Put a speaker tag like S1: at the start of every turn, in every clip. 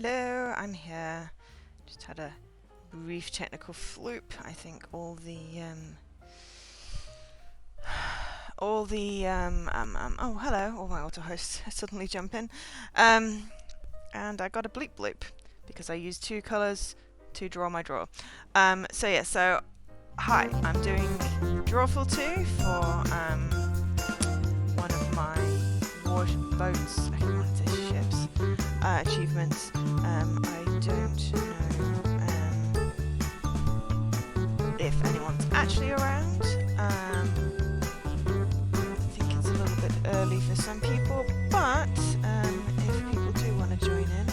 S1: Hello, I'm here. Just had a brief technical floop. I think all the oh hello, all my auto hosts suddenly jump in. And I got a bleep bloop because I used two colours to draw my draw. So hi, I'm doing Drawful 2 for one of my Warboats, I think it's ships, achievements. I don't know if anyone's actually around. I think it's a little bit early for some people, but if people do want to join in,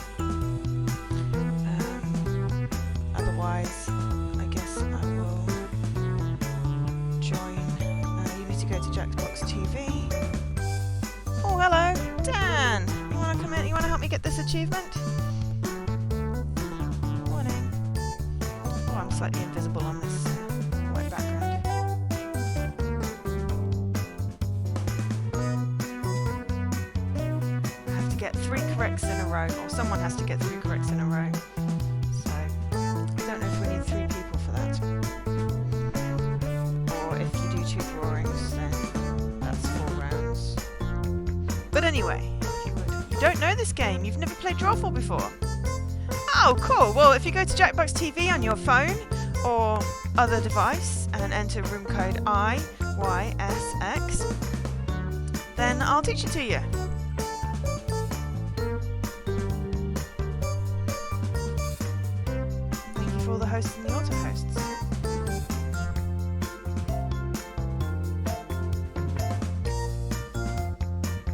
S1: otherwise I guess I will join. You need to go to Jackbox TV. Oh, hello, Dan! You want to come in? You want to help me get this achievement? Morning. Oh, I'm slightly invisible on this white background. I have to get 3 corrects in a row, or someone has to get 3 corrects in a row. So, I don't know if we need 3 people for that. Or if you do 2 drawings, then that's 4 rounds. But anyway, if you don't know this game, you've never played Drawful before. Oh, cool. Well, if you go to Jackbox TV on your phone or other device and enter room code IYSX, then I'll teach it to you. Thank you for all the hosts and the auto hosts.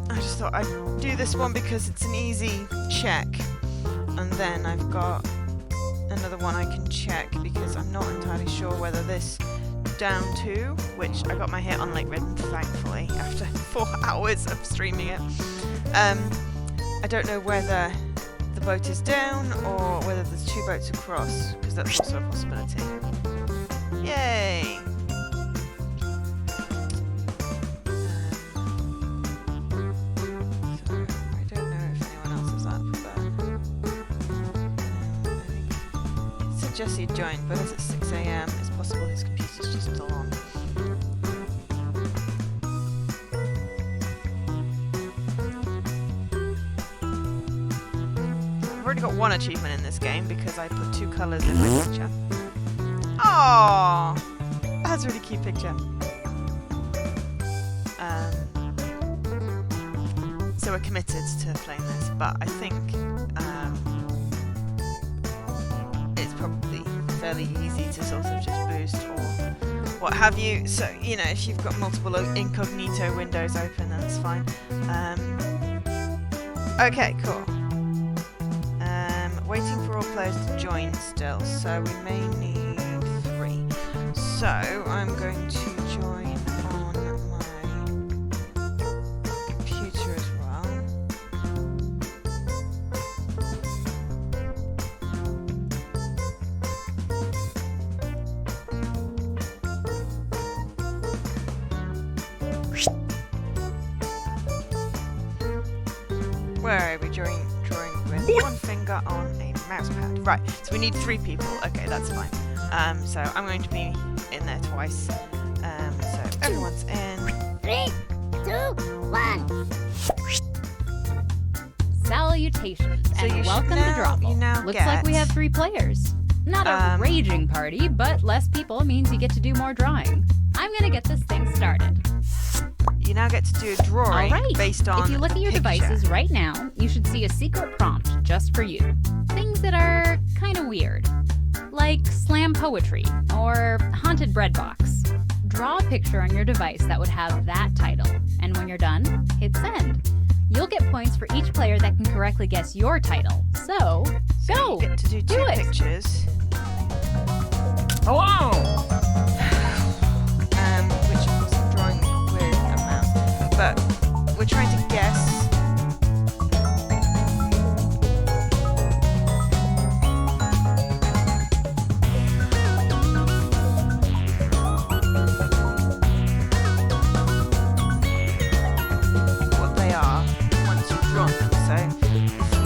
S1: I just thought I'd do this one because it's an easy check, and then I've got another one I can check because I'm not entirely sure whether this down to, which I got my hit on Lake Ridden thankfully after 4 hours of streaming it. I don't know whether the boat is down or whether there's 2 boats across, because that's also a possibility. Yay! Jesse joined, but as it's 6 AM, it's possible his computer's just still on. I've already got 1 achievement in this game because I put 2 colours in my picture. Aww! That's a really cute picture. So we're committed to playing this, but I think probably fairly easy to sort of just boost or what have you. So, you know, if you've got multiple incognito windows open, then it's fine. Okay, cool. Waiting for all players to join still, so we may need 3. So, I'm going to join on my computer as well. Where are we drawing with 1 finger on a mouse pad? Right, so we need 3 people. Okay, that's fine. So I'm going to be in there twice. So everyone's in.
S2: 3, 2, 1.
S3: Salutations
S1: So
S3: and welcome to Drawful. Looks like we have 3 players. Not a raging party, but less people means you get to do more drawing. I'm gonna get this thing started.
S1: You now get to do a drawing based on
S3: If you look at your devices right now, you should see a secret prompt just for you. Things that are kind of weird, like slam poetry or haunted bread box. Draw a picture on your device that would have that title, and when you're done, hit send. You'll get points for each player that can correctly guess your title. So go!
S1: You get to do 2 pictures.
S4: Hello!
S1: Which of course I'm drawing with a mouse. But we're trying to guess. What they are once you've drawn them. So if you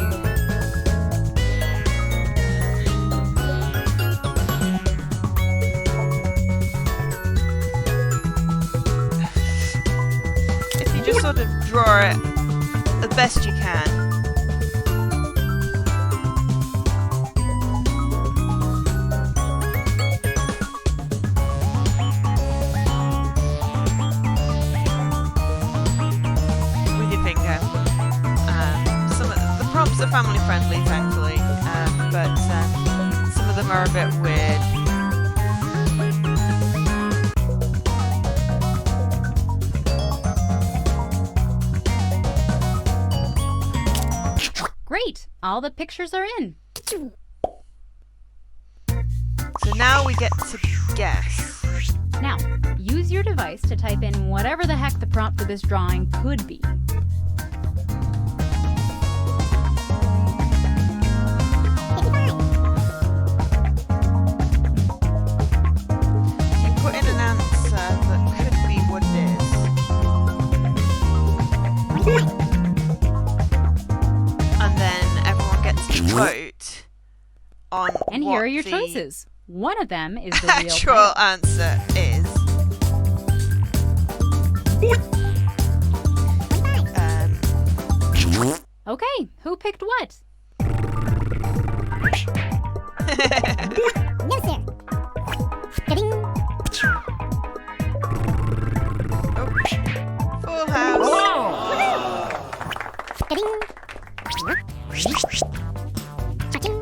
S1: just sort of draw it the best you can. With your finger. Some of the prompts are family friendly, thankfully, but some of them are a bit weird.
S3: Great! All the pictures are in.
S1: So now we get to guess.
S3: Now, use your device to type in whatever the heck the prompt for this drawing could be.
S1: You put in an answer that could be what it is. And then everyone gets to vote on
S3: And
S1: what
S3: here are your
S1: the
S3: choices. One of them is the real
S1: actual
S3: title.
S1: answer is.
S3: Okay, who picked what?
S2: No, sir. Ding.
S1: Full house.
S2: Ding. Cha-ching.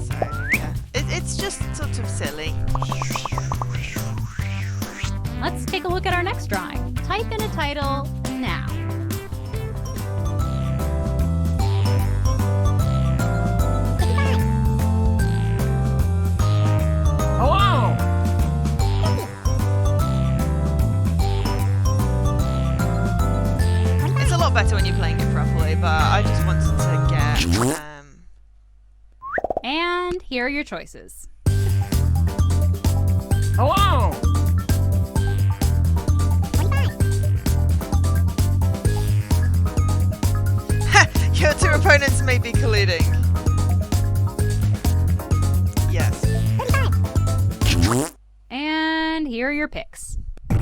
S1: So, yeah. It's just sort of silly.
S3: Let's take a look at our next drawing. Type in a title now.
S1: It's a lot better when you're playing it properly, but I just wanted to get.
S3: And here are your choices.
S1: Your two opponents may be colluding. Yes.
S3: And here are your picks.
S1: Yay!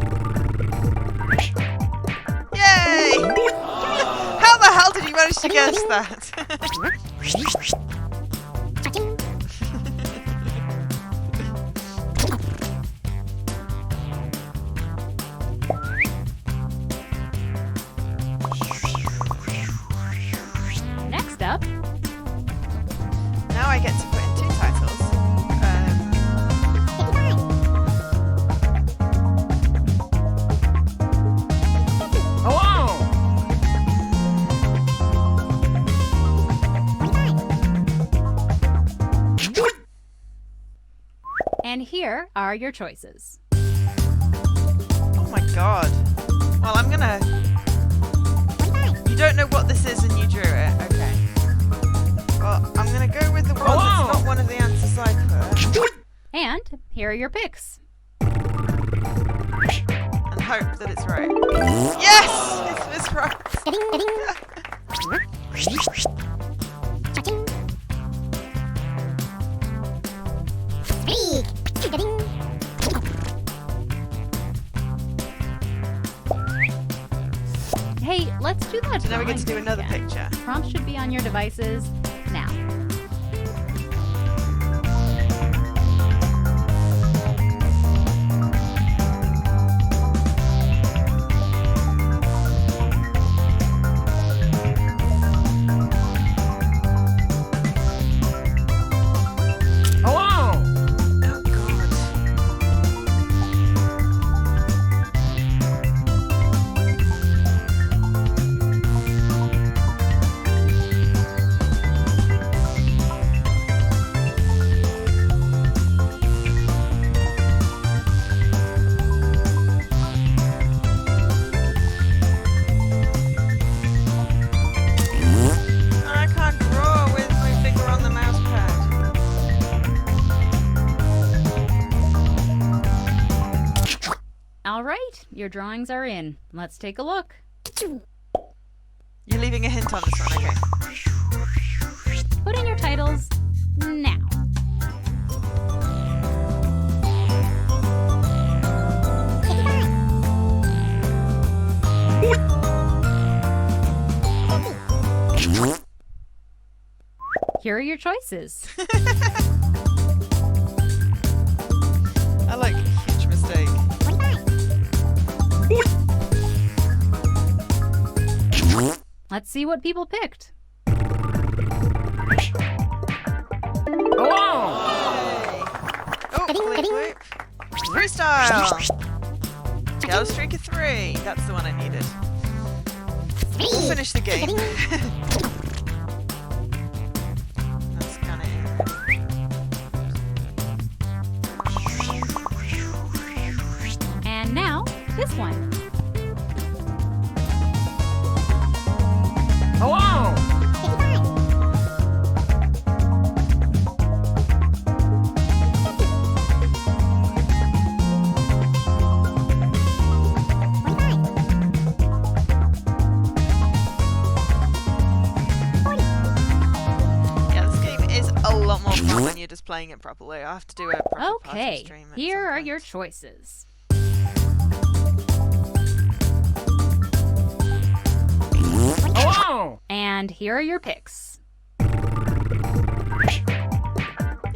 S1: How the hell did you manage to guess that?
S2: Cha-ching.
S3: Next up,
S1: Now I get to put in two titles.
S3: and here are your choices.
S1: Oh my god. Well, I'm gonna. You don't know what this is and you drew it. Okay. Well, I'm gonna go with the one that's not one of the answers I put.
S3: And here are your picks.
S1: And hope that it's right. Yes! It was right.
S2: Cha-ching. Speak. Ding.
S3: Hey, let's do that.
S1: So now we get to do
S3: drawing
S1: another
S3: again.
S1: picture.
S3: Prompts should be on your devices now.
S1: Oh god. I can't draw with my finger on the mouse pad.
S3: All right, your drawings are in. Let's take a look.
S1: You're leaving a hint on this one, okay.
S3: Put in your titles now. Here are your choices.
S1: I like huge mistake.
S2: 45.
S3: Let's see what people picked.
S1: Oh, bleep, bleep. Freestyle! Go streak of 3. That's the one I needed. We'll finish the game. That's kind of
S3: And now, this one.
S4: Hello!
S2: 55.
S1: Yeah, this game is a lot more fun when you're just playing it properly. I have to do a proper party
S3: Okay,
S1: stream at
S3: here
S1: some
S3: are
S1: point.
S3: your choices.
S4: Hello!
S3: And here are your picks.
S1: Yay!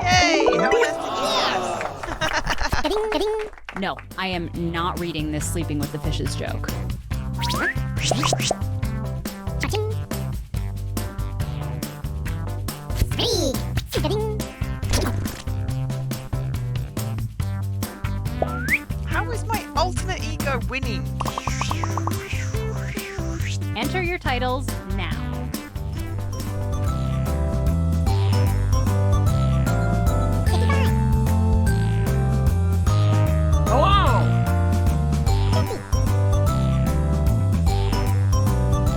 S1: How on earth did you guess?
S2: Ga-ding, ga-ding.
S3: No, I am not reading this Sleeping with the Fishes joke.
S2: Cha-ching. Speak. Ga-ding.
S1: How is my alternate ego winning?
S3: Enter your titles now.
S2: 55.
S4: Hello!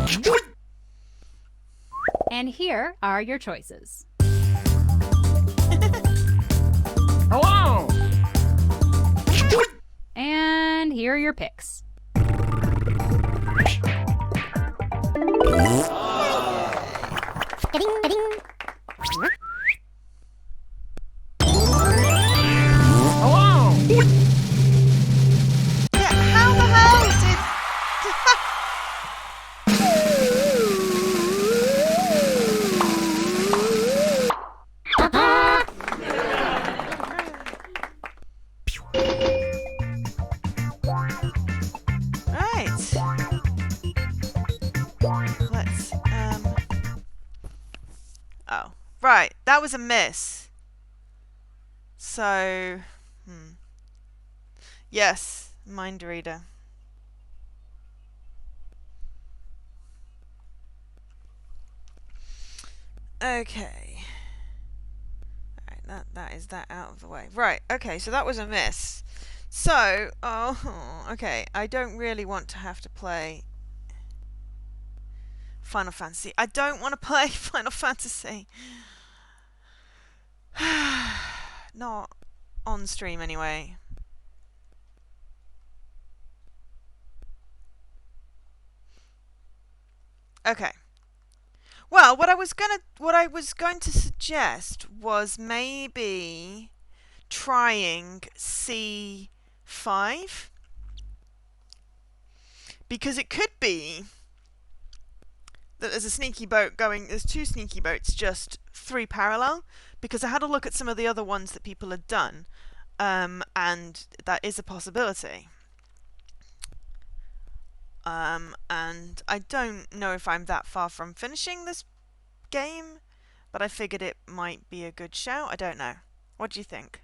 S2: 50.
S3: And here are your choices.
S4: Hello!
S3: And here are your picks.
S2: Ga-ding, ga-ding.
S4: Hello!
S1: Yeah, how the hell did... Right. Let's, Oh, right. That was a miss. So, yes, mind reader. Okay. Alright, that is that out of the way. Right, okay, so that was a miss. So, okay, I don't really want to have to play Final Fantasy. I don't want to play Final Fantasy. Not on stream anyway. Okay. Well, what I was going to suggest was maybe trying C5, because it could be that there's a sneaky boat going. There's 2 sneaky boats, just 3 parallel. Because I had a look at some of the other ones that people had done, and that is a possibility. And I don't know if I'm that far from finishing this game, but I figured it might be a good shout. I don't know. What do you think?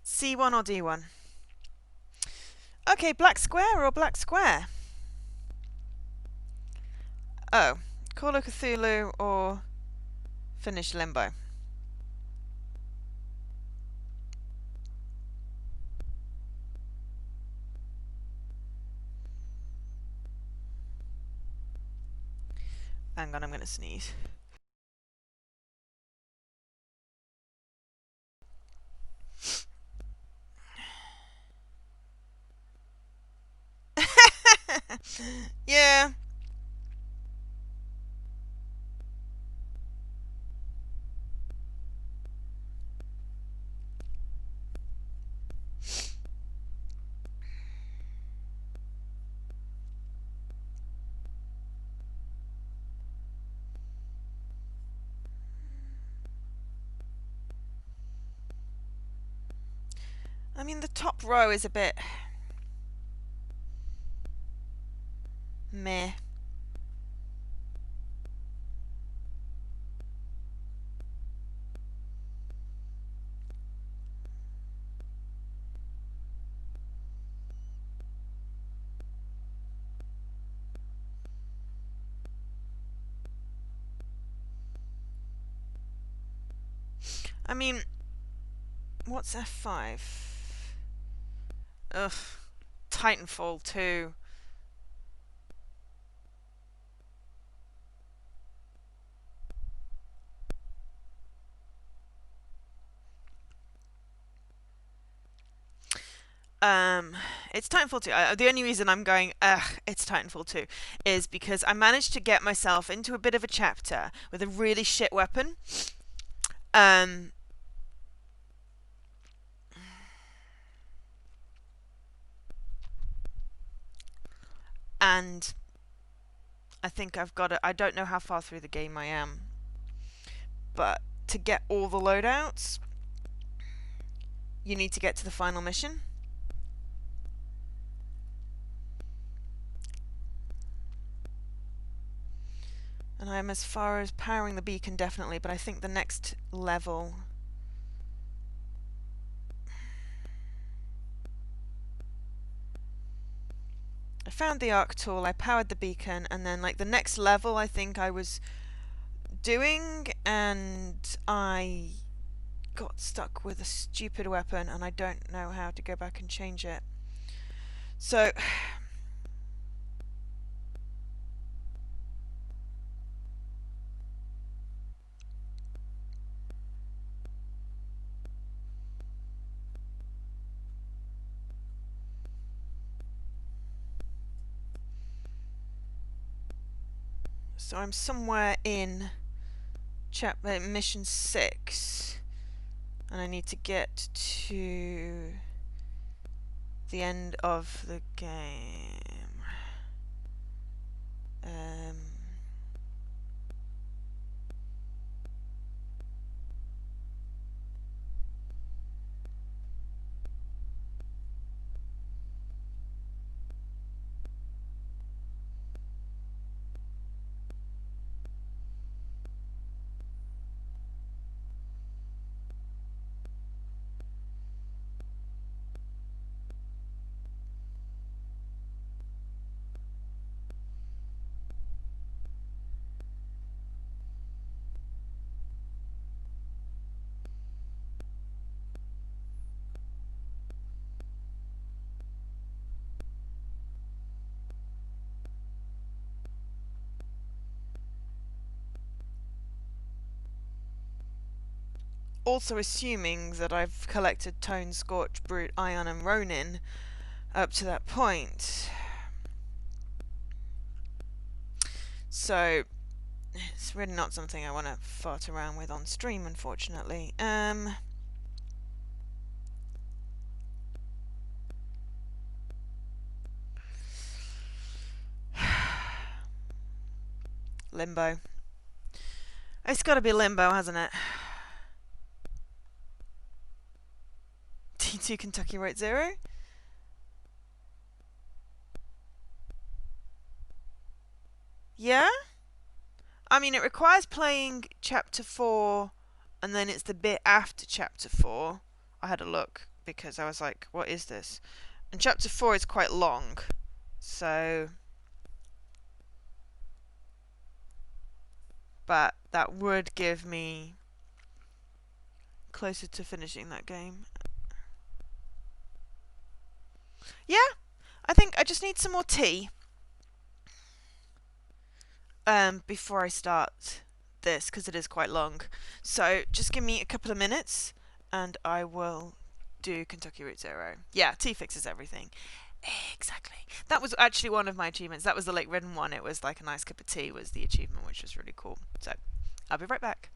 S1: C1 or D1? Okay, black square or black square? Oh, Call of Cthulhu or finish Limbo? Hang on, I'm going to sneeze. Yeah. mean, the top row is a bit meh. I mean, what's F5? Ugh. Titanfall 2. It's Titanfall 2. The only reason I'm going, it's Titanfall 2, is because I managed to get myself into a bit of a chapter with a really shit weapon. And I think I've got it. I don't know how far through the game I am, but to get all the loadouts, you need to get to the final mission. And I'm as far as powering the beacon, definitely, but I think the next level... I found the arc tool, I powered the beacon, and then like the next level I think I was doing, and I got stuck with a stupid weapon and I don't know how to go back and change it. So... So I'm somewhere in mission 6, and I need to get to the end of the game. Also assuming that I've collected Tone, Scorch, Brute, Ion and Ronin up to that point. So it's really not something I want to fart around with on stream, unfortunately. Limbo. It's got to be Limbo, hasn't it? T2 Kentucky Road 0. Yeah? I mean, it requires playing Chapter 4, and then it's the bit after Chapter 4. I had a look, because I was like, what is this? And Chapter 4 is quite long, so... But that would give me closer to finishing that game. Yeah, I think I just need some more tea before I start this, because it is quite long. So just give me a couple of minutes and I will do Kentucky Route 0. Yeah, tea fixes everything. Exactly. That was actually one of my achievements. That was the Lake Ridden one. It was like a nice cup of tea was the achievement, which was really cool. So I'll be right back.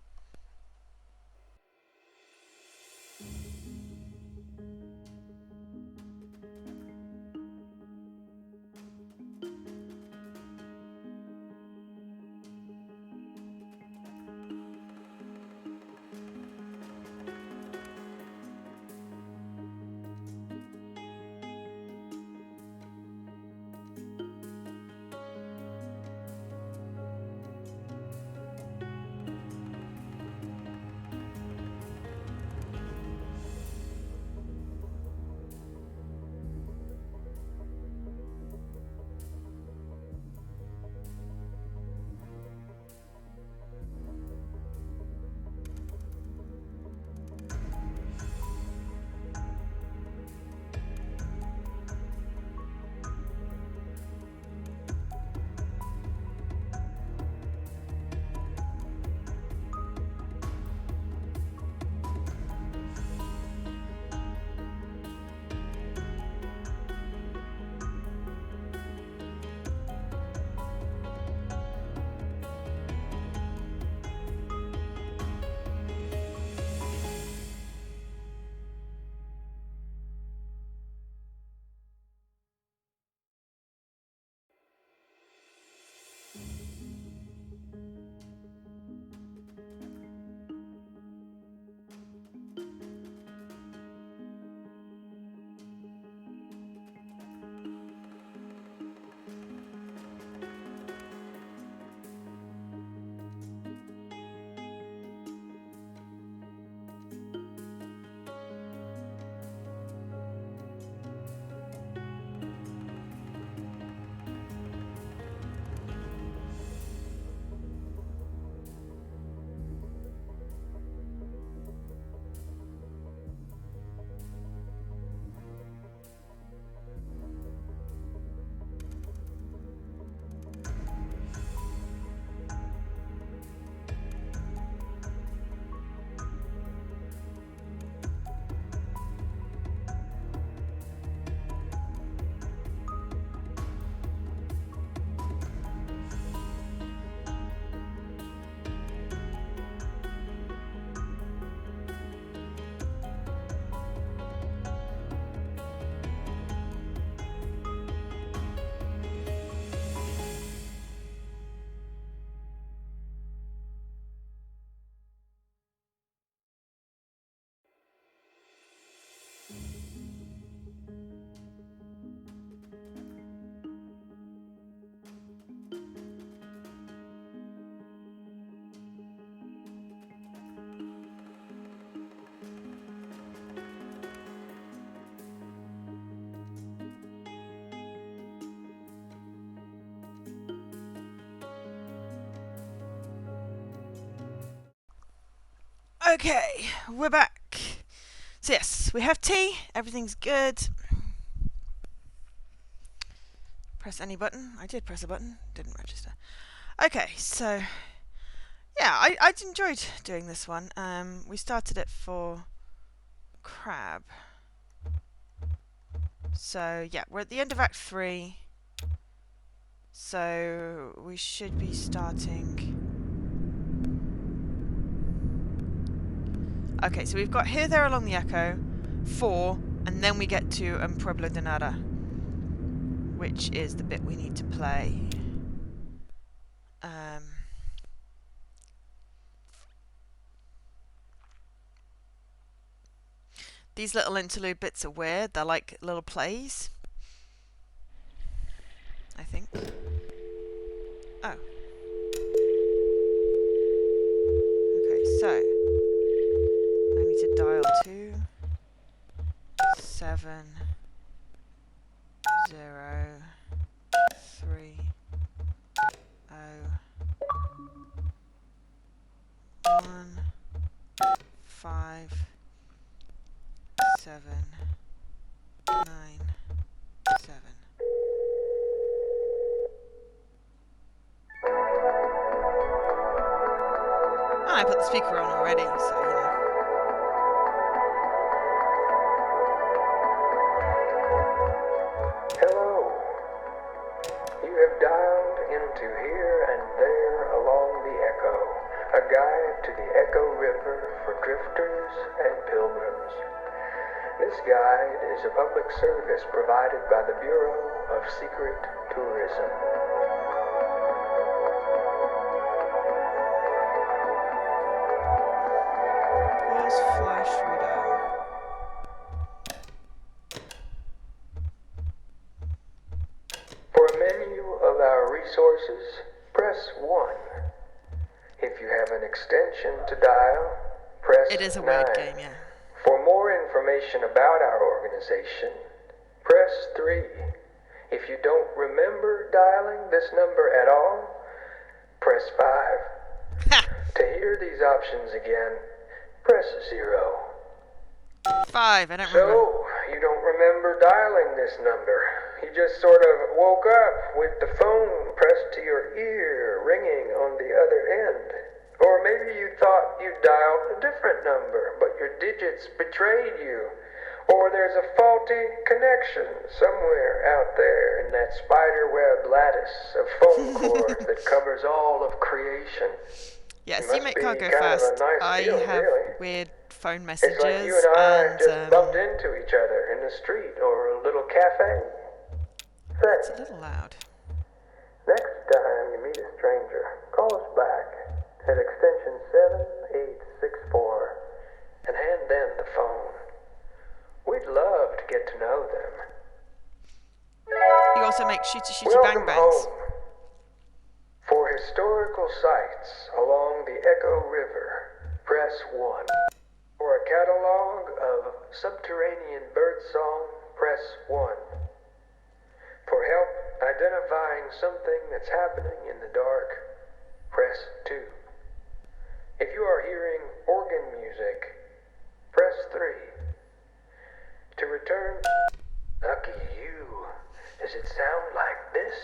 S1: Okay, we're back. So yes, we have tea. Everything's good. Press any button. I did press a button. Didn't register. Okay, so yeah, I enjoyed doing this one. We started it for crab. So yeah, we're at the end of Act 3. So we should be starting. Okay, so we've got Here, There, Along the Echo, 4, and then we get to Pueblo de Nada, which is the bit we need to play. These little interlude bits are weird. They're like little plays, I think. Oh. Okay, so I need to dial 2 7 0 3 0 1 5 7 9 7. Oh, I put the speaker on already, so you know.
S5: Hello. You have dialed into Here and There Along the Echo, a guide to the Echo River for drifters and pilgrims. This guide is a public service provided by the Bureau of Secret Tourism.
S1: Pause flash readout.
S5: For a menu of our resources, press 1. If you have an extension to dial, press 9.
S1: It is a weird game, yeah.
S5: For more information about our organization, press 3. If you don't remember dialing this number at all, press 5. To hear these options again, press 0.
S1: 5, I don't
S5: So,
S1: remember.
S5: you don't remember dialing this number. You just sort of woke up with the phone pressed to your ear, ringing on the other end. Or maybe you thought you dialed a different number, but your digits betrayed you. Or there's a faulty connection somewhere out there in that spiderweb lattice of phone cords that covers all of creation.
S1: Yes,
S5: It
S1: you
S5: must
S1: make
S5: be
S1: Carl go
S5: kind of a
S1: first.
S5: nice
S1: I
S5: feeling,
S1: have
S5: really.
S1: weird phone
S5: It's
S1: messages
S5: like you and I just
S1: and
S5: bumped into each other in the street or a little cafe.
S1: it's a
S5: Say,
S1: little loud.
S5: next time you meet a stranger, call us back at extension 7864 and hand them the phone. We'd love to get to know them.
S1: You also make shooty bang
S5: Welcome
S1: bangs.
S5: home. For historical sites along the Echo River, press 1. For a catalog of subterranean birdsong, press 1. For help identifying something that's happening in the dark, press 2. If you are hearing organ music, press 3. To return, lucky you. Does it sound like this?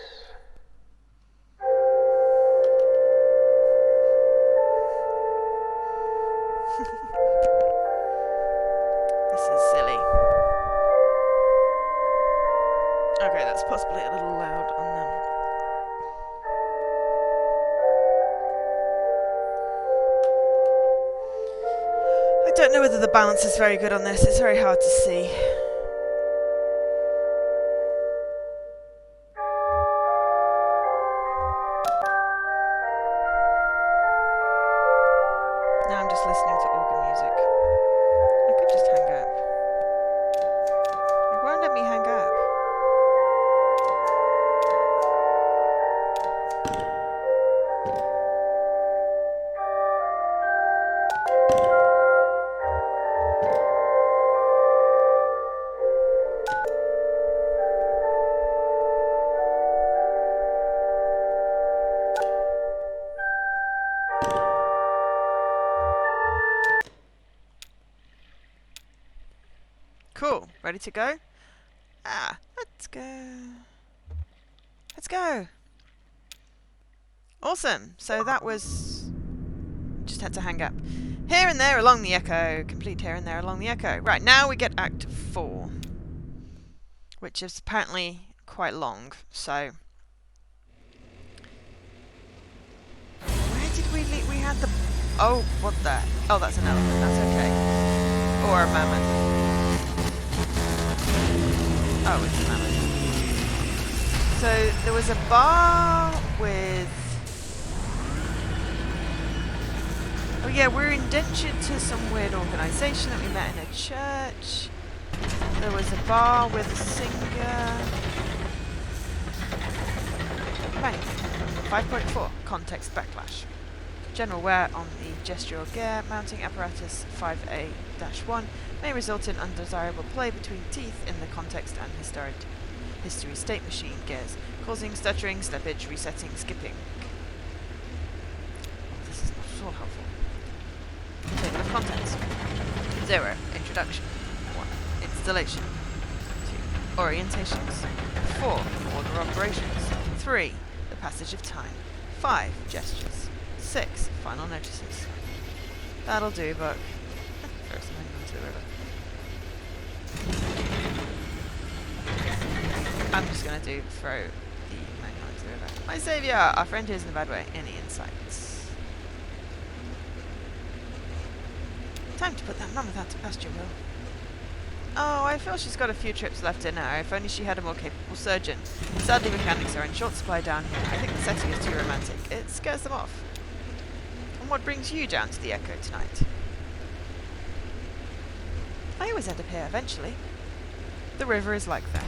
S1: This is silly. Okay, that's possibly a little loud on them. I don't know whether the balance is very good on this. It's very hard to see. Now I'm just listening to organ music. I could just hang up. It won't let me hang up. Ready to go? Let's go. Let's go. Awesome. So that was... just had to hang up. Here and there along the echo. Complete here and there along the echo. Right, now we get Act 4. Which is apparently quite long, so... where did we leave? We had the... oh, what the... oh, that's an elephant. That's okay. Or a mammoth. Oh, it's a mammoth. So, there was a bar with... oh yeah, we're indentured to some weird organisation that we met in a church. There was a bar with a singer. Right. 5.4. Context backlash. General wear on the gestural gear mounting apparatus 5A-1 may result in undesirable play between teeth in the context and history state machine gears, causing stuttering, slippage, resetting, skipping. This is not at all helpful. Table of contents. 0. Introduction. 1. Installation. 2. Orientations. 4. Order operations. 3. The passage of time. 5. Gestures. 6. Final notices. That'll do, Buck. Throw something onto the river. I'm just gonna throw the magnet onto the river. My saviour! Our friend here is in a bad way. Any insights? Time to put that mammoth out to pasture, Will. Oh, I feel she's got a few trips left in her. If only she had a more capable surgeon. Sadly, mechanics are in short supply down here. I think the setting is too romantic. It scares them off. And what brings you down to the Echo tonight? I always end up here eventually. The river is like that.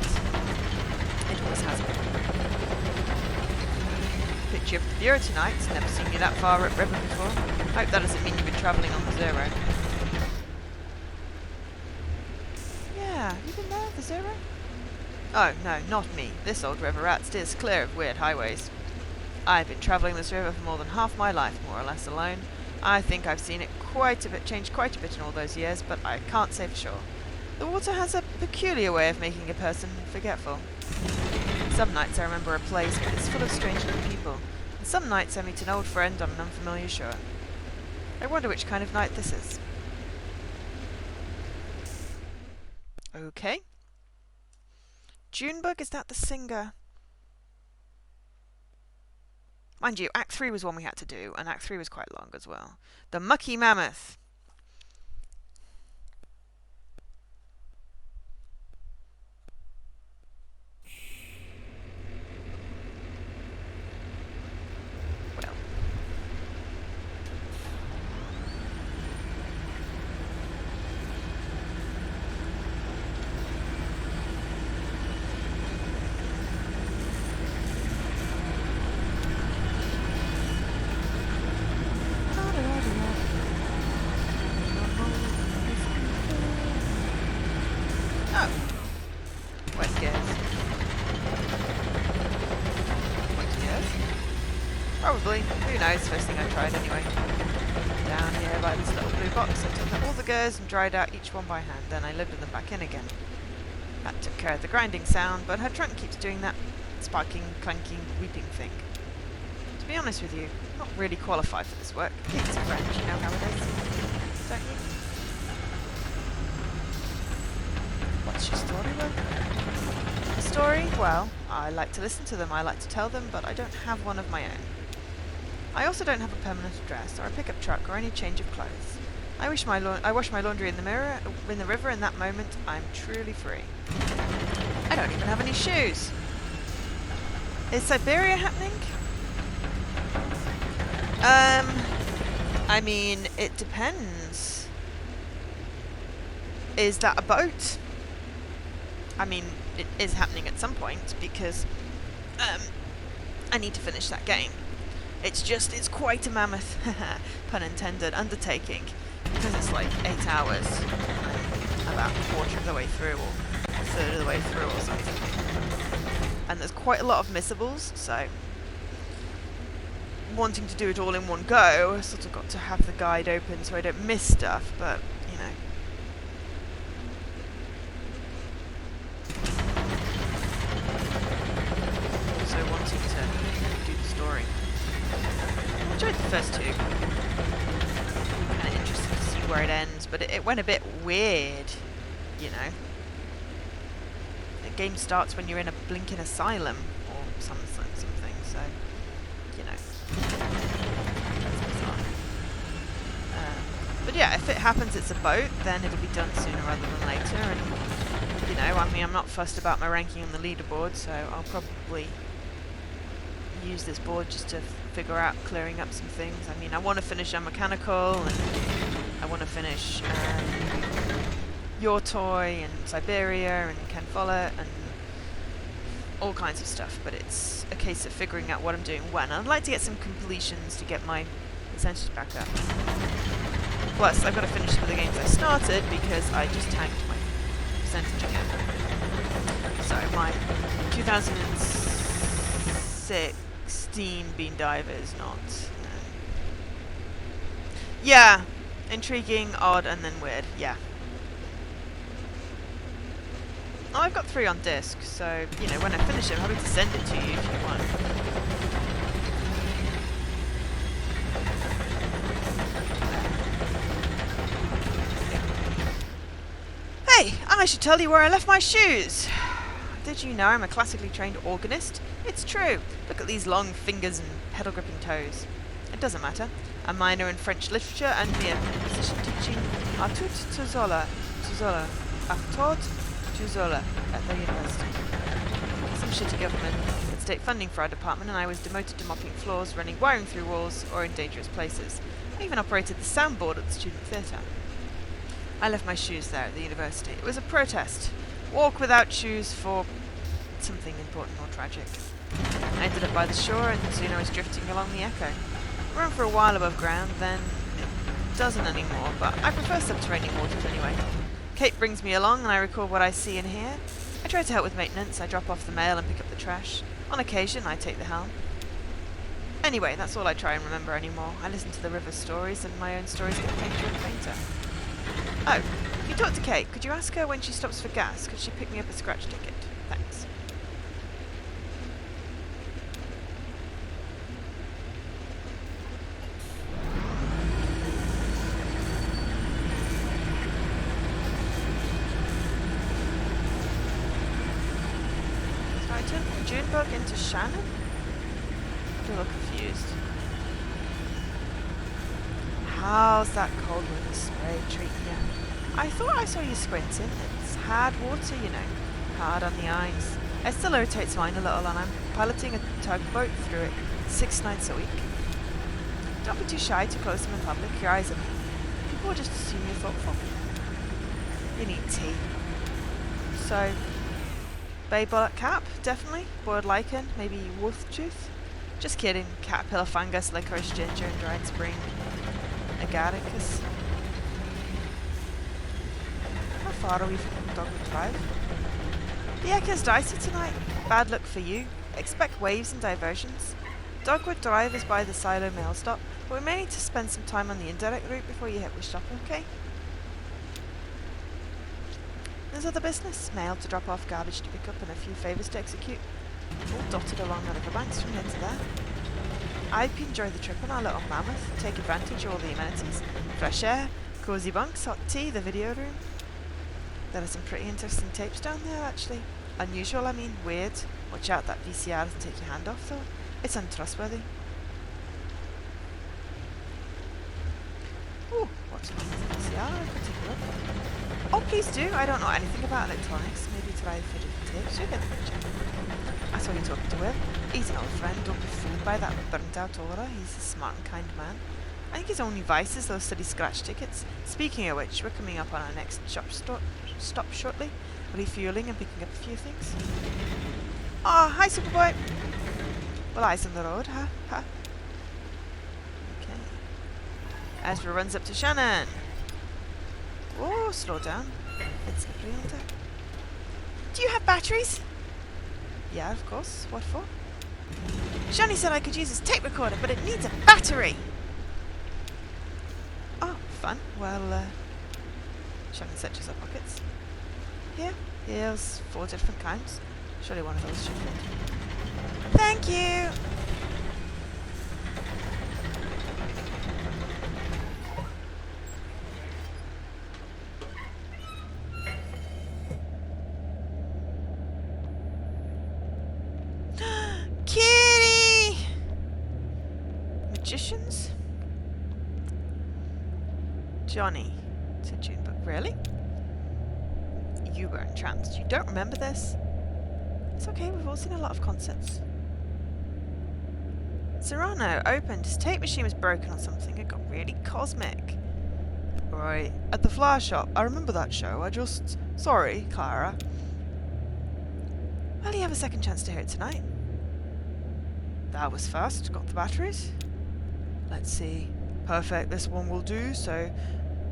S1: It always has been. Picked you up at the bureau tonight. Never seen you that far up river before. Hope that doesn't mean you've been travelling on the Zero. Yeah, you been there, the Zero? Oh, no, not me. This old river rat steers clear of weird highways. I've been travelling this river for more than half my life, more or less alone. I think I've seen it change quite a bit in all those years, but I can't say for sure. The water has a peculiar way of making a person forgetful. Some nights I remember a place, but it's full of strange little people. And some nights I meet an old friend on an unfamiliar shore. I wonder which kind of night this is. Okay. Junebug, is that the singer? Mind you, Act 3 was one we had to do, and Act 3 was quite long as well. The Mucky Mammoth. Well. Probably. Who knows? First thing I tried anyway. Down here by this little blue box, I took out all the gears and dried out each one by hand. Then I lifted them back in again. That took care of the grinding sound, but her trunk keeps doing that sparking, clanking, weeping thing. To be honest with you, I'm not really qualified for this work. It's French, you know how it is, don't you? What's your story, Will? A story? Well, I like to listen to them, I like to tell them, but I don't have one of my own. I also don't have a permanent address, or a pickup truck, or any change of clothes. I wash my laundry in the river, in that moment, I'm truly free. I don't even have any shoes. Is Siberia happening? I mean, it depends. Is that a boat? I mean, it is happening at some point, because I need to finish that game. It's quite a mammoth, pun intended, undertaking, because it's like 8 hours, about a quarter of the way through, or a third of the way through, or something. And there's quite a lot of missables, so wanting to do it all in one go, I sort of got to have the guide open so I don't miss stuff, but, you know. enjoyed the first two. Kind of interested to see where it ends, but it went a bit weird, you know. The game starts when you're in a blinking asylum or something, so, you know. That's bizarre. But yeah, if it happens it's a boat, then it'll be done sooner rather than later, and, you know, I mean, I'm not fussed about my ranking on the leaderboard, so I'll probably use this board just to figure out clearing up some things. I mean, I want to finish Mechanical, and I want to finish Your Toy, and Siberia, and Ken Follett, and all kinds of stuff, but it's a case of figuring out what I'm doing when. I'd like to get some completions to get my percentage back up. Plus, I've got to finish some of the games I started because I just tanked my percentage again. So my 2016 Bean Diver is not... yeah, intriguing, odd, and then weird, yeah. Oh, I've got 3 on disc, so, you know, when I finish it, I'm happy to send it to you if you want. Hey, I should tell you where I left my shoes. Did you know I'm a classically trained organist? It's true. Look at these long fingers and pedal-gripping toes. It doesn't matter. A minor in French literature and me a musician teaching Artout Tuzola, at the university. Some shitty government had state funding for our department, and I was demoted to mopping floors, running wiring through walls, or in dangerous places. I even operated the soundboard at the student theatre. I left my shoes there at the university. It was a protest. Walk without shoes for something important or tragic. I ended up by the shore, and soon I was drifting along the Echo. Ran for a while above ground, then it doesn't anymore, but I prefer subterranean waters anyway. Kate brings me along, and I record what I see and hear. I try to help with maintenance. I drop off the mail and pick up the trash. On occasion, I take the helm. Anyway, that's all I try and remember anymore. I listen to the river stories, and my own stories get fainter and fainter. Oh, if you talk to Kate, could you ask her when she stops for gas? Could she pick me up a scratch ticket? Thanks. So I turned from Junebug into Shannon? I'm a little confused. How's that cold water spray treating you? I thought I saw you squinting. It's hard water, you know. Hard on the eyes. It still irritates mine a little, and I'm piloting a tugboat through it 6 nights a week. Don't be too shy to close them in public. Your eyes are mean. People will just assume you're thoughtful. You need tea. So, bay bullet cap, definitely. Boiled lichen, maybe wolf tooth. Just kidding. Caterpillar fungus, licorice, ginger, and dried spring. Agaricus. How far are we from Dogwood Drive? The Echo's dicey tonight. Bad luck for you. Expect waves and diversions. Dogwood Drive is by the Silo mail stop, but we may need to spend some time on the indirect route before you hit Wishtopper, okay? There's other business. Mail to drop off, garbage to pick up, and a few favours to execute. All dotted along the riverbanks from here to there. I hope you enjoy the trip on our little mammoth. Take advantage of all the amenities. Fresh air, cosy bunks, hot tea, the video room. There are some pretty interesting tapes down there, actually. Unusual, I mean, weird. Watch out, that VCR doesn't take your hand off, though. It's untrustworthy. Ooh, what's on the VCR? I could take a look. Oh, please do. I don't know anything about electronics. Maybe try fidget tapes. You'll get the picture. I saw you talking to Will. He's an old friend. Don't be fooled by that burnt-out aura. He's a smart and kind man. I think his only vice is those silly scratch tickets. Speaking of which, we're coming up on our next stop shortly. Refueling and picking up a few things. Oh, hi, Superboy. Well, eyes on the road, huh? Okay. Ezra runs up to Shannon. Whoa, slow down. It's slippery on deck. Do you have batteries? Yeah, of course. What for? Shani said I could use his tape recorder, but it needs a battery. Oh, fun. Well, Shannon searches her pockets. Here's 4 different kinds. Surely one of those should fit. Thank you! magicians? Johnny, said June, but really? You were entranced. You don't remember this? It's okay, we've all seen a lot of concerts. Serrano opened. His tape machine was broken or something. It got really cosmic. Right, at the flower shop. I remember that show. Sorry, Clara. Well, you have a second chance to hear it tonight. That was fast. Got the batteries? Let's see. Perfect, this one will do. So,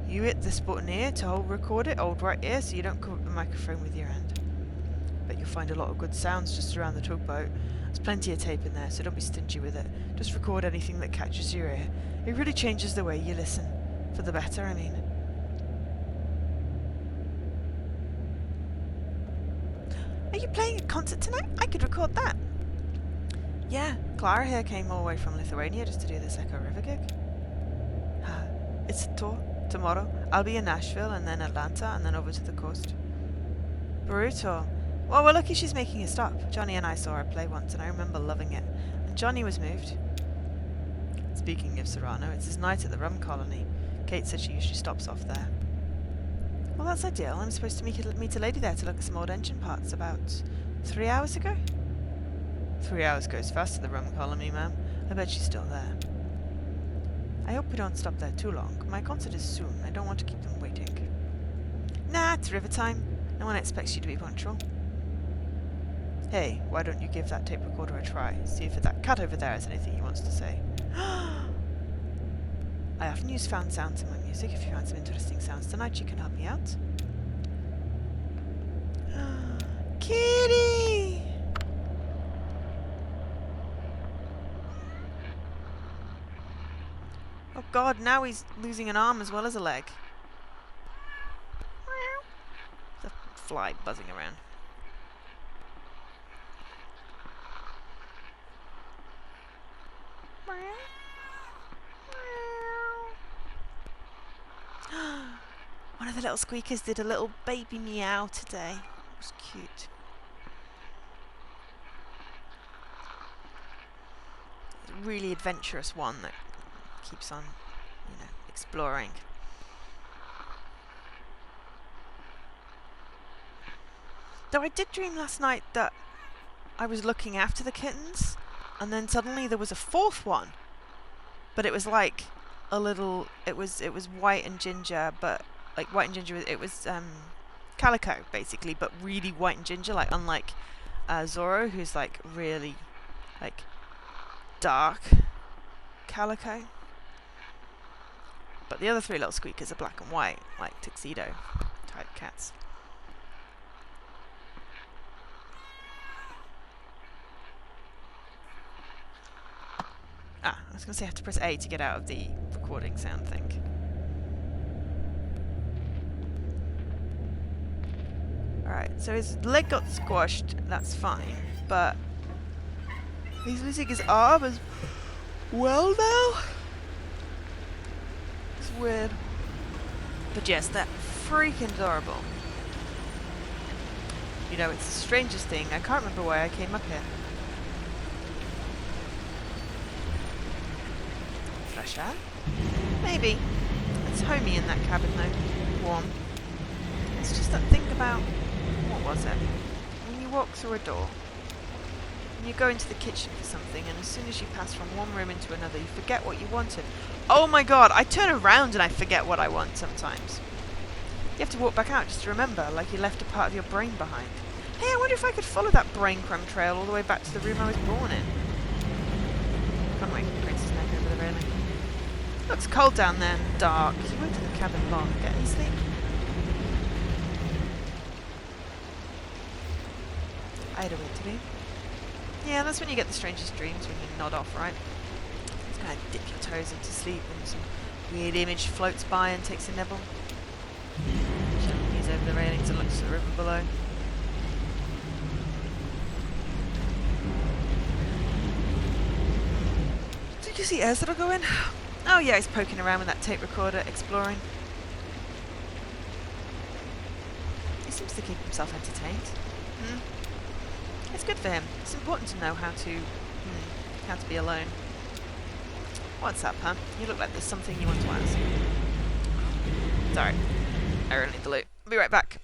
S1: you hit this button here to record it. Hold right here so you don't cover up the microphone with your hand. Bet you'll find a lot of good sounds just around the tugboat. There's plenty of tape in there, so don't be stingy with it. Just record anything that catches your ear. It really changes the way you listen. For the better, I mean. Are you playing a concert tonight? I could record that. Yeah, Clara here came all the way from Lithuania just to do this Echo River gig. It's a tour. Tomorrow, I'll be in Nashville and then Atlanta and then over to the coast. Brutal. Well, we're lucky she's making a stop. Johnny and I saw her play once and I remember loving it. And Johnny was moved. Speaking of Serrano, it's his night at the rum colony. Kate said she usually stops off there. Well, that's ideal. I'm supposed to meet a lady there to look at some old engine parts about 3 hours ago. 3 hours goes fast at the rum colony, ma'am. I bet she's still there. I hope we don't stop there too long. My concert is soon. I don't want to keep them waiting. Nah, it's river time. No one expects you to be punctual. Hey, why don't you give that tape recorder a try? See if that cat over there has anything he wants to say. I often use found sounds in my music. If you find some interesting sounds tonight, you can help me out. Kitty! Oh god, now he's losing an arm as well as a leg. There's a fly buzzing around. One of the little squeakers did a little baby meow today. It was cute. It's a really adventurous one that keeps on, exploring. Though I did dream last night that I was looking after the kittens, and then suddenly there was a fourth one. But it was like a little, it was white and ginger, but like white and ginger, it was calico basically, but really white and ginger, like unlike Zorro, who's like really like dark calico. But the other three little squeakers are black and white, like tuxedo type cats. I was going to say I have to press A to get out of the recording sound thing. Alright, so his leg got squashed, that's fine, but he's losing his arm as well now? It's weird. But yes, they're freaking adorable. You know, it's the strangest thing. I can't remember why I came up here. Fresh air? Maybe. It's homey in that cabin though. Warm. It's just that thing about... what was it? When you walk through a door, and you go into the kitchen for something, and as soon as you pass from one room into another, you forget what you wanted. Oh my god, I turn around and I forget what I want sometimes. You have to walk back out just to remember, like you left a part of your brain behind. Hey, I wonder if I could follow that brain crumb trail all the way back to the room I was born in. Can't wait for Prince's neck over the railing. Looks cold down there and dark. You went to the cabin long. Get any sleep? I had a way to be. Yeah, that's when you get the strangest dreams, when you nod off, right? Just kind of dip your toes into sleep and some weird image floats by and takes a nibble. He's over the railings and looks at the river below. Did you see Ezra go in? Oh yeah, he's poking around with that tape recorder, exploring. He seems to keep himself entertained. It's good for him. It's important to know how to be alone. What's up, huh? You look like there's something you want to ask. Sorry. I really need the loot. I'll be right back.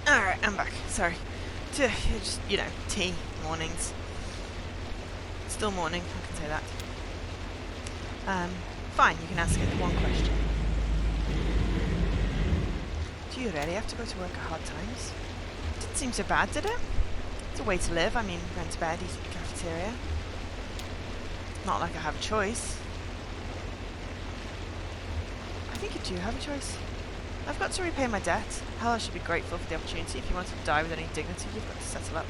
S1: Alright, I'm back. Sorry. Just, you know, tea, mornings. Still morning, I can say that. Fine, you can ask it one question. Do you really have to go to work at hard times? Didn't seem so bad, did it? It's a way to live. I mean, rent a bed, eat at the cafeteria. Not like I have a choice. I think you do have a choice. I've got to repay my debt. Hell, I should be grateful for the opportunity. If you want to die with any dignity, you've got to settle up.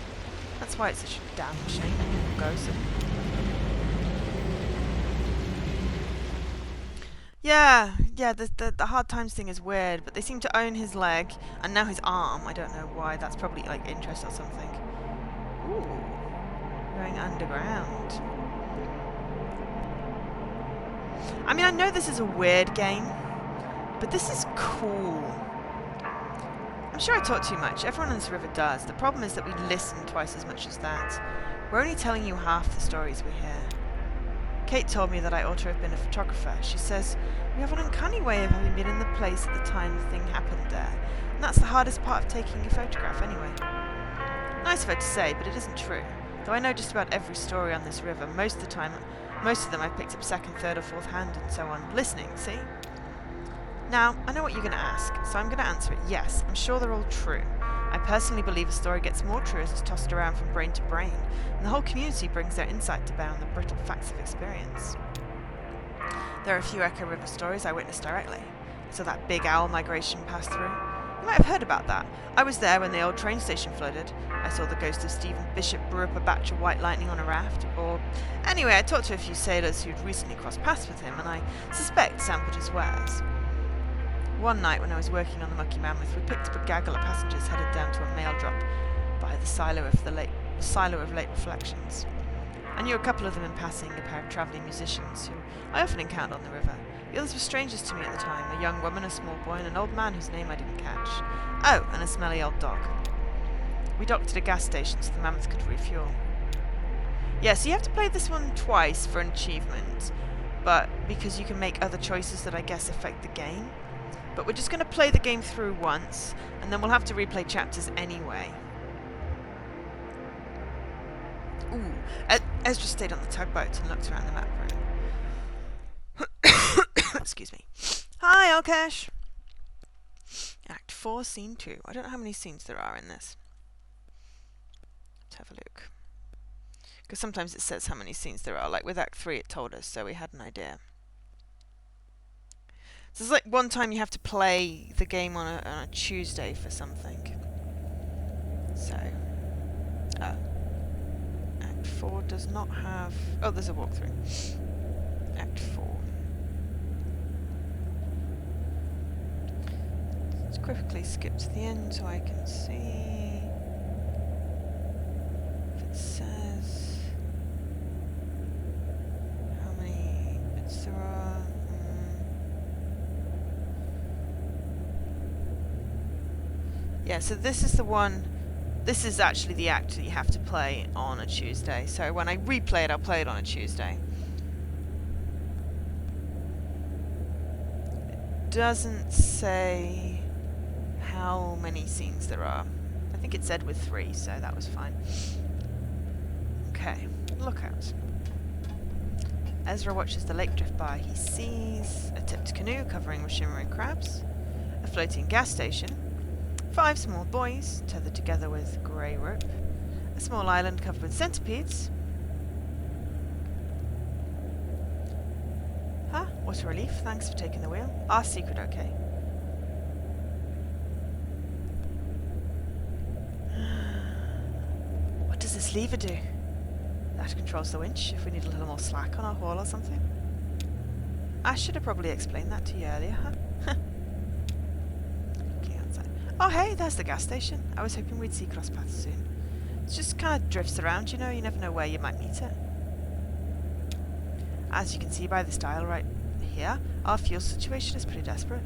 S1: That's why it's such a damn shame when people go so... Yeah, the hard times thing is weird, but they seem to own his leg, and now his arm. I don't know why. That's probably, like, interest or something. Ooh. Going underground. I mean, I know this is a weird game, but this is cool. I'm sure I talk too much. Everyone on this river does. The problem is that we listen twice as much as that. We're only telling you half the stories we hear. Kate told me that I ought to have been a photographer. She says, we have an uncanny way of having been in the place at the time the thing happened there. And that's the hardest part of taking a photograph anyway. Nice of her to say, but it isn't true. Though I know just about every story on this river, most of them I've picked up second, third or fourth hand and so on. Listening, see? Now, I know what you're going to ask, so I'm going to answer it. Yes, I'm sure they're all true. I personally believe a story gets more true as it's tossed around from brain to brain, and the whole community brings their insight to bear on the brittle facts of experience. There are a few Echo River stories I witnessed directly. So that big owl migration passed through. You might have heard about that. I was there when the old train station flooded. I saw the ghost of Stephen Bishop brew up a batch of white lightning on a raft. Or anyway, I talked to a few sailors who'd recently crossed paths with him, and I suspect sampled his wares. One night when I was working on the Mucky Mammoth, we picked up a gaggle of passengers headed down to a mail drop by the silo of late reflections. I knew a couple of them in passing, a pair of travelling musicians who I often encountered on the river. The others were strangers to me at the time, a young woman, a small boy, and an old man whose name I didn't catch. Oh, and a smelly old dog. We docked at a gas station so the Mammoth could refuel. Yeah, so you have to play this one twice for an achievement, but because you can make other choices that I guess affect the game. But we're just going to play the game through once, and then we'll have to replay chapters anyway. Ooh, Ezra stayed on the tugboat and looked around the map room. Excuse me. Hi, Alkesh! Act 4, Scene 2. I don't know how many scenes there are in this. Let's have a look. Because sometimes it says how many scenes there are. Like with Act 3 it told us, so we had an idea. So it's like one time you have to play the game on a Tuesday for something. So, Act 4 does not have... Oh, there's a walkthrough. Act 4. Let's quickly skip to the end so I can see if it says how many bits there are. Yeah, so this is the one. This is actually the act that you have to play on a Tuesday. So when I replay it, I'll play it on a Tuesday. It doesn't say how many scenes there are. I think it said with 3, so that was fine. Okay, lookout. Ezra watches the lake drift by. He sees a tipped canoe covering with shimmering crabs, a floating gas station, 5 small buoys tethered together with grey rope, a small island covered with centipedes. Huh? What a relief. Thanks for taking the wheel. Our secret okay. What does this lever do? That controls the winch if we need a little more slack on our haul or something. I should have probably explained that to you earlier, huh? Looking outside. Oh hey, there's the gas station. I was hoping we'd see cross paths soon. It just kind of drifts around, you know, you never know where you might meet it. As you can see by this dial right here, our fuel situation is pretty desperate.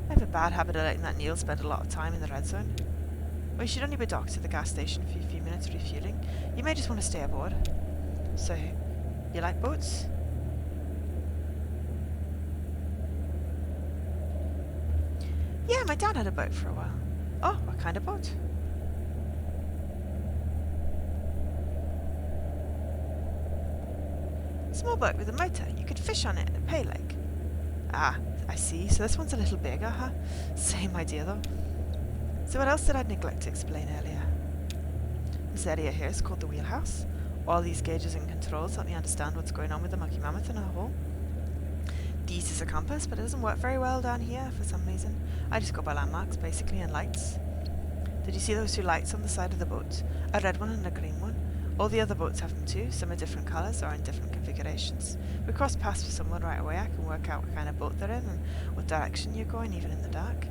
S1: I have a bad habit of letting that Neil spend a lot of time in the red zone. We should only be docked at the gas station for a few minutes refueling. You may just want to stay aboard. So, you like boats? Yeah, my dad had a boat for a while. Oh, what kind of boat? Small boat with a motor. You could fish on it at Pay Lake. Ah, I see. So this one's a little bigger, huh? Same idea though. So what else did I neglect to explain earlier? This area here is called the wheelhouse. All these gauges and controls help me understand what's going on with the Mucky Mammoth in our hull. This is a compass, but it doesn't work very well down here for some reason. I just go by landmarks, basically, and lights. Did you see those 2 lights on the side of the boat? A red one and a green one. All the other boats have them too. Some are different colours or in different configurations. We cross paths with someone right away. I can work out what kind of boat they're in and what direction you're going, even in the dark.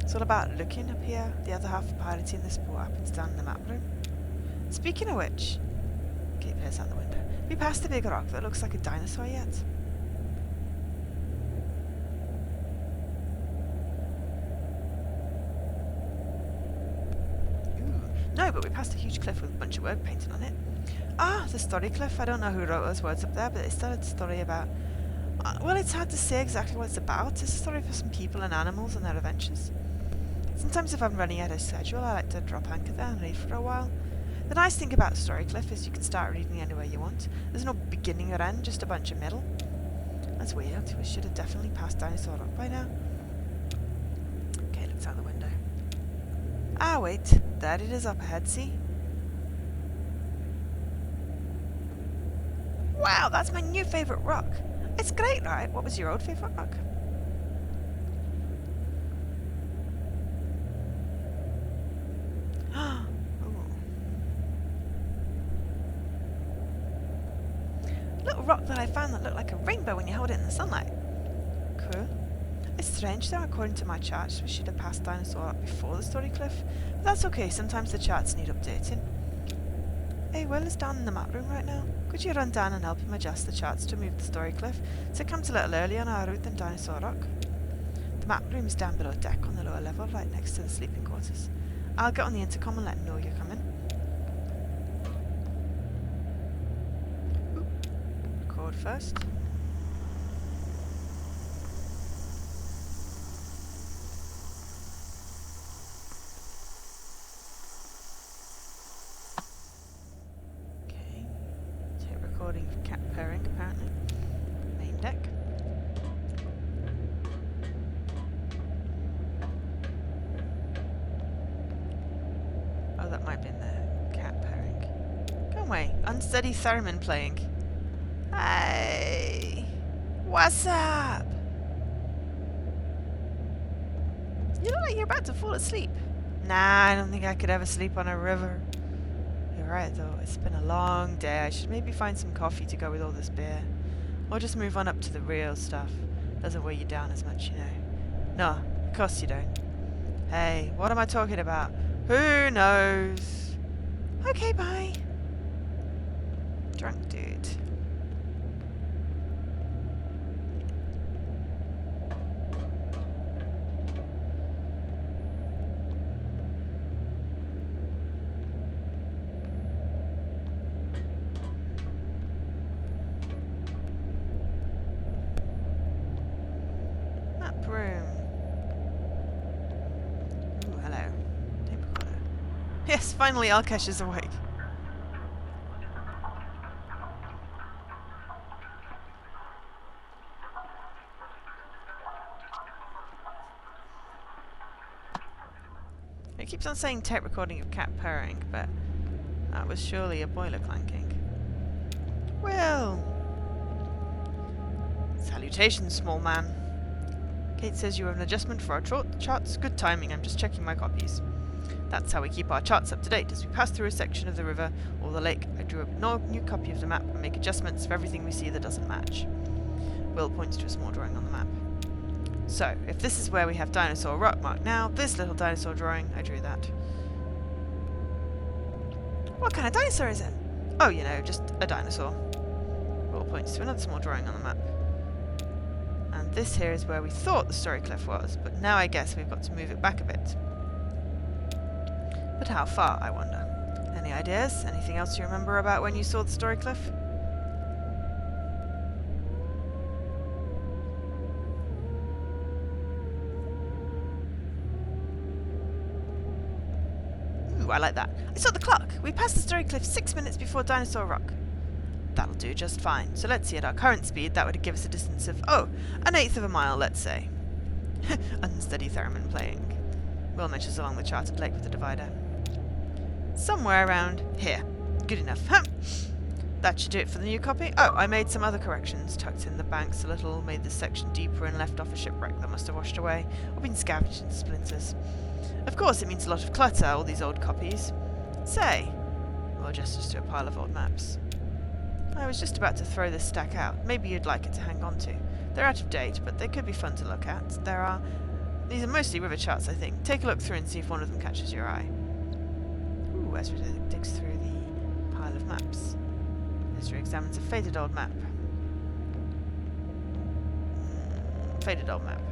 S1: It's all about looking up here. The other half of pirating this boat happens down in the map room. Speaking of which, Kate peers out the window. We passed a big rock that looks like a dinosaur yet. Ooh. No, but we passed a huge cliff with a bunch of word painted on it. Ah, the story cliff. I don't know who wrote those words up there, but it's still a story about... well, it's hard to say exactly what it's about. It's a story for some people and animals and their adventures. Sometimes if I'm running out of schedule, I like to drop anchor there and read for a while. The nice thing about Story Cliff is you can start reading anywhere you want. There's no beginning or end, just a bunch of middle. That's weird. We should have definitely passed Dinosaur Rock by now. Okay, looks out the window. Ah, wait. There it is up ahead, see? Wow, that's my new favourite rock. It's great, right? What was your old favourite rock? Rock that I found that looked like a rainbow when you held it in the sunlight. Cool. It's strange though, according to my charts, we should have passed Dinosaur Rock before the Story Cliff. But that's okay, sometimes the charts need updating. Hey, Will is down in the map room right now. Could you run down and help him adjust the charts to move the Story Cliff so it comes a little earlier on our route than Dinosaur Rock? The map room is down below deck on the lower level, right next to the sleeping quarters. I'll get on the intercom and let him know you're coming. First. Okay. Tape recording for cat purring, apparently. Main deck. Oh, that might have been the cat purring. Go away. Unsteady theremin playing. Hey, what's up? You look like you're about to fall asleep. Nah, I don't think I could ever sleep on a river. You're right though, it's been a long day. I should maybe find some coffee to go with all this beer. Or just move on up to the real stuff. Doesn't weigh you down as much, you know. No, of course you don't. Hey, what am I talking about? Who knows? Okay, bye. Drunk dude. Yes, finally Alkesh is awake. It keeps on saying tape recording of cat purring, but that was surely a boiler clanking. Well, salutations, small man. Kate says you have an adjustment for our charts. Good timing, I'm just checking my copies. That's how we keep our charts up to date. As we pass through a section of the river or the lake, I drew a new copy of the map and make adjustments for everything we see that doesn't match. Will points to a small drawing on the map. So, if this is where we have dinosaur rock marked now, this little dinosaur drawing, I drew that. What kind of dinosaur is it? Oh, you know, just a dinosaur. Will points to another small drawing on the map. And this here is where we thought the story cliff was, but now I guess we've got to move it back a bit. But how far, I wonder? Any ideas? Anything else you remember about when you saw the story cliff? Ooh, I like that. I saw the clock! We passed the story cliff 6 minutes before Dinosaur Rock. That'll do just fine. So let's see, at our current speed, that would give us a distance of, oh, 1/8 of a mile, let's say. Unsteady theremin playing. Will measures along the charted lake with the divider. Somewhere around here. Good enough. That should do it for the new copy. Oh, I made some other corrections. Tucked in the banks a little, made this section deeper and left off a shipwreck that must have washed away, or been scavenged into splinters. Of course, it means a lot of clutter, all these old copies. Say, or gestures to a pile of old maps. I was just about to throw this stack out. Maybe you'd like it to hang on to. They're out of date, but they could be fun to look at. These are mostly river charts, I think. Take a look through and see if one of them catches your eye. Ooh, Ezra digs through the pile of maps. Ezra examines a faded old map. Faded old map.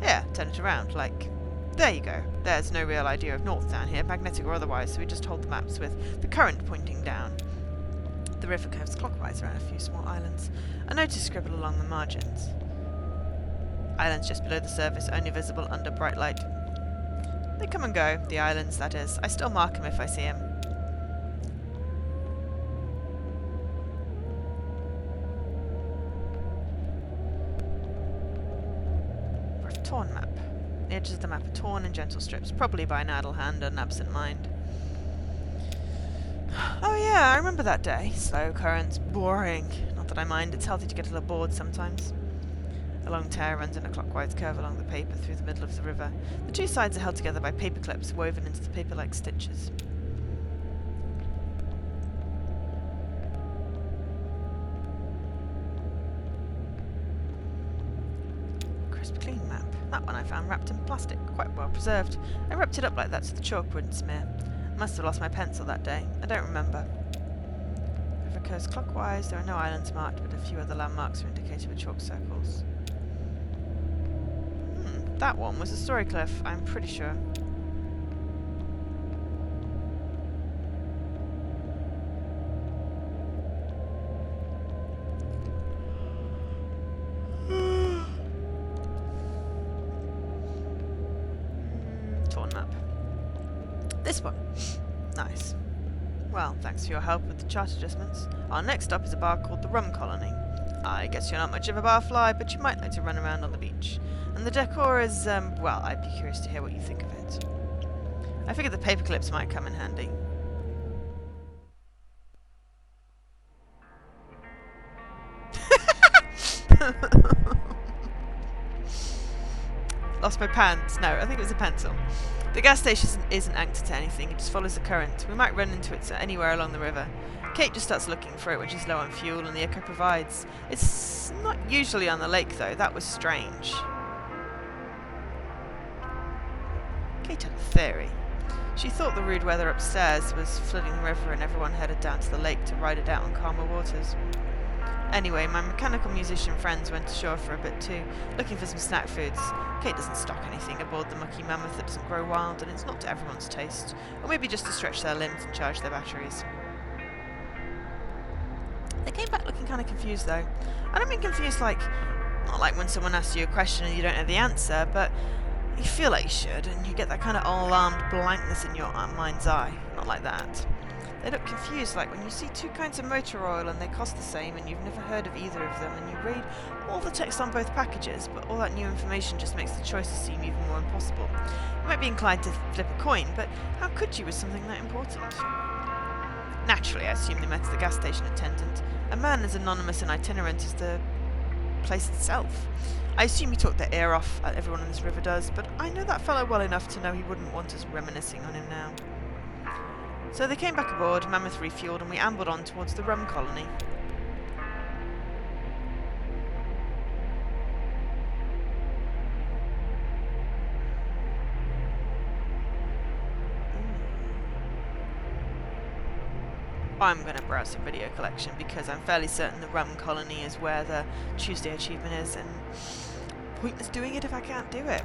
S1: Yeah, turn it around, like... There you go. There's no real idea of north down here, magnetic or otherwise, so we just hold the maps with the current pointing down. The river curves clockwise around a few small islands. A notice scribbled along the margins. Islands just below the surface, only visible under bright light. They come and go, the islands, that is. I still mark them if I see them. Rough torn map. The edges of the map are torn in gentle strips, probably by an idle hand and an absent mind. Oh yeah, I remember that day. Slow currents, boring. Not that I mind, it's healthy to get a little bored sometimes. A long tear runs in a clockwise curve along the paper through the middle of the river. The two sides are held together by paper clips woven into the paper like stitches. Crisp, clean map. That one I found wrapped in plastic, quite well preserved. I wrapped it up like that so the chalk wouldn't smear. Must have lost my pencil that day. I don't remember. River curves clockwise. There are no islands marked, but a few other landmarks are indicated with chalk circles. That one was a story cliff, I'm pretty sure. Torn map. This one. Nice. Well, thanks for your help with the chart adjustments. Our next stop is a bar called the Rum Colony. I guess you're not much of a bar fly, but you might like to run around on the beach. And the decor is, well, I'd be curious to hear what you think of it. I figured the paper clips might come in handy. Lost my pants. No, I think it was a pencil. The gas station isn't anchored to anything, it just follows the current. We might run into it anywhere along the river. Kate just starts looking for it when she's low on fuel and the echo provides. It's not usually on the lake though, that was strange. Kate had a theory. She thought the rude weather upstairs was flooding the river and everyone headed down to the lake to ride it out on calmer waters. Anyway, my mechanical musician friends went ashore for a bit too, looking for some snack foods. Kate doesn't stock anything aboard the mucky mammoth that doesn't grow wild, and it's not to everyone's taste. Or maybe just to stretch their limbs and charge their batteries. They came back looking kind of confused though. I don't mean confused like, not like when someone asks you a question and you don't know the answer, but You feel like you should, and you get that kind of alarmed blankness in your mind's eye. Not like that. They look confused, like when you see two kinds of motor oil and they cost the same and you've never heard of either of them, and you read all the text on both packages, but all that new information just makes the choices seem even more impossible. You might be inclined to flip a coin, but how could you with something that important? Naturally, I assume they met at the gas station attendant. A man as anonymous and itinerant as the place itself. I assume he took their ear off, as everyone in this river does, but I know that fellow well enough to know he wouldn't want us reminiscing on him now. So they came back aboard, Mammoth refueled, and we ambled on towards the rum colony. I'm going to browse the video collection because I'm fairly certain the rum colony is where the Tuesday achievement is, and pointless doing it if I can't do it.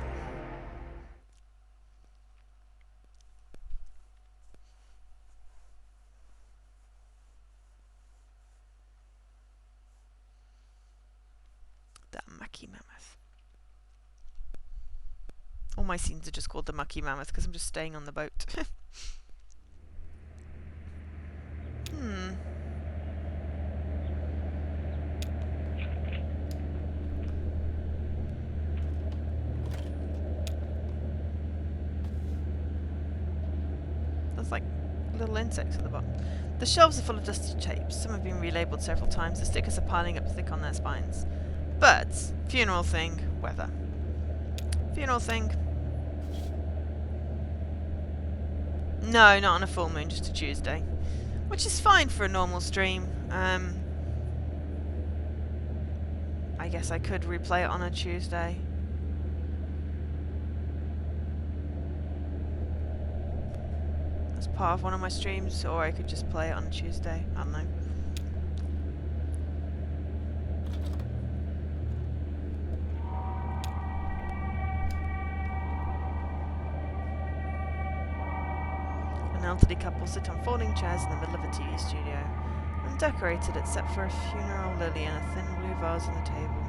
S1: The Mucky Mammoth. All my scenes are just called the Mucky Mammoth because I'm just staying on the boat. There's like little insects at the bottom. The shelves are full of dusty tapes. Some have been relabeled several times. The stickers are piling up thick on their spines. Birds. Funeral thing. Weather. Funeral thing. No, not on a full moon, just a Tuesday. Which is fine for a normal stream. I guess I could replay it on a Tuesday. As part of one of my streams, or I could just play it on a Tuesday. I don't know. An elderly couple sit on folding chairs in the middle of a TV studio, undecorated except for a funeral lily and a thin blue vase on the table.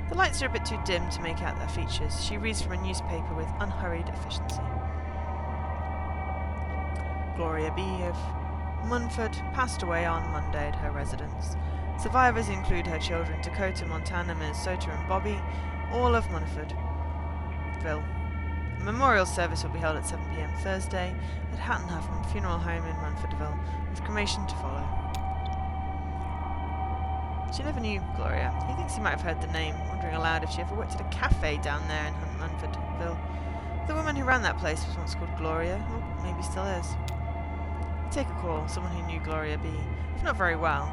S1: The lights are a bit too dim to make out their features. She reads from a newspaper with unhurried efficiency. Gloria B. of Munford passed away on Monday at her residence. Survivors include her children Dakota, Montana, Minnesota, and Bobby, all of Munfordville. A memorial service will be held at 7 p.m. Thursday at Hattonhuffman Funeral Home in Munfordville, with cremation to follow. She never knew Gloria. He thinks he might have heard the name, wondering aloud if she ever worked at a cafe down there in Munfordville. The woman who ran that place was once called Gloria, or maybe still is. Take a call, someone who knew Gloria B. If not very well.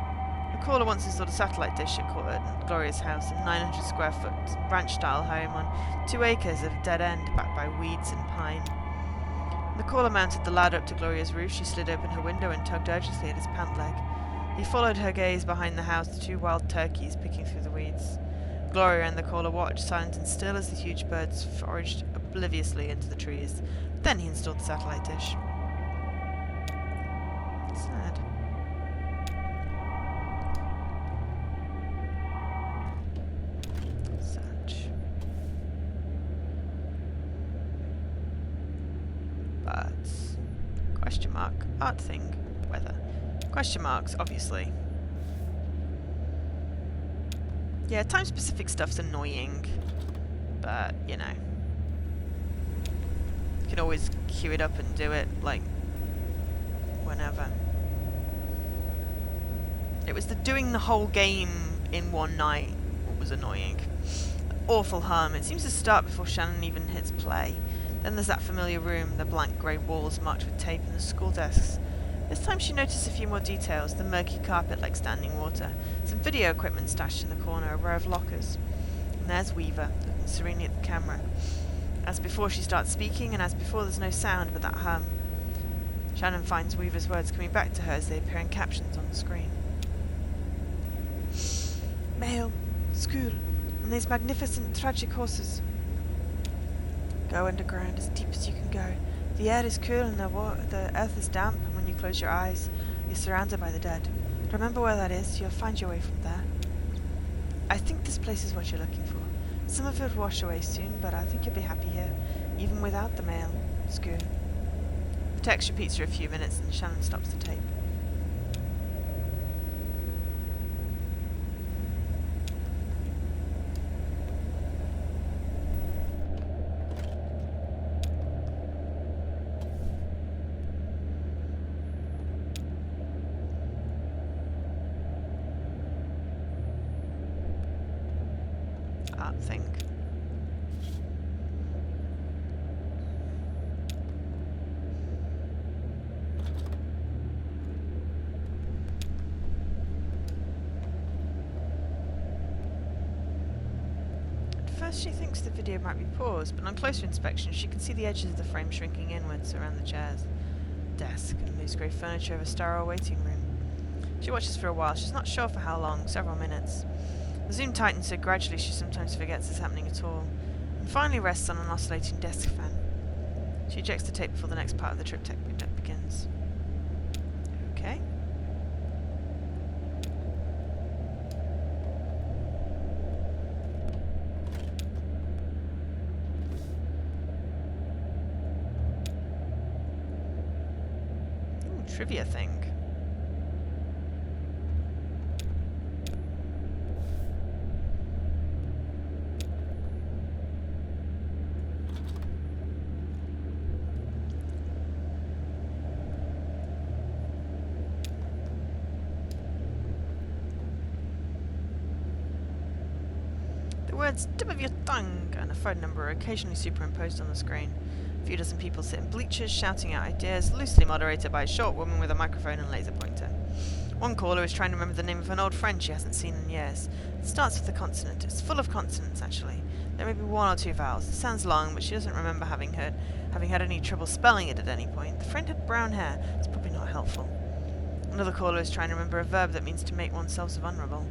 S1: The caller once installed a satellite dish at Gloria's house, a 900 square foot ranch-style home on 2 acres of dead end, backed by weeds and pine. When the caller mounted the ladder up to Gloria's roof, she slid open her window and tugged urgently at his pant leg. He followed her gaze behind the house to 2 wild turkeys picking through the weeds. Gloria and the caller watched, silent and still as the huge birds foraged obliviously into the trees. Then he installed the satellite dish. Sad. Search. Birds. Question mark. Art thing. Weather. Question marks, obviously. Yeah, time-specific stuff's annoying. But, you know. You can always queue it up and do it, like, whenever. It was the doing the whole game in one night what was annoying. Awful hum. It seems to start before Shannon even hits play. Then there's that familiar room, the blank grey walls marked with tape and the school desks. This time she noticed a few more details, the murky carpet like standing water, some video equipment stashed in the corner, a row of lockers. And there's Weaver, looking serenely at the camera. As before she starts speaking, and as before there's no sound but that hum. Shannon finds Weaver's words coming back to her as they appear in captions on the screen. Mail, school, and these magnificent tragic horses. Go underground as deep as you can go. The air is cool and the earth is damp, and when you close your eyes, you're surrounded by the dead. Remember where that is, you'll find your way from there. I think this place is what you're looking for. Some of it would wash away soon, but I think you'll be happy here, even without the mail. Schoon. The text repeats for a few minutes and Shannon stops the tape. Thing. At first she thinks the video might be paused, but on closer inspection she can see the edges of the frame shrinking inwards around the chairs, desk, and loose grey furniture of a sterile waiting room. She watches for a while. She's not sure for how long, several minutes. The zoom tightens so gradually she sometimes forgets it's happening at all, and finally rests on an oscillating desk fan. She ejects the tape before the next part of the triptych begins. Okay. Ooh, trivia thing. Words tip of your tongue and a phone number are occasionally superimposed on the screen. A few dozen people sit in bleachers shouting out ideas, loosely moderated by a short woman with a microphone and laser pointer. One caller is trying to remember the name of an old friend she hasn't seen in years. It starts with a consonant. It's full of consonants, actually. There may be one or two vowels. It sounds long, but she doesn't remember having had any trouble spelling it at any point. The friend had brown hair. It's probably not helpful. Another caller is trying to remember a verb that means to make oneself vulnerable.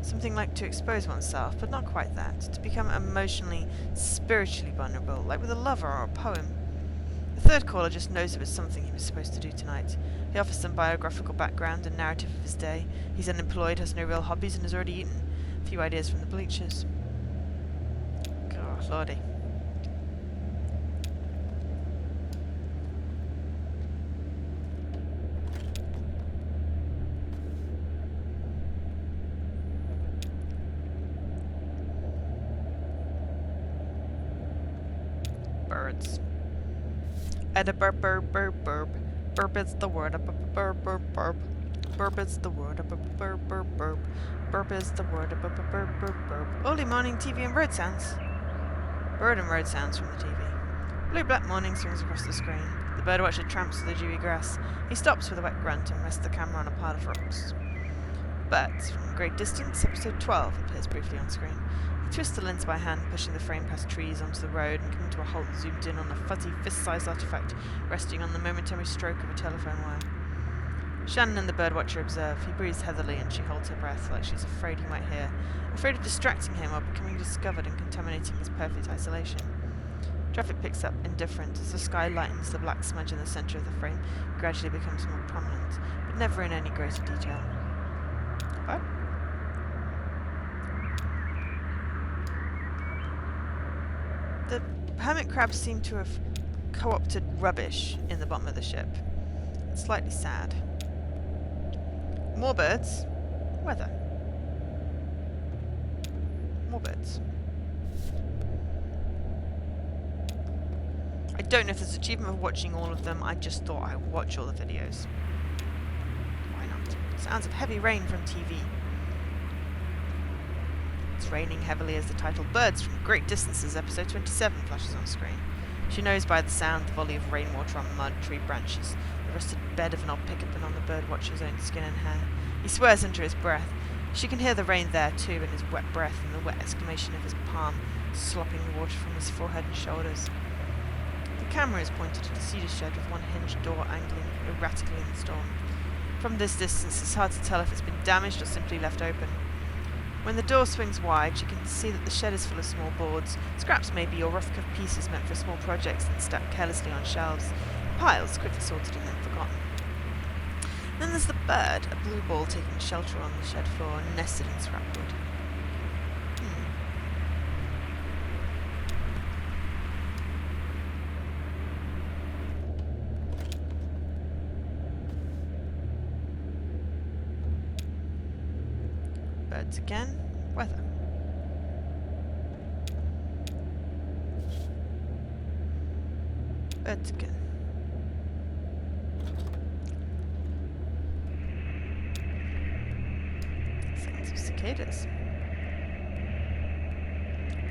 S1: Something like to expose oneself, but not quite that. To become emotionally, spiritually vulnerable, like with a lover or a poem. The third caller just knows it was something he was supposed to do tonight. He offers some biographical background and narrative of his day. He's unemployed, has no real hobbies, and has already eaten. A few ideas from the bleachers. God, lordy. Birds. And a burp, burp, burp, burp. Burp is the word. A burp, burp, burp, burp. Burp is the word. A burp, burp, burp, burp. Burp is the word. A burp, burp, burp, burp. Early morning TV and road sounds. Bird and road sounds from the TV. Blue-black morning swings across the screen. The birdwatcher tramps through the dewy grass. He stops with a wet grunt and rests the camera on a pile of rocks. Birds. From a great distance, episode 12 appears briefly on screen. He twists the lens by hand, pushing the frame past trees onto the road and coming to a halt zoomed in on a fuzzy, fist-sized artifact resting on the momentary stroke of a telephone wire. Shannon and the birdwatcher observe. He breathes heavily and she holds her breath like she's afraid he might hear, afraid of distracting him or becoming discovered and contaminating his perfect isolation. Traffic picks up, indifferent, as the sky lightens. The black smudge in the centre of the frame gradually becomes more prominent, but never in any greater detail. What? The hermit crabs seem to have co-opted rubbish in the bottom of the ship. It's slightly sad. More birds. Weather. More birds. I don't know if there's an achievement of watching all of them. I just thought I would watch all the videos. Why not? Sounds of heavy rain from TV. It's raining heavily as the title Birds from Great Distances, episode 27, flashes on screen. She knows by the sound the volley of rainwater on mud, tree branches, the rusted bed of an old pickupin on the birdwatcher's own skin and hair. He swears under his breath. She can hear the rain there too, in his wet breath and the wet exclamation of his palm, slopping the water from his forehead and shoulders. The camera is pointed at a cedar shed with one hinged door angling erratically in the storm. From this distance, it's hard to tell if it's been damaged or simply left open. When the door swings wide, she can see that the shed is full of small boards, scraps maybe, or rough-cut pieces meant for small projects and stacked carelessly on shelves. Piles quickly sorted and then forgotten. Then there's the bird, a blue ball taking shelter on the shed floor, nested in scrap wood. Birds again. Weather. Birds again. Sounds of cicadas.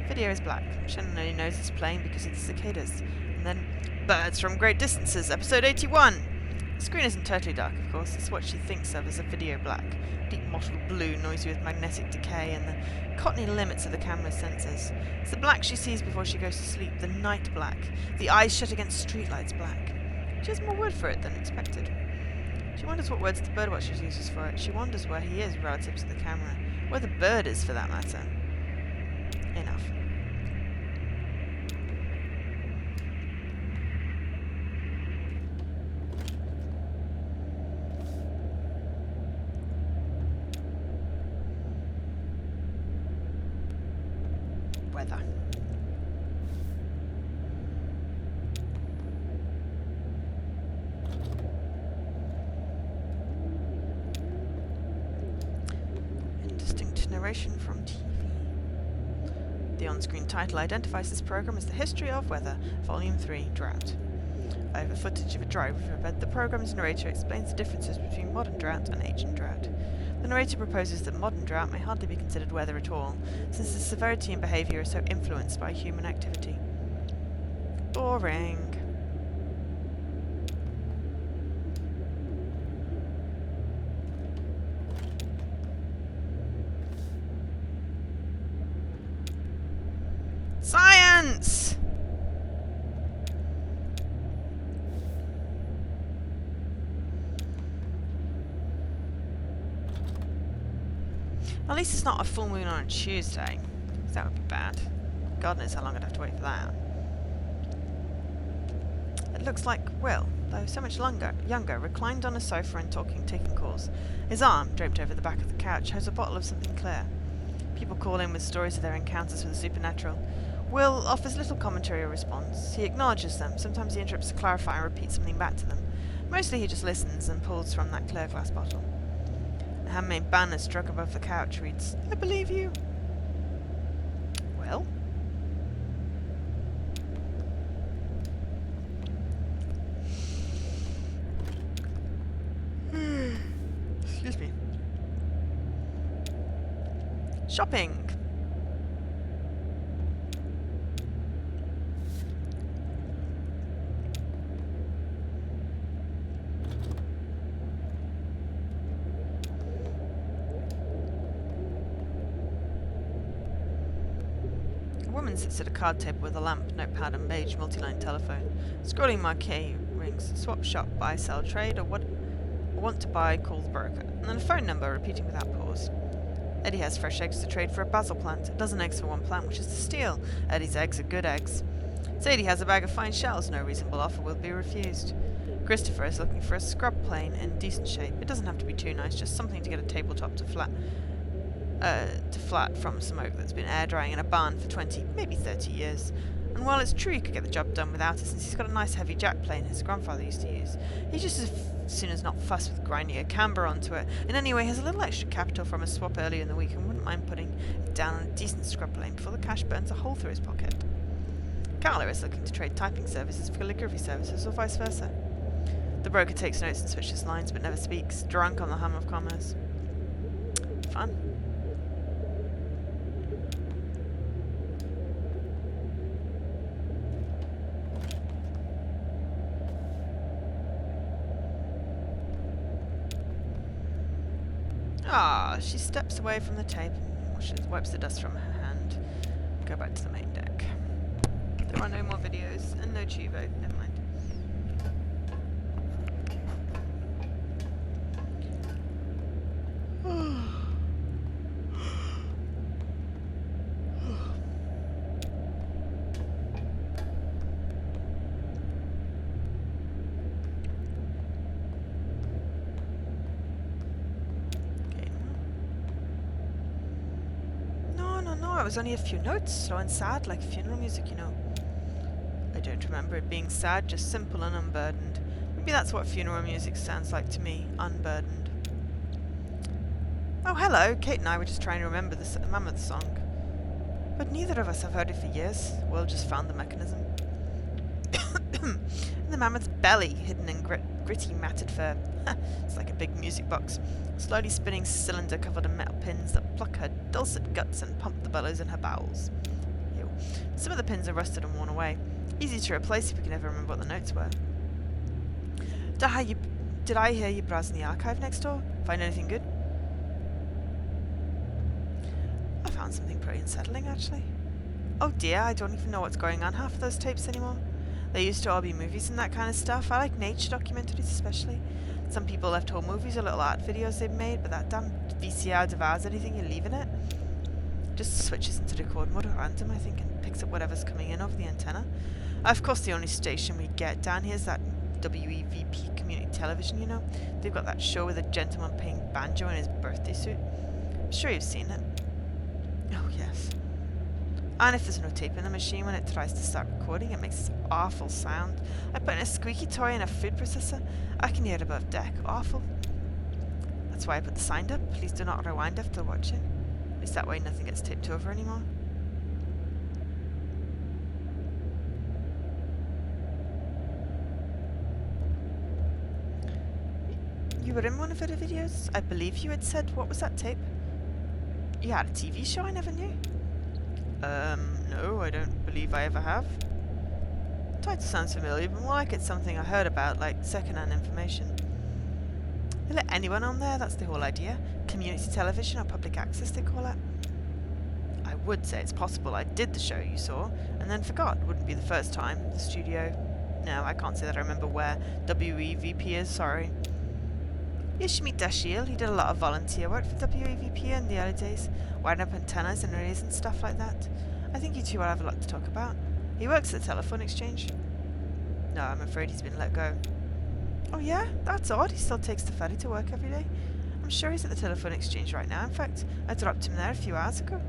S1: Video is black. Shannon only knows it's playing because of the cicadas. And then, birds from great distances, episode 81! The screen isn't totally dark, of course. It's what she thinks of as a video black. Deep mottled blue, noisy with magnetic decay, and the cottony limits of the camera's sensors. It's the black she sees before she goes to sleep, the night black. The eyes shut against streetlights black. She has more word for it than expected. She wonders what words the birdwatcher uses for it. She wonders where he is relative to the camera. Where the bird is, for that matter. Enough. Weather. Indistinct narration from TV. The on-screen title identifies this program as the History of Weather, Volume 3, Drought. Over footage of a dry riverbed, the program's narrator explains the differences between modern drought and ancient drought. The narrator proposes that modern drought may hardly be considered weather at all, since the severity and behaviour are so influenced by human activity. Boring. Science! At least it's not a full moon on a Tuesday, 'cause that would be bad. God knows how long I'd have to wait for that. It looks like Will, though so much younger, reclined on a sofa and taking calls. His arm, draped over the back of the couch, has a bottle of something clear. People call in with stories of their encounters with the supernatural. Will offers little commentary or response. He acknowledges them. Sometimes he interrupts to clarify and repeat something back to them. Mostly he just listens and pulls from that clear glass bottle. A handmade banner struck above the couch reads, "I believe you." Well? Excuse me. Shopping. A woman sits at a card table with a lamp, notepad and beige multi-line telephone. Scrolling marquee rings, swap shop, buy, sell, trade, or want to buy, call the broker. And then a phone number repeating without pause. Eddie has fresh eggs to trade for a basil plant, a dozen eggs for one plant, which is to steal. Eddie's eggs are good eggs. Sadie has a bag of fine shells, no reasonable offer will be refused. Christopher is looking for a scrub plane in decent shape. It doesn't have to be too nice, just something to get a tabletop to flat from some oak that's been air drying in a barn for 20, maybe 30 years. And while it's true he could get the job done without it, since he's got a nice heavy jack plane his grandfather used to use, he just as soon as not fuss with grinding a camber onto it. And anyway, has a little extra capital from a swap earlier in the week and wouldn't mind putting it down on a decent scrub plane before the cash burns a hole through his pocket. Carla is looking to trade typing services for calligraphy services, or vice versa. The broker takes notes and switches lines but never speaks, drunk on the hum of commerce. Fun. Ah, she steps away from the table, wipes the dust from her hand. Go back to the main deck. There are no more videos, and no Chivo, never mind. It was only a few notes, slow and sad, like funeral music, you know. I don't remember it being sad, just simple and unburdened. Maybe that's what funeral music sounds like to me, unburdened. Oh, hello. Kate and I were just trying to remember the Mammoth song. But neither of us have heard it for years. Will just found the mechanism. In the mammoth's belly, hidden in gritty matted fur. It's like a big music box. A slowly spinning cylinder covered in metal pins that pluck her dulcet guts and pump the bellows in her bowels. Ew. Some of the pins are rusted and worn away. Easy to replace if we can ever remember what the notes were. Did I hear you browsing the archive next door? Find anything good? I found something pretty unsettling, actually. Oh dear, I don't even know what's going on half of those tapes anymore. They used to all be movies and that kind of stuff. I like nature documentaries especially. Some people left whole movies or little art videos they've made, but that damn VCR devours anything you leave in it. Just switches into record mode at random, I think, and picks up whatever's coming in over the antenna. Of course, the only station we get down here is that WEVP community television, you know. They've got that show with a gentleman playing banjo in his birthday suit. I'm sure you've seen it. Oh, yes. And if there's no tape in the machine when it tries to start recording, it makes this awful sound. I put in a squeaky toy in a food processor. I can hear it above deck. Awful. That's why I put the sign up. Please do not rewind after watching. At least that way nothing gets taped over anymore. You were in one of her videos? I believe you had said. What was that tape? You had a TV show I never knew? No, I don't believe I ever have. Title sounds familiar, but more like it's something I heard about, like second-hand information. They let anyone on there, that's the whole idea. Community television or public access, they call it. I would say it's possible I did the show you saw, and then forgot. Wouldn't be the first time. The studio... No, I can't say that I remember where WEVP is, sorry. You should meet Dashiell. He did a lot of volunteer work for WEVP in the early days, wiring up antennas and relays and stuff like that. I think you two will have a lot to talk about. He works at the telephone exchange. No, I'm afraid he's been let go. Oh yeah? That's odd. He still takes the ferry to work every day. I'm sure he's at the telephone exchange right now. In fact, I dropped him there a few hours ago.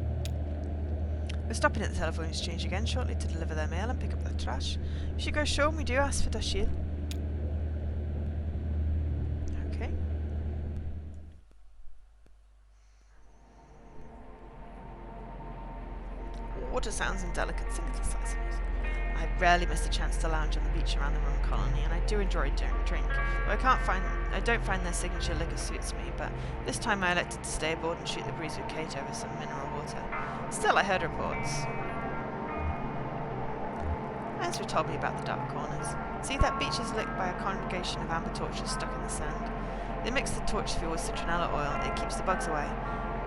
S1: We're stopping at the telephone exchange again shortly to deliver their mail and pick up their trash. We should go show him we do ask for Dashiell. Okay. Water sounds and delicate synthesizers. I rarely miss a chance to lounge on the beach around the rum colony, and I do enjoy drink. Though I don't find their signature liquor suits me, but this time I elected to stay aboard and shoot the breeze with Kate over some mineral water. Still, I heard reports. Ezra told me about the dark corners. See, that beach is lit by a congregation of amber torches stuck in the sand. They mix the torch fuel with citronella oil. It keeps the bugs away,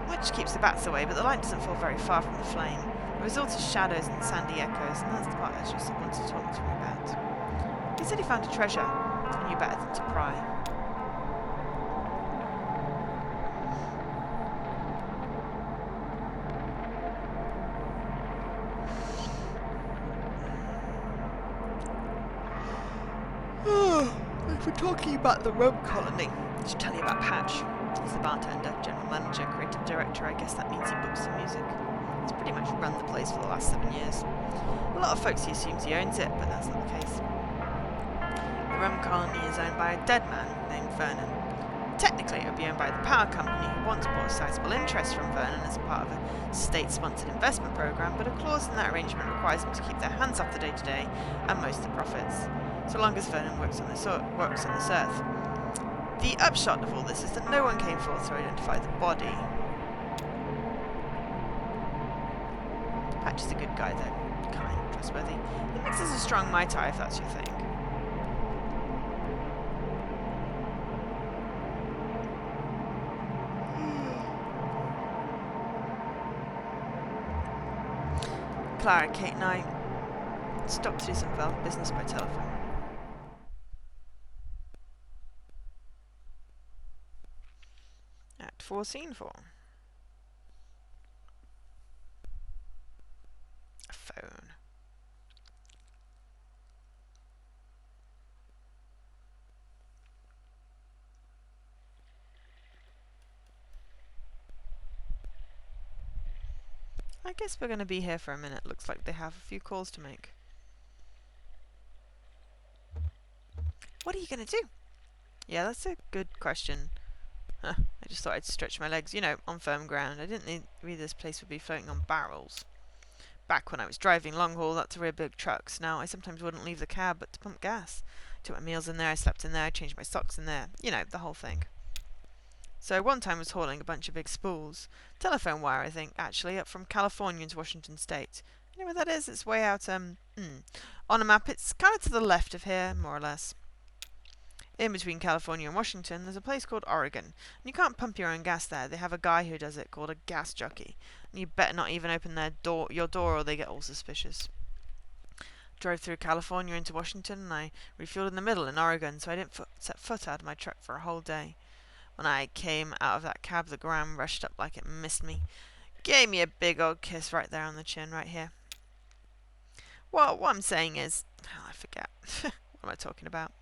S1: which keeps the bats away, but the light doesn't fall very far from the flame. The result is shadows and sandy echoes, and that's the part Ezra wanted to talk to me about. He said he found a treasure, and knew better than to pry. If we're talking about the rum colony, I should tell you about Patch. He's the bartender, general manager, creative director. I guess that means he books the music. He's pretty much run the place for the last 7 years. A lot of folks he assumes he owns it, but that's not the case. The rum colony is owned by a dead man named Vernon. Technically, it would be owned by the power company who once bought a sizable interest from Vernon as part of a state-sponsored investment program, but a clause in that arrangement requires them to keep their hands off the day-to-day and most of the profits, so long as Vernon works on this earth. The upshot of all this is that no one came forth to identify the body. Patch is a good guy though, kind, trustworthy. He mixes a strong Mai Tai if that's your thing. Clara, Kate and I stopped to do some business by telephone. Act 4, Scene 4. A phone. I guess we're going to be here for a minute. Looks like they have a few calls to make. What are you going to do? Yeah, that's a good question. I just thought I'd stretch my legs, you know, on firm ground. I didn't think really this place would be floating on barrels. Back when I was driving long haul, that's to rear big trucks. Now I sometimes wouldn't leave the cab but to pump gas. Took my meals in there, I slept in there, I changed my socks in there. You know, the whole thing. So one time I was hauling a bunch of big spools. Telephone wire, I think, actually, up from California into Washington State. You know where that is? It's way out, on a map, it's kind of to the left of here, more or less. In between California and Washington, there's a place called Oregon. And you can't pump your own gas there. They have a guy who does it called a gas jockey. And you better not even open your door or they get all suspicious. Drove through California into Washington and I refueled in the middle in Oregon, so I didn't set foot out of my truck for a whole day. When I came out of that cab, the ground rushed up like it missed me. Gave me a big old kiss right there on the chin, right here. Well, what I'm saying is... Oh, I forget. What am I talking about?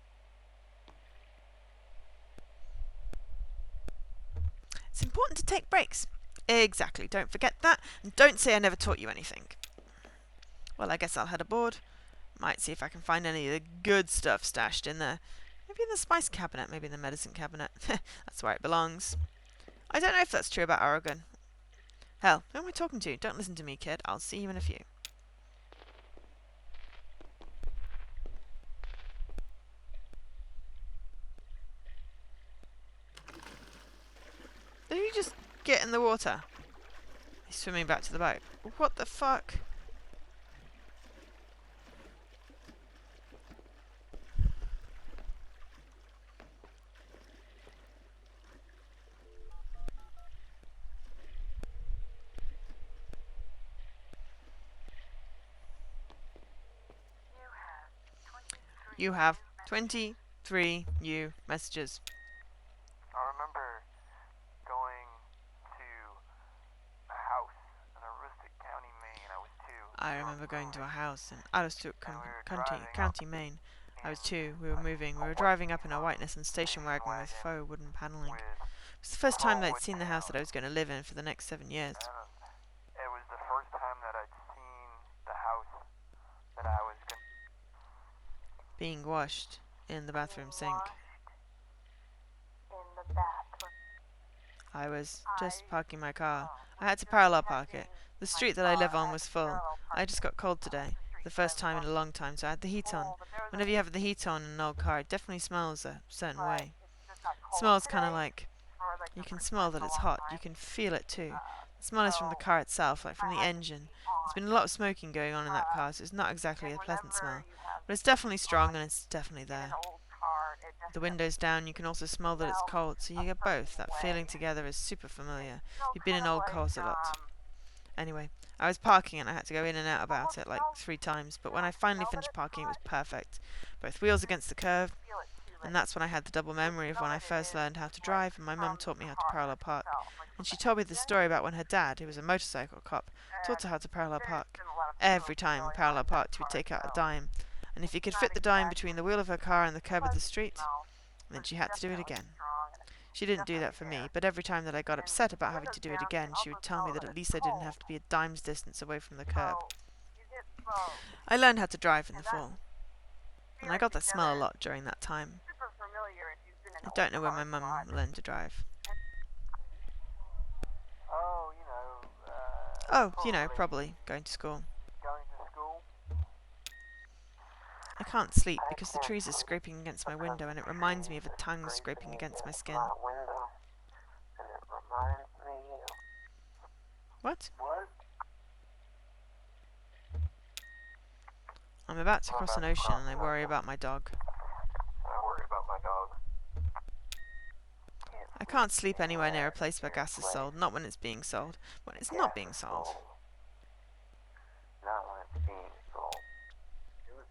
S1: It's important to take breaks. Exactly, don't forget that, and don't say I never taught you anything. Well, I guess I'll head aboard. Might see if I can find any of the good stuff stashed in there. Maybe in the spice cabinet, maybe in the medicine cabinet. That's where it belongs. I don't know if that's true about Oregon. Hell, who am I talking to? Don't listen to me, kid. I'll see you in a few. Did you just get in the water? He's swimming back to the boat. What the fuck? You have 23 new messages.
S6: I remember going to a house in Aroostook County, Maine. I was 2.
S1: I remember going to a house in Aroostook County, Maine. I was 2. We were moving. We were driving up in a white Nissan station wagon with faux wooden paneling. It was the first time that I'd seen the house that I was going to live in for the next 7 years.
S6: It was the first time that I'd seen the house that I was going
S1: Being washed in the bathroom sink. I was just parking my car. I had to parallel park it. The street that I live on was full. I just got cold today. The first time in a long time, so I had the heat on. Whenever you have the heat on in an old car, it definitely smells a certain way. It smells kind of like... You can smell that it's hot. You can feel it too. The smell is from the car itself, like from the engine. There's been a lot of smoking going on in that car, so it's not exactly a pleasant smell. But it's definitely strong and it's definitely there. With the windows down, you can also smell that it's cold, so you get both. That feeling together is super familiar. You've been in old cars a lot. Anyway, I was parking and I had to go in and out about it like 3 times, but when I finally finished parking it was perfect. Both wheels against the curb, and that's when I had the double memory of when I first learned how to drive and my mum taught me how to parallel park. And she told me the story about when her dad, who was a motorcycle cop, taught her how to parallel park. Every time parallel parked, he would take out a dime, and if he could fit the dime between the wheel of her car and the curb of the street, then she had to do it again. She didn't do that for me, but every time that I got upset about having to do it again, she would tell me that at least I didn't have to be a dime's distance away from the curb. I learned how to drive in the fall, and I got that smell a lot during that time. I don't know where my mum learned to drive. Oh, you know, probably going to school. I can't sleep because the trees are scraping against my window and it reminds me of a tongue scraping against my skin. What? I'm about to cross an ocean and I worry about my dog. I can't sleep anywhere near a place where gas is sold, not when it's being sold, when it's not being sold.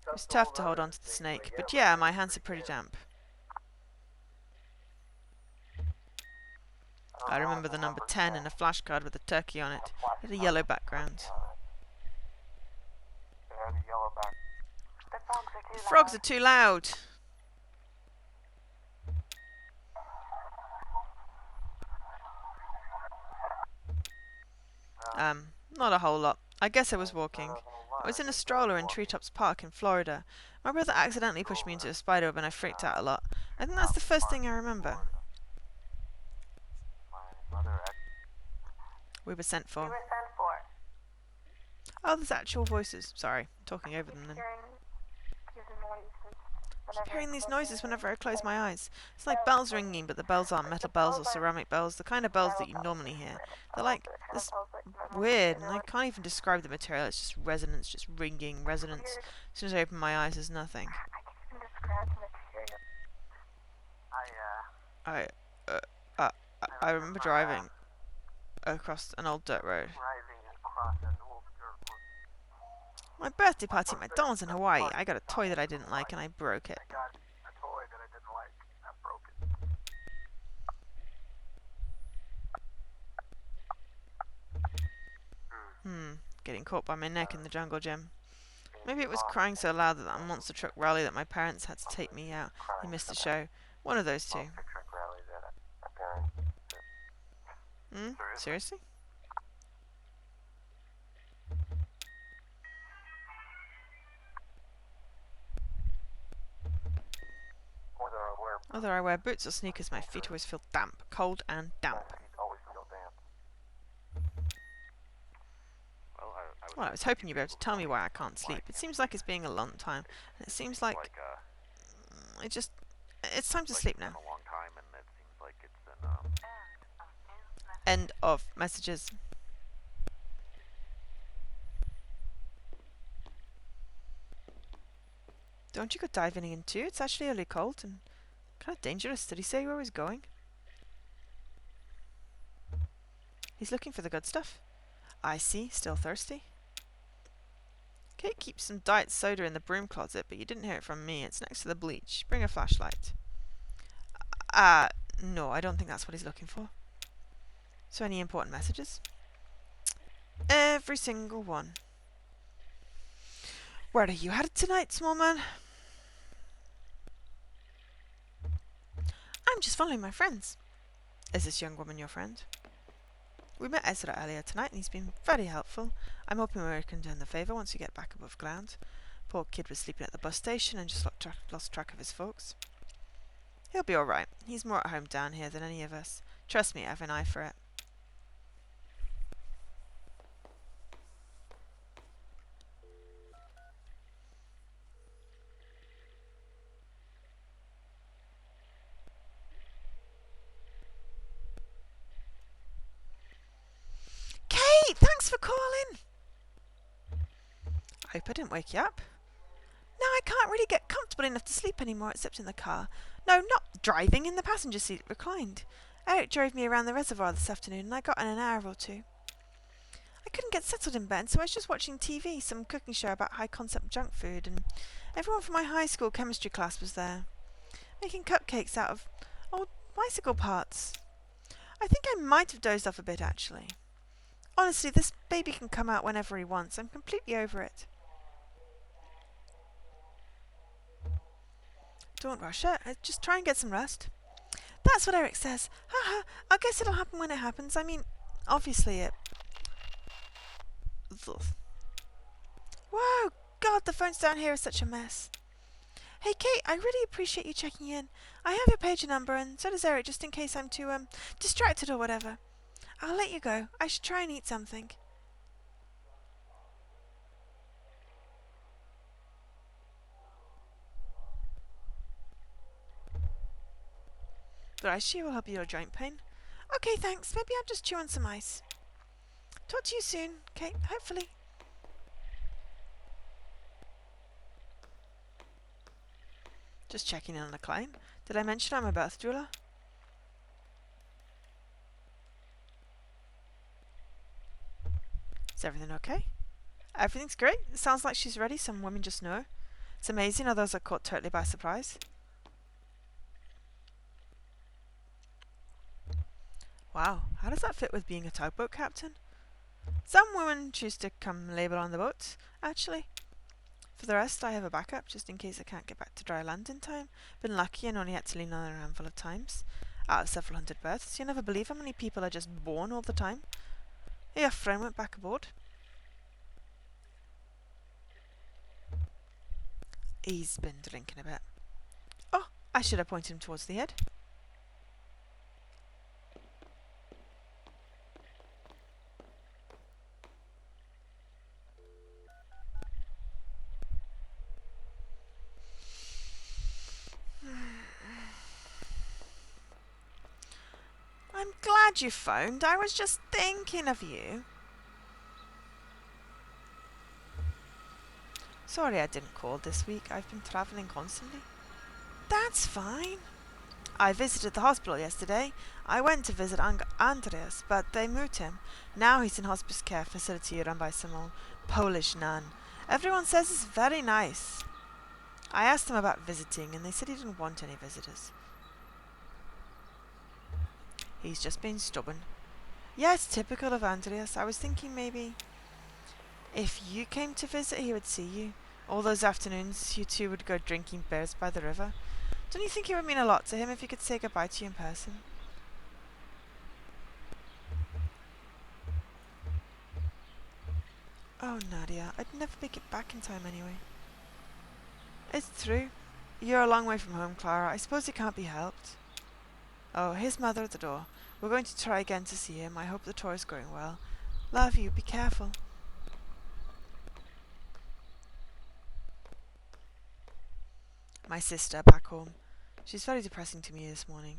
S1: It was tough to hold on to the snake, but yeah, my hands are pretty damp. I remember the number 10 in a flashcard with a turkey on it. It had a yellow background. The frogs are too loud! Not a whole lot. I guess I was walking. I was in a stroller in Treetops Park in Florida. My brother accidentally pushed me into a spider web and I freaked out a lot. I think that's the first thing I remember. We were sent
S7: You
S1: for.
S7: were sent for.
S1: Oh, there's actual voices. Sorry, talking over them then. Keep hearing these noises whenever I close my eyes. It's like bells ringing, but the bells aren't metal bells or ceramic bells, the kind of bells that you normally hear. They're like this weird, and I can't even describe the material. It's just resonance, just ringing resonance. As soon as I open my eyes, there's nothing.
S7: I can even describe the material.
S1: I remember driving across an old dirt road.
S6: Driving across an old dirt road.
S1: My birthday party at McDonald's in Hawaii. I got a toy that I didn't like and I broke it.
S6: I got a toy that I didn't like. I broke it.
S1: Getting caught by my neck in the jungle gym. Maybe it was crying so loud that monster truck rally that my parents had to take me out. They missed the show. One of those two.
S6: Monster truck rallies at a parent.
S1: Seriously? Whether I wear boots or sneakers, my feet always feel damp, cold and damp.
S6: Always feel damp.
S1: Well, I was hoping you'd be able to tell me why I can't sleep. It seems like it's been a long time, and it seems like it's time to sleep now.
S6: A long time, and it seems like it's been
S1: End of messages. Don't you go diving in too? It's actually really cold and kind of dangerous. Did he say where he was going? He's looking for the good stuff. I see. Still thirsty. Kate keeps some diet soda in the broom closet, but you didn't hear it from me. It's next to the bleach. Bring a flashlight. No, I don't think that's what he's looking for. So any important messages? Every single one. Where are you headed tonight, small man? I'm just following my friends. Is this young woman your friend? We met Ezra earlier tonight and he's been very helpful. I'm hoping we can return the favour once we get back above ground. Poor kid was sleeping at the bus station and just lost track of his folks. He'll be alright. He's more at home down here than any of us. Trust me, I have an eye for it. Kate, thanks for calling. I hope I didn't wake you up. No, I can't really get comfortable enough to sleep anymore except in the car. No, not driving, in the passenger seat reclined. Eric drove me around the reservoir this afternoon and I got in an hour or two. I couldn't get settled in bed, so I was just watching TV, some cooking show about high-concept junk food, and everyone from my high school chemistry class was there, making cupcakes out of old bicycle parts. I think I might have dozed off a bit, actually. Honestly, this baby can come out whenever he wants. I'm completely over it. Don't rush it. Just try and get some rest. That's what Eric says. Haha. I guess it'll happen when it happens. I mean, obviously it... Ugh. Whoa! God, the phones down here are such a mess. Hey, Kate, I really appreciate you checking in. I have your pager number, and so does Eric, just in case I'm too, distracted or whatever. I'll let you go. I should try and eat something. The ice will help your joint pain. Okay, thanks. Maybe I'll just chew on some ice. Talk to you soon, Kate. Hopefully. Just checking in on the client. Did I mention I'm a birth doula? Is everything okay? Everything's great. It sounds like she's ready. Some women just know. It's amazing. Others are caught totally by surprise. Wow, how does that fit with being a tugboat captain? Some women choose to come labor on the boats, actually. For the rest, I have a backup, just in case I can't get back to dry land in time. Been lucky and only had to lean on a handful of times. Out of several hundred births, you never believe how many people are just born all the time. Your friend went back aboard. He's been drinking a bit. Oh, I should have pointed him towards the head. glad you phoned. I was just thinking of you. Sorry I didn't call this week. I've been travelling constantly. That's fine. I visited the hospital yesterday. I went to visit Andreas, but they moved him. Now he's in hospice care facility run by some old Polish nun. Everyone says it's very nice. I asked them about visiting, and they said he didn't want any visitors. He's just been stubborn. Yeah, it's typical of Andreas. I was thinking maybe if you came to visit, he would see you. All those afternoons, you two would go drinking beers by the river. Don't you think it would mean a lot to him if he could say goodbye to you in person? Oh, Nadia, I'd never make it back in time anyway. It's true. You're a long way from home, Clara. I suppose it can't be helped. Oh, here's Mother at the door. We're going to try again to see him. I hope the tour is going well. Love you. Be careful. My sister, back home. She's very depressing to me this morning.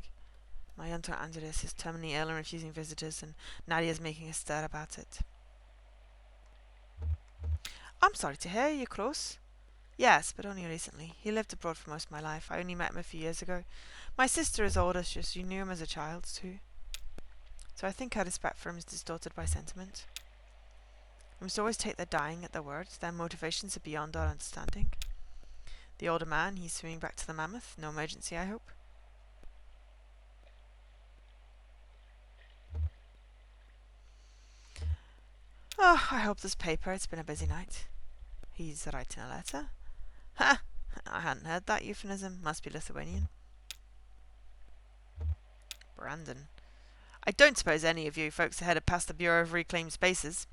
S1: My aunt Andreas is terminally ill and refusing visitors, and Nadia's making a stir about it. I'm sorry to hear you're close. Yes, but only recently. He lived abroad for most of my life. I only met him a few years ago. My sister is older, so she knew him as a child too. So I think her respect for him is distorted by sentiment. We must always take their dying at their word. Their motivations are beyond our understanding. The older man, he's swimming back to the Mammoth. No emergency, I hope. Oh, I hope this paper. It's been a busy night. He's writing a letter. Ha! I hadn't heard that euphemism. Must be Lithuanian. Brandon. I don't suppose any of you folks are headed past the Bureau of Reclaimed Spaces.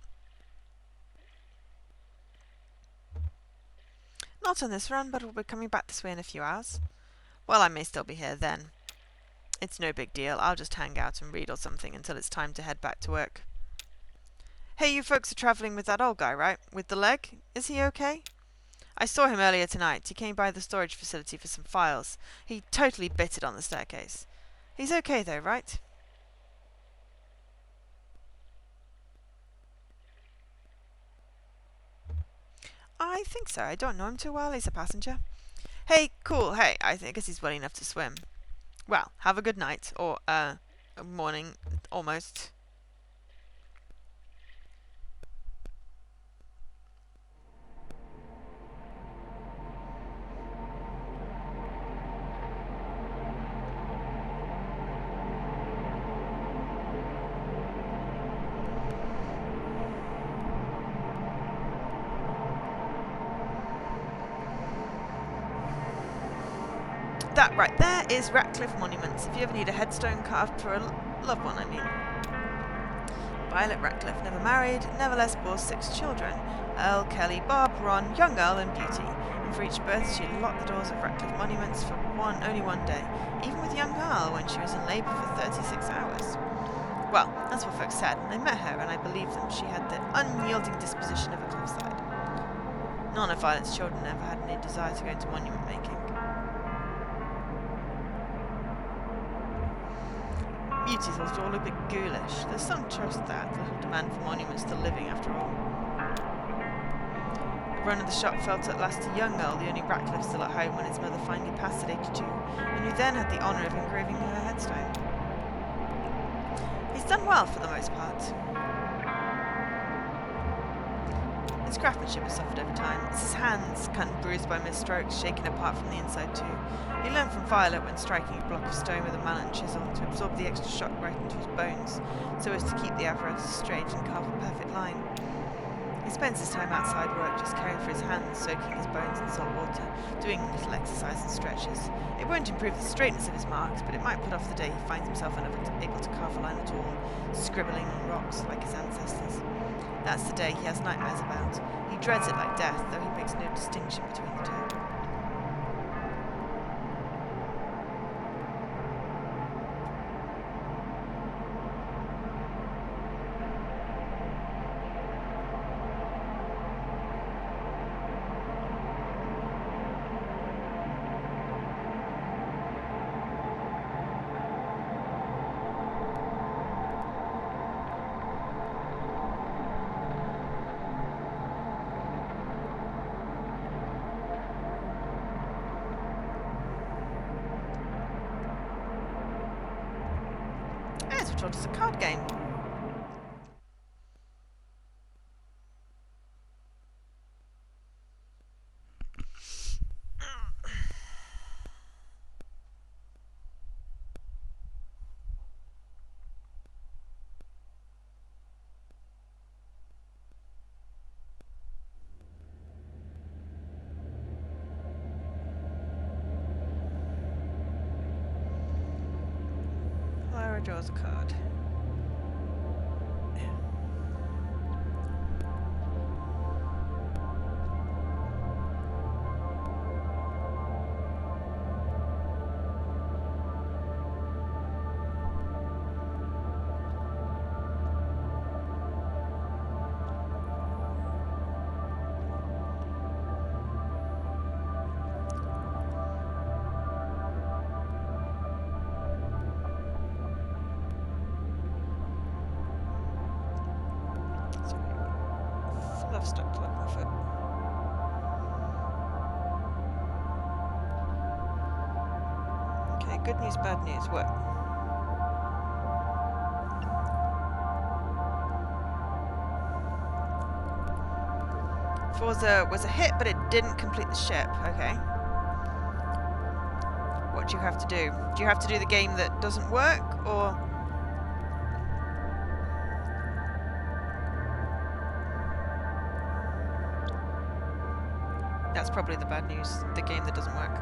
S1: Not on this run, but we'll be coming back this way in a few hours. Well, I may still be here then. It's no big deal. I'll just hang out and read or something until it's time to head back to work. Hey, you folks are travelling with that old guy, right? With the leg? Is he okay? I saw him earlier tonight. He came by the storage facility for some files. He totally bit it on the staircase. He's okay though, right? I think so. I don't know him too well. He's a passenger. Hey, cool. Hey, I guess he's well enough to swim. Well, have a good night. Or, morning. Almost. That right there is Ratcliffe Monuments, if you ever need a headstone carved for a loved one, I mean. Violet Ratcliffe, never married, nevertheless bore 6 children. Earl, Kelly, Bob, Ron, young Earl and Beauty. And for each birth she locked the doors of Ratcliffe Monuments for only one day, even with young Earl when she was in labour for 36 hours. Well, that's what folks said, and I met her and I believed them. She had the unyielding disposition of a cliffside. None of Violet's children ever had any desire to go into monument making. Beauty thought it all a bit ghoulish. There's some truth to that, little demand for monuments to living after all. The run of the shop fell to at last to young Earl, the only Ratcliffe still at home when his mother finally passed at age 2, and who then had the honour of engraving her headstone. He's done well for the most part. His craftsmanship has suffered over time. It's his hands, cut and bruised by misstrokes, shaken apart from the inside too. He learned from Violet when striking a block of stone with a mallet and chisel to absorb the extra shock right into his bones, so as to keep the apparatus straight and carve a perfect line. He spends his time outside work just caring for his hands, soaking his bones in salt water, doing little exercise and stretches. It won't improve the straightness of his marks, but it might put off the day he finds himself unable to carve a line at all, scribbling on rocks like his ancestors. That's the day he has nightmares about. He dreads it like death, though he makes no distinction between the two. might as well told it's a card game. Clara draws a card. I've stuck to my foot. Okay, good news, bad news. What? Forza was a hit, but it didn't complete the ship. Okay. What do you have to do? Do you have to do the game that doesn't work, or...? That's probably the bad news, the game that doesn't work.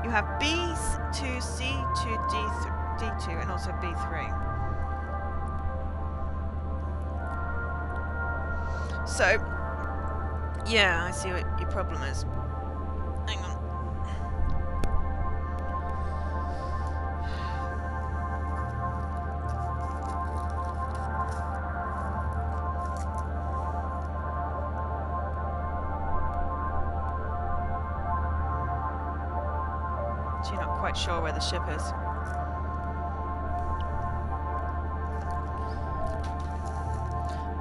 S1: You have B2, C2, D2, and also B3. So, yeah, I see what your problem is. Hang on. So you're not quite sure where the ship is.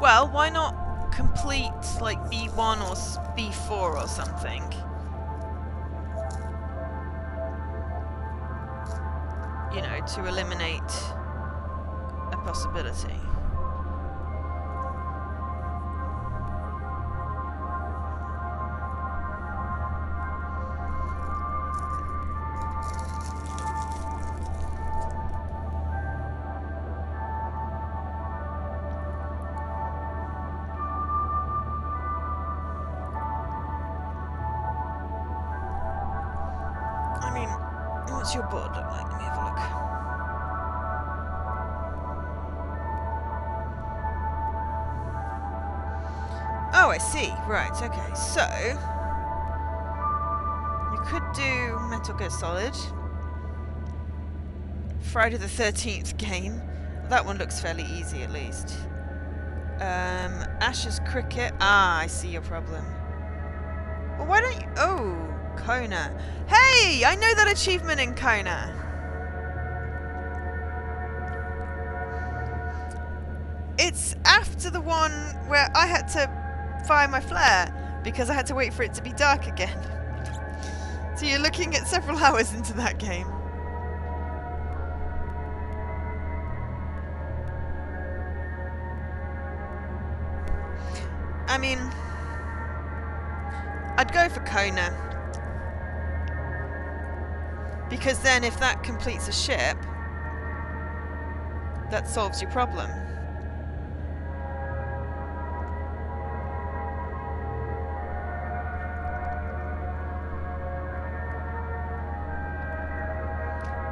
S1: Well, why not complete like B1 or B4 or something? You know, to eliminate a possibility. What's your board look like? Let me have a look. Oh, I see. Right, okay. So, you could do Metal Gear Solid. Friday the 13th game. That one looks fairly easy, at least. Ash's Cricket. Ah, I see your problem. Well, why don't you... Oh, Kona. Hey! I know that achievement in Kona. It's after the one where I had to fire my flare because I had to wait for it to be dark again. So you're looking at several hours into that game. I mean, I'd go for Kona. Because then if that completes a ship, that solves your problem.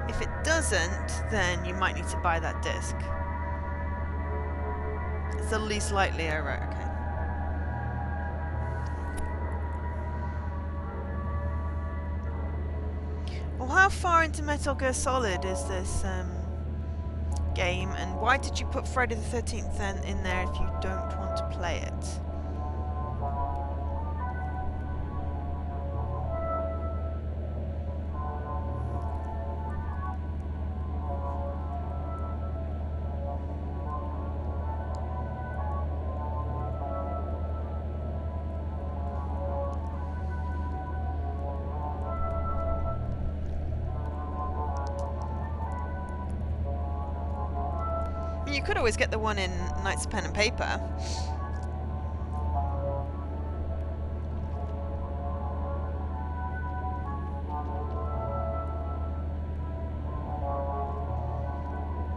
S1: If it doesn't, then you might need to buy that disc. It's the least likely, oh right, okay. Well, how far into Metal Gear Solid is this game, and why did you put Friday the 13th then in there if you don't want to play it? You could always get the one in Knights of Pen and Paper.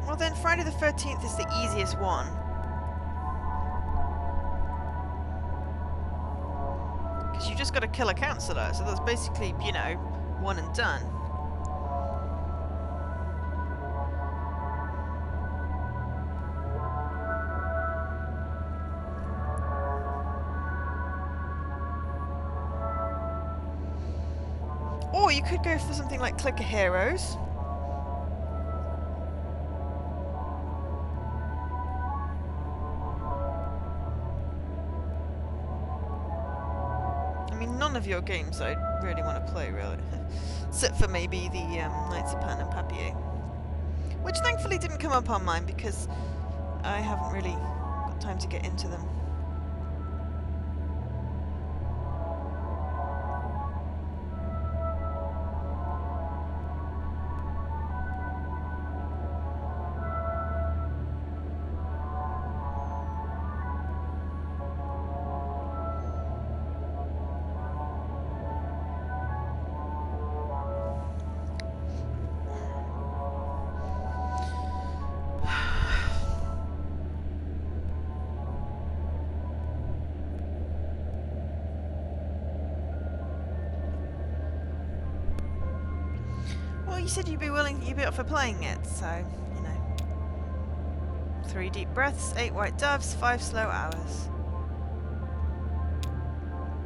S1: Well then, Friday the 13th is the easiest one. Because you just got to kill a councillor, so that's basically, you know, one and done. Or you could go for something like Clicker Heroes. I mean, none of your games I really want to play, really. Except for maybe the Knights of Pen and Papier. Which thankfully didn't come up on mine because I haven't really got time to get into them. Well, you said you'd be up for playing it, so, you know. 3 deep breaths, 8 white doves, 5 slow hours.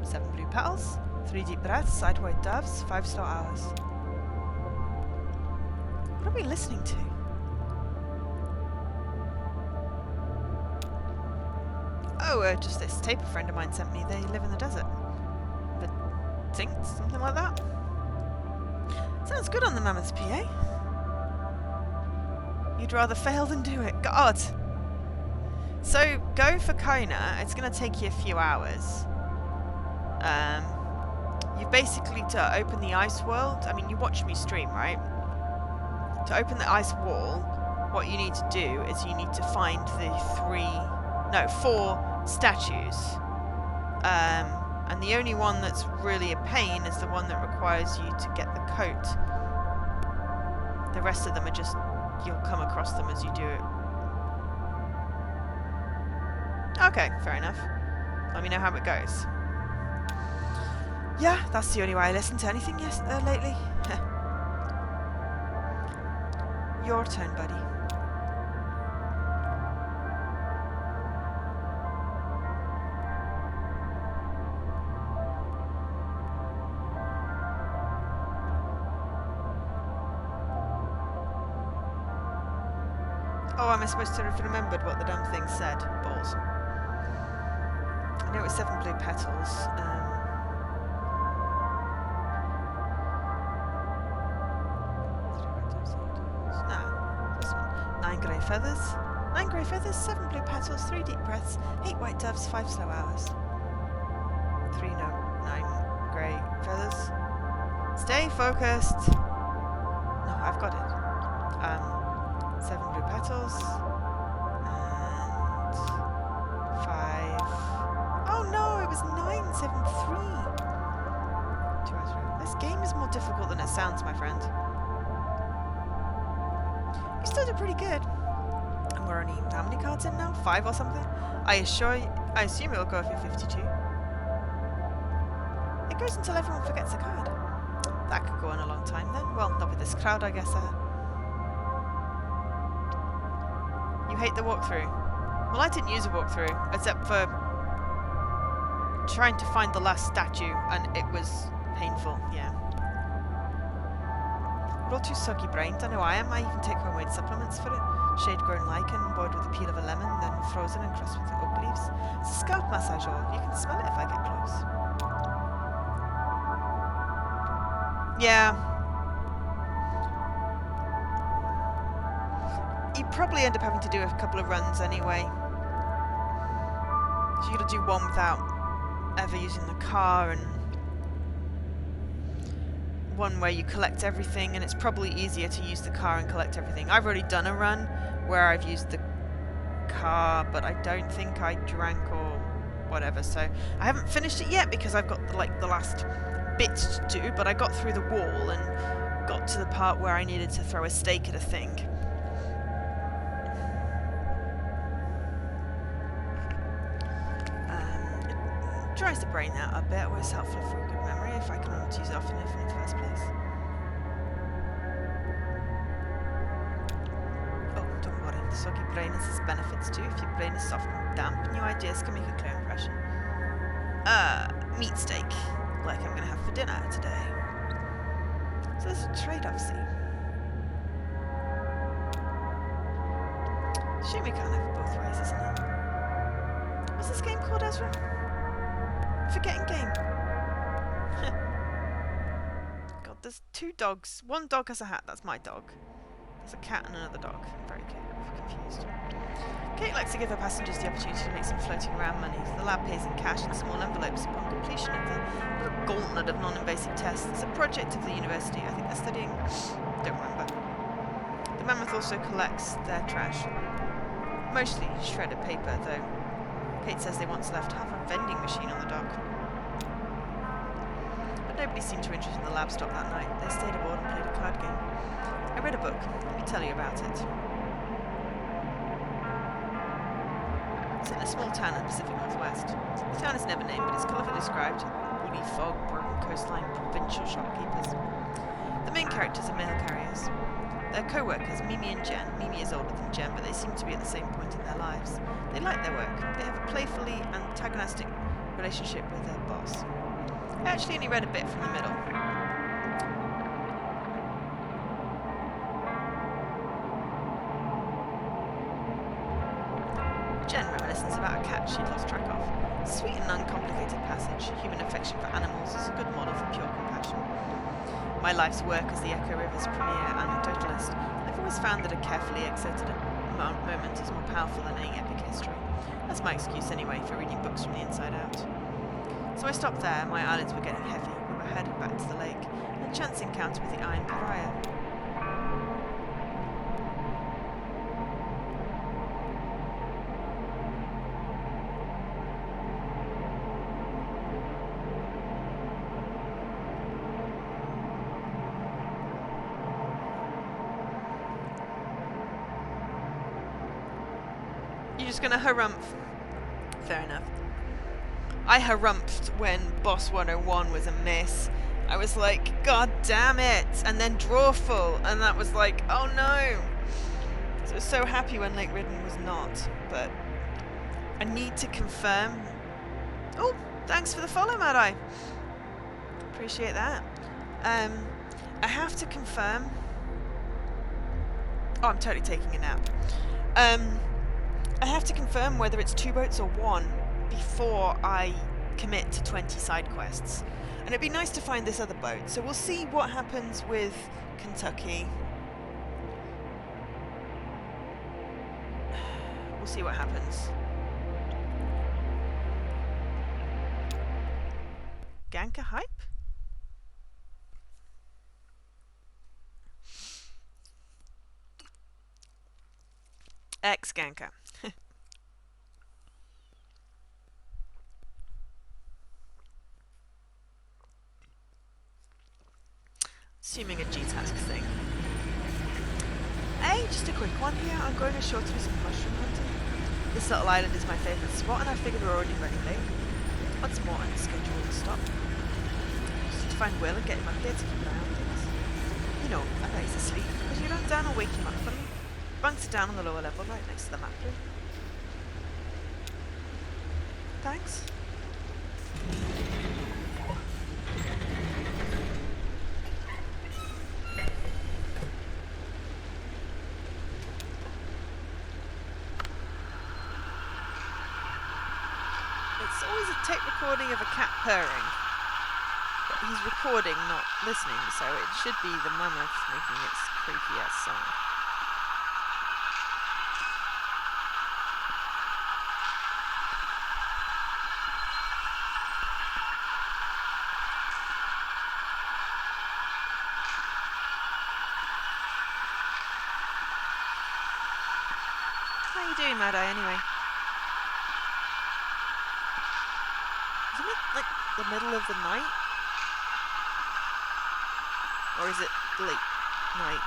S1: 7 blue petals, 3 deep breaths, 8 white doves, 5 slow hours. What are we listening to? Oh, just this tape a friend of mine sent me. They live in the desert. The Tinks, something like that. Sounds good on the Mammoth's PA. You'd rather fail than do it. God! So, go for Kona. It's going to take you a few hours. You've basically to open the ice world. I mean, you watch me stream, right? To open the ice wall, what you need to do is you need to find the 4 statues. And the only one that's really a pain is the one that requires you to get the coat. The rest of them are just, you'll come across them as you do it. Okay, fair enough. Let me know how it goes. Yeah, that's the only way I listen to anything lately. Your turn, buddy. Oh, am I supposed to have remembered what the damn thing said? Balls. I know it was 7 blue petals. No, this one. 9 grey feathers. 9 grey feathers, 7 blue petals, 3 deep breaths, 8 white doves, 5 slow hours. 9 grey feathers. Stay focused. No, I've got it. 7 blue petals, and 5. Oh no, it was 9, 7, 3. 2 out of 3. This game is more difficult than it sounds, my friend. You still did pretty good. And we're only, how many cards in now? 5 or something? I assume it'll go for 52. It goes until everyone forgets a card. That could go on a long time then. Well, not with this crowd, I guess. You hate the walkthrough. Well, I didn't use a walkthrough, except for trying to find the last statue, and it was painful, yeah. We're all too soggy-brained, I know I am. I even take homemade supplements for it. Shade-grown lichen, boiled with the peel of a lemon, then frozen and crushed with the oak leaves. It's a scalp massage oil. You can smell it if I get close. Yeah. You probably end up having to do a couple of runs anyway. So you gotta do one without ever using the car, and one where you collect everything, and it's probably easier to use the car and collect everything. I've already done a run where I've used the car, but I don't think I drank or whatever. So I haven't finished it yet because I've got like the last bits to do. But I got through the wall and got to the part where I needed to throw a stake at a thing. It dries the brain out a bit. Always helpful for a good memory if I can remember to use it often enough in the first place. The soggy brain has its benefits too. If your brain is soft and damp, new ideas can make a clear impression. Meat steak, like I'm gonna have for dinner today. So there's a trade-off, see. Shame we can't have it both ways, isn't it? What's this game called, Ezra? Forgetting game. God, there's 2 dogs. One dog has a hat, that's my dog. There's a cat and another dog. I'm very confused. Kate likes to give her passengers the opportunity to make some floating around money. The lab pays in cash and small envelopes upon completion of the little gauntlet of non-invasive tests. It's a project of the university. I think they're studying... don't remember. The mammoth also collects their trash. Mostly shredded paper, though. Kate says they once left half a vending machine on the dock. But nobody seemed too interested in the lab stop that night. They stayed aboard and played a card game. I read a book. Let me tell you about it. It's in a small town in the Pacific Northwest. The town is never named, but it's colourfully described. Woody, fog, broken coastline, provincial shopkeepers. The main characters are mail carriers. They're co-workers, Mimi and Jen. Mimi is older than Jen, but they seem to be at the same point in their lives. They like their work. They have a playfully antagonistic relationship with their boss. I actually only read a bit from the middle. Jen reminisces about a cat she'd lost track of. Sweet and uncomplicated passage. Human affection for animals is a good model for pure compassion. My life's work as the Echo River's premier anecdotalist, I've always found that a carefully exerted moment is more powerful than any epic history. That's my excuse anyway for reading books from the inside out. So I stopped there. My eyelids were getting heavy. We were headed back to the lake, and a chance encounter with the iron pariah. You're just gonna harumph. Fair enough. I harumphed when Boss 101 was a mess. I was like, God damn it! And then Drawful, and that was like, oh no! So I was so happy when Lake Ridden was not, but I need to confirm. Oh, thanks for the follow, Mad Eye. Appreciate that. I have to confirm. Oh, I'm totally taking a nap. I have to confirm whether it's 2 boats or 1 before I commit to 20 side quests. And it'd be nice to find this other boat. So we'll see what happens with Kentucky. We'll see what happens. Ganka hype? Ex-Ganka. Assuming a G-task thing. Hey, just a quick one here. I'm going ashore to do some mushroom hunting. This little island is my favourite spot, and I figured we're already running late. What's more, unscheduled stop. Just need to find Will and get him up there to keep an eye on things. You know, I bet he's asleep. Because you don't down or wake him up for me. Bunks are down on the lower level, right next to the map room. Thanks. It's always a tape recording of a cat purring. But he's recording, not listening, so it should be the mammoth making its creepy-ass song. How you doing, Mad Eye, anyway? Isn't it like the middle of the night? Or is it late night?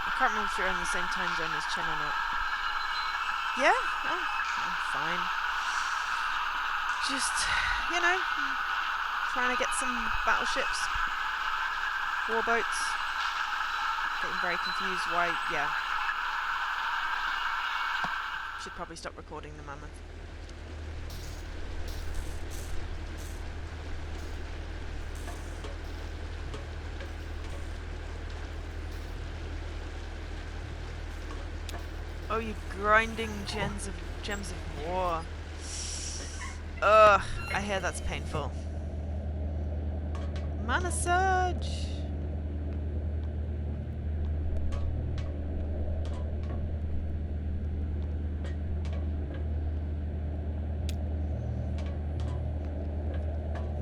S1: I can't remember if you're on the same time zone as Chen or not. Yeah? Oh, I'm fine. Just, you know, trying to get some battleships. Warboats. Getting very confused why, yeah. Should probably stop recording the mammoth. Oh, you grinding gems of war. Ugh, I hear that's painful. Mana surge!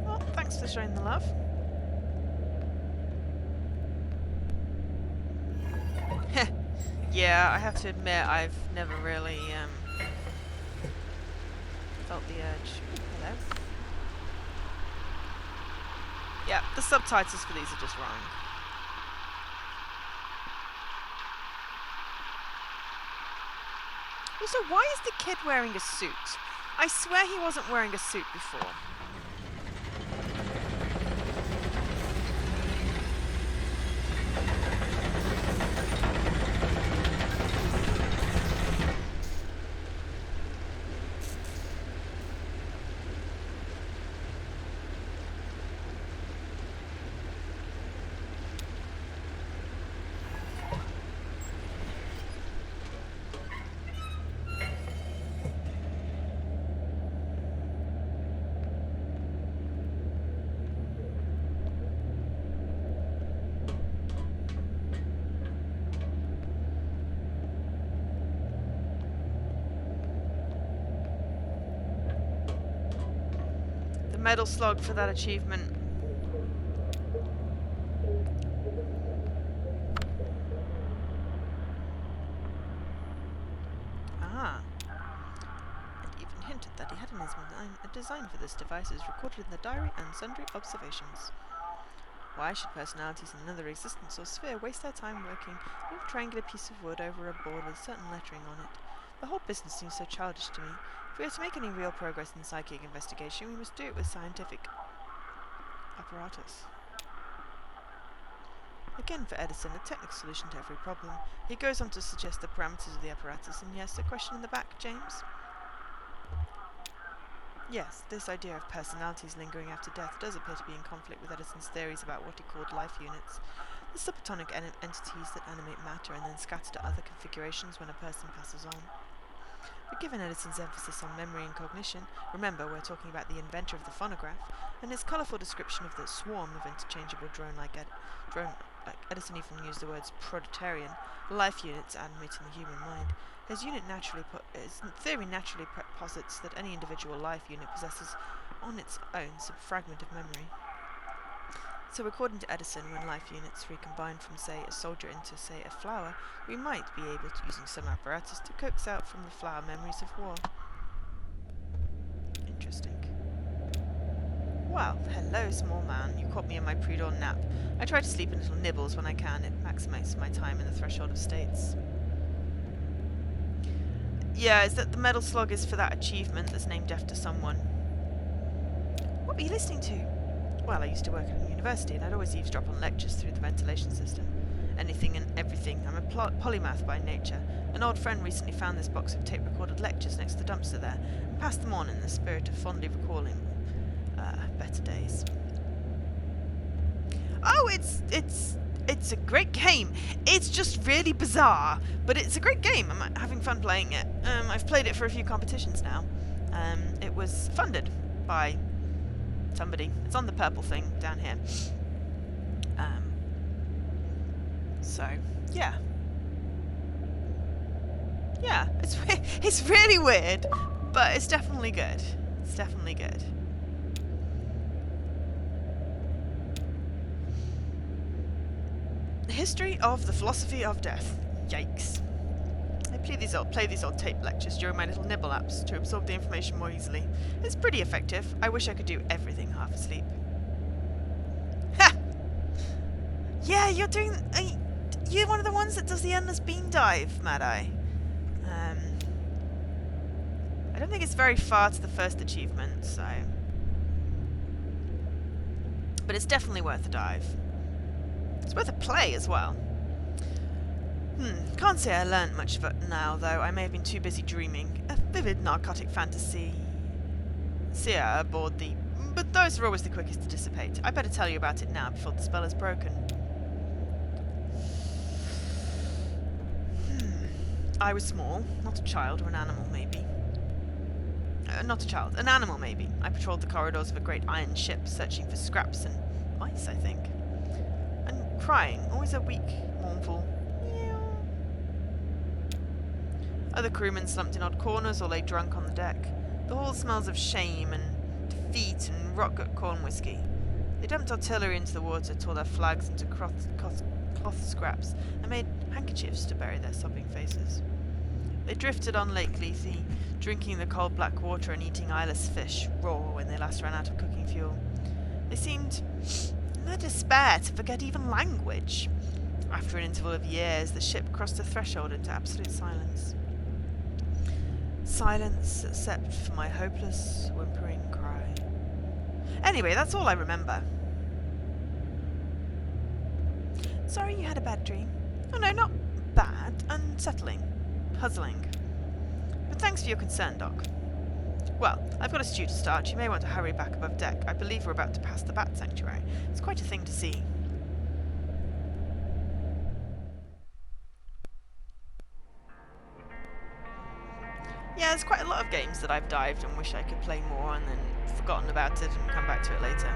S1: Well, thanks for showing the love. Yeah, I have to admit I've never really felt the urge. Hello? Yeah, the subtitles for these are just wrong. Also, why is the kid wearing a suit? I swear he wasn't wearing a suit before. Medal slog for that achievement. Ah. It even hinted that he had in his mind a design for this device is recorded in the diary and sundry observations. Why should personalities in another existence or sphere waste their time working on a triangular piece of wood over a board with certain lettering on it? The whole business seems so childish to me. If we are to make any real progress in psychic investigation, we must do it with scientific apparatus. Again, for Edison, a technical solution to every problem. He goes on to suggest the parameters of the apparatus, and yes, the question in the back, James? Yes, this idea of personalities lingering after death does appear to be in conflict with Edison's theories about what he called life units, the subatomic entities that animate matter and then scatter to other configurations when a person passes on. But given Edison's emphasis on memory and cognition, remember we're talking about the inventor of the phonograph, and his colourful description of the swarm of interchangeable drone-like Edison even used the words proletarian, life units animating the human mind. His theory naturally posits that any individual life unit possesses on its own some fragment of memory. So according to Edison, when life units recombine from, say, a soldier into, say, a flower, we might be able to, using some apparatus, to coax out from the flower memories of war. Interesting. Well, hello, small man. You caught me in my pre-dawn nap. I try to sleep in little nibbles when I can. It maximizes my time in the threshold of states. Yeah, is that the medal slog is for that achievement that's named after someone. What were you listening to? Well, I used to work at a university and I'd always eavesdrop on lectures through the ventilation system. Anything and everything. I'm a polymath by nature. An old friend recently found this box of tape-recorded lectures next to the dumpster there and passed them on in the spirit of fondly recalling better days. Oh, it's a great game. It's just really bizarre, but it's a great game. I'm having fun playing it. I've played it for a few competitions now. It was funded by somebody. It's on the purple thing down here. So yeah, it's really weird, but it's definitely good. It's definitely good. History of the philosophy of death. Yikes. I play these old tape lectures during my little nibble apps to absorb the information more easily. It's pretty effective. I wish I could do everything half asleep. Ha! Yeah, you're doing... you're one of the ones that does the endless beam dive, Mad Eye. I don't think it's very far to the first achievement, so... But it's definitely worth a dive. It's worth a play as well. Can't say I learnt much of it now, though. I may have been too busy dreaming. A vivid narcotic fantasy. Aboard the... But those are always the quickest to dissipate. I better tell you about it now before the spell is broken. I was small. Not a child or an animal, maybe. Not a child. An animal, maybe. I patrolled the corridors of a great iron ship, searching for scraps and mice, I think. And crying. Always a weak, mournful... Other crewmen slumped in odd corners or lay drunk on the deck. The hall smells of shame and defeat and rot-gut corn whiskey. They dumped artillery into the water, tore their flags into cloth scraps, and made handkerchiefs to bury their sobbing faces. They drifted on Lake Lethe, drinking the cold black water and eating eyeless fish, raw, when they last ran out of cooking fuel. They seemed, in their despair, to forget even language. After an interval of years, the ship crossed the threshold into absolute silence. Silence, except for my hopeless, whimpering cry. Anyway, that's all I remember. Sorry you had a bad dream. Oh no, not bad. Unsettling. Puzzling. But thanks for your concern, Doc. Well, I've got a stew to start. You may want to hurry back above deck. I believe we're about to pass the Bat Sanctuary. It's quite a thing to see. Yeah, there's quite a lot of games that I've dived and wish I could play more and then forgotten about it and come back to it later.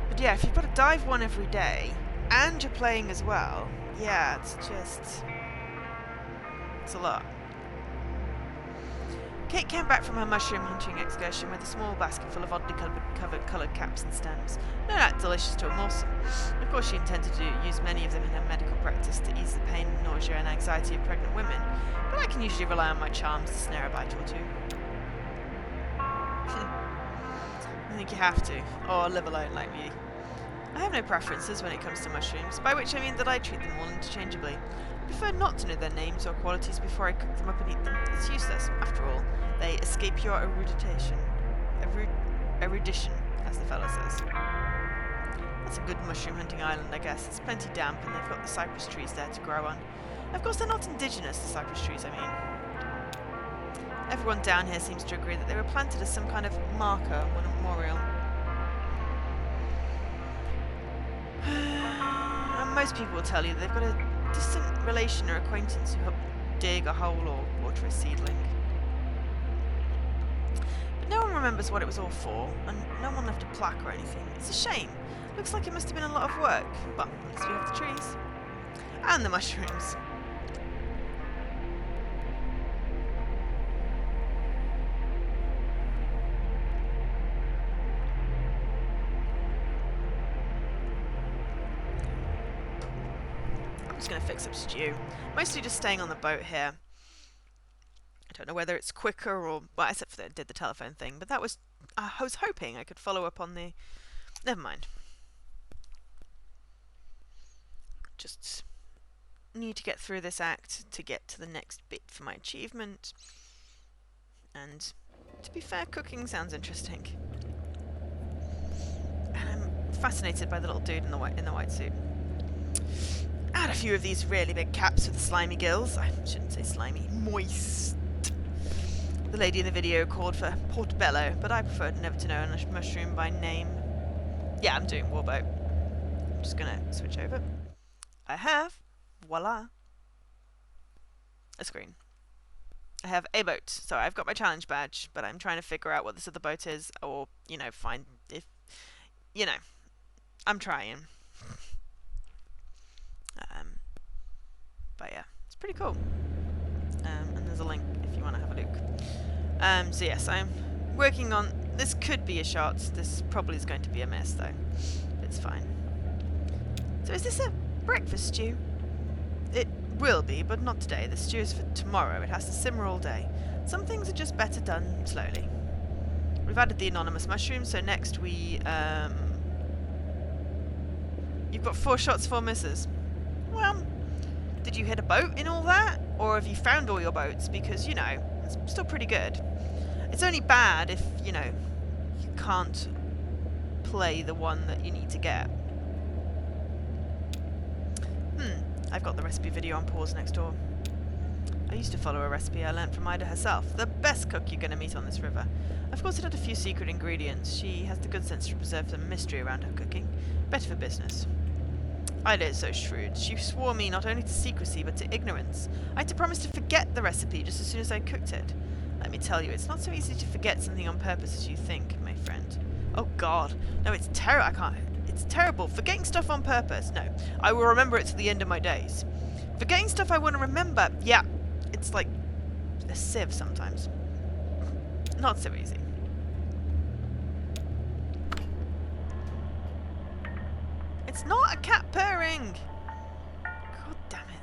S1: But yeah, if you've got to dive one every day and you're playing as well, yeah, it's a lot. Kate came back from her mushroom hunting excursion with a small basket full of oddly coloured caps and stems. No doubt delicious to a morsel. Of course she intended to use many of them in her medical practice to ease the pain, nausea and anxiety of pregnant women, but I can usually rely on my charms to snare a bite or two. I think you have to, or live alone like me. I have no preferences when it comes to mushrooms, by which I mean that I treat them all interchangeably. I prefer not to know their names or qualities before I cook them up and eat them. It's useless. After all, they escape your erudition, as the fellow says. That's a good mushroom hunting island, I guess. It's plenty damp and they've got the cypress trees there to grow on. Of course, they're not indigenous, the cypress trees, I mean. Everyone down here seems to agree that they were planted as some kind of marker or memorial. And most people will tell you that they've got a distant relation or acquaintance who helped dig a hole or water a seedling. But no one remembers what it was all for, and no one left a plaque or anything. It's a shame. Looks like it must have been a lot of work. Well, at least we have the trees. And the mushrooms. I'm just going to fix up stew. Mostly just staying on the boat here. I don't know whether it's quicker or... Well, except for that I did the telephone thing, but that was... I was hoping I could follow up on the... Never mind. Just need to get through this act to get to the next bit for my achievement. And to be fair, cooking sounds interesting. And I'm fascinated by the little dude in the white suit. I had a few of these really big caps with the slimy gills. I shouldn't say slimy, moist. The lady in the video called for portobello, but I preferred never to know a mushroom by name. Yeah, I'm doing Warboat. I'm just gonna switch over. I have, voila, a screen. I have a boat, so I've got my challenge badge, but I'm trying to figure out what this other boat is, or, you know, find if, you know, I'm trying. But yeah, it's pretty cool. And there's a link if you want to have a look. So yes, I'm working on, this could be a shot, this probably is going to be a mess though. It's fine. So is this a breakfast stew? It will be, but not today. The stew is for tomorrow. It has to simmer all day. Some things are just better done slowly. We've added the anonymous mushroom, so next we, You've got 4 shots, 4 misses. Well, did you hit a boat in all that? Or have you found all your boats? Because, you know, it's still pretty good. It's only bad if, you know, you can't play the one that you need to get. I've got the recipe video on pause next door. I used to follow a recipe I learnt from Ida herself, the best cook you're going to meet on this river. Of course it had a few secret ingredients. She has the good sense to preserve some mystery around her cooking. Better for business. Ida is so shrewd. She swore me not only to secrecy but to ignorance. I had to promise to forget the recipe just as soon as I cooked it. Let me tell you, it's not so easy to forget something on purpose as you think, my friend. Oh God, no, it's terrible. It's terrible. Forgetting stuff on purpose. No, I will remember it to the end of my days. Forgetting stuff I want to remember. Yeah, it's like a sieve sometimes. Not so easy. It's not a cat purring. God damn it.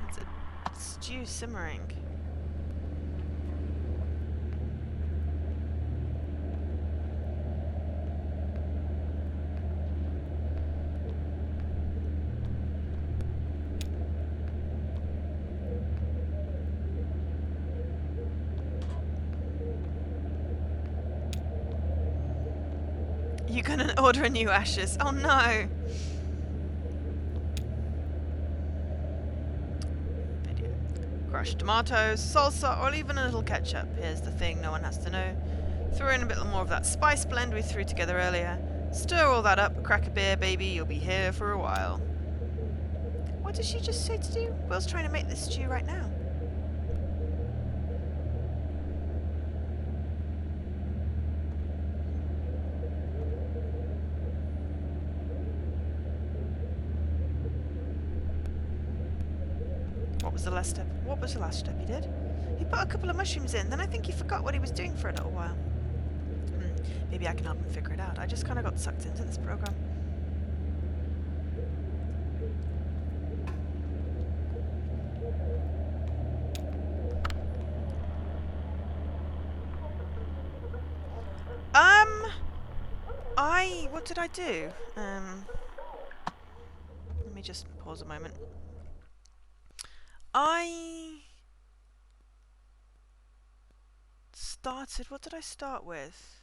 S1: It's a stew simmering. You're gonna order a new Ashes. Oh no! Video. Crushed tomatoes, salsa, or even a little ketchup. Here's the thing no one has to know. Throw in a bit more of that spice blend we threw together earlier. Stir all that up, crack a beer, baby. You'll be here for a while. What did she just say to do? Will's trying to make this stew right now. What was the last step? What was the last step he did? He put a couple of mushrooms in, then I think he forgot what he was doing for a little while. Maybe I can help him figure it out. I just kind of got sucked into this program. What did I do? Let me just pause a moment. I started, what did I start with?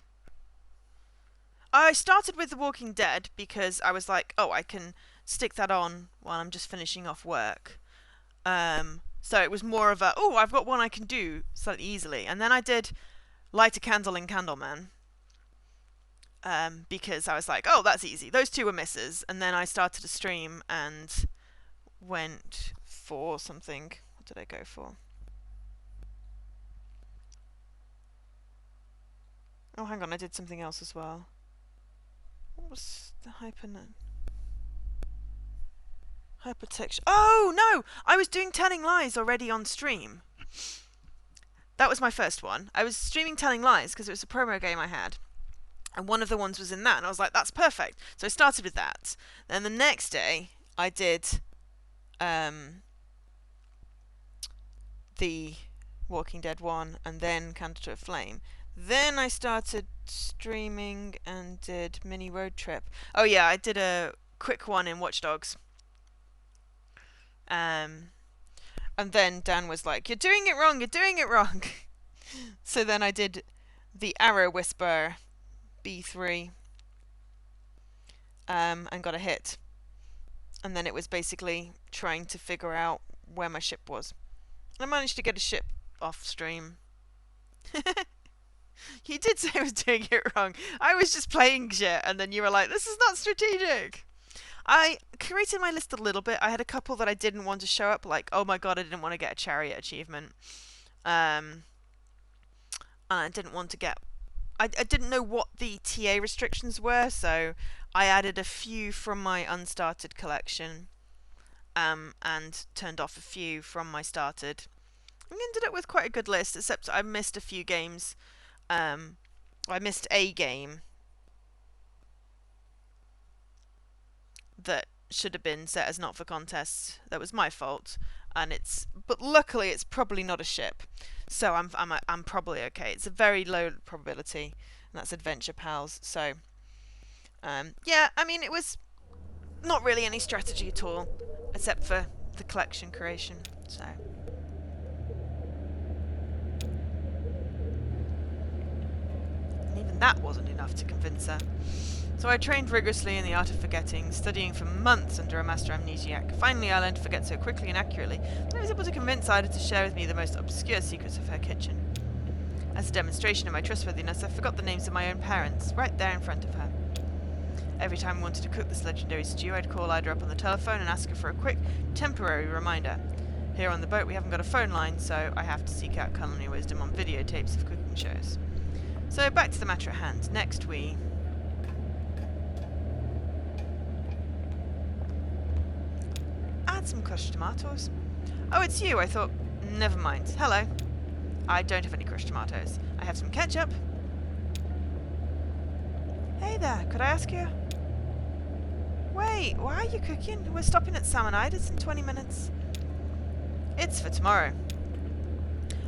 S1: I started with The Walking Dead because I was like, oh, I can stick that on while I'm just finishing off work. So it was more of a, oh, I've got one I can do slightly easily. And then I did Light a Candle in Candleman. Because I was like, oh, that's easy. Those two were misses. And then I started a stream and went for something. What did I go for? Oh, hang on, I did something else as well. What was the hypertext? Oh, no! I was doing Telling Lies already on stream. That was my first one. I was streaming Telling Lies because it was a promo game I had. And one of the ones was in that. And I was like, that's perfect. So I started with that. Then the next day, I did the Walking Dead one, and then Candle to a Flame. Then I started streaming and did Mini Road Trip. Oh yeah, I did a quick one in Watch Dogs. And then Dan was like, you're doing it wrong, you're doing it wrong. So then I did the Arrow Whisper B3 and got a hit. And then it was basically trying to figure out where my ship was. I managed to get a ship off stream. You did say I was doing it wrong. I was just playing shit, and then you were like, this is not strategic. I created my list a little bit. I had a couple that I didn't want to show up, like, oh my god, I didn't want to get a chariot achievement. And I didn't want to get... I didn't know what the TA restrictions were, so I added a few from my unstarted collection. and turned off a few from my started. I ended up with quite a good list, except I missed a few games. I missed a game that should have been set as not for contests. That was my fault, but luckily it's probably not a ship, so I'm probably okay. It's a very low probability, and that's Adventure Pals. So yeah, I mean, it was not really any strategy at all, except for the collection creation. So and even that wasn't enough to convince her. So I trained rigorously in the art of forgetting, studying for months under a master amnesiac. Finally, I learned to forget so quickly and accurately that I was able to convince Ida to share with me the most obscure secrets of her kitchen. As a demonstration of my trustworthiness, I forgot the names of my own parents, right there in front of her. Every time I wanted to cook this legendary stew, I'd call Ida up on the telephone and ask her for a quick, temporary reminder. Here on the boat, we haven't got a phone line, so I have to seek out culinary wisdom on videotapes of cooking shows. So back to the matter at hand. Next we... add some crushed tomatoes. Oh, it's you, I thought. Never mind. Hello. I don't have any crushed tomatoes. I have some ketchup. Hey there, could I ask you? Wait, why are you cooking? We're stopping at Sam and Ida's in 20 minutes. It's for tomorrow.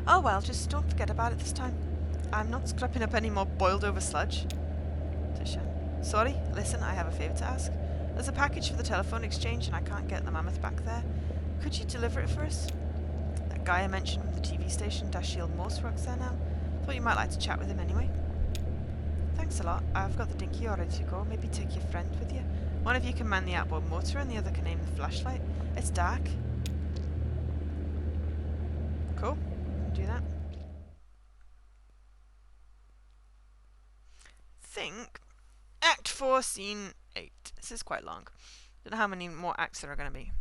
S1: Oh well, just don't forget about it this time. I'm not scrapping up any more boiled over sludge. Tisha. Sorry, listen, I have a favour to ask. There's a package for the telephone exchange and I can't get the mammoth back there. Could you deliver it for us? That guy I mentioned from the TV station, Dashiell Morse, works there now. Thought you might like to chat with him anyway. Thanks a lot. I've got the dinghy all ready to go. Maybe take your friend with you. One of you can man the outboard motor and the other can aim the flashlight. It's dark. Cool. Do that. Think Act 4, Scene 8. This is quite long. Don't know how many more acts there are going to be.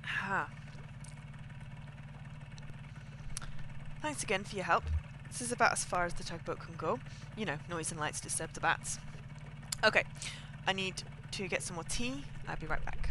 S1: Ha. Thanks again for your help. This is about as far as the tugboat can go. You know, noise and lights disturb the bats. Okay, I need to get some more tea. I'll be right back.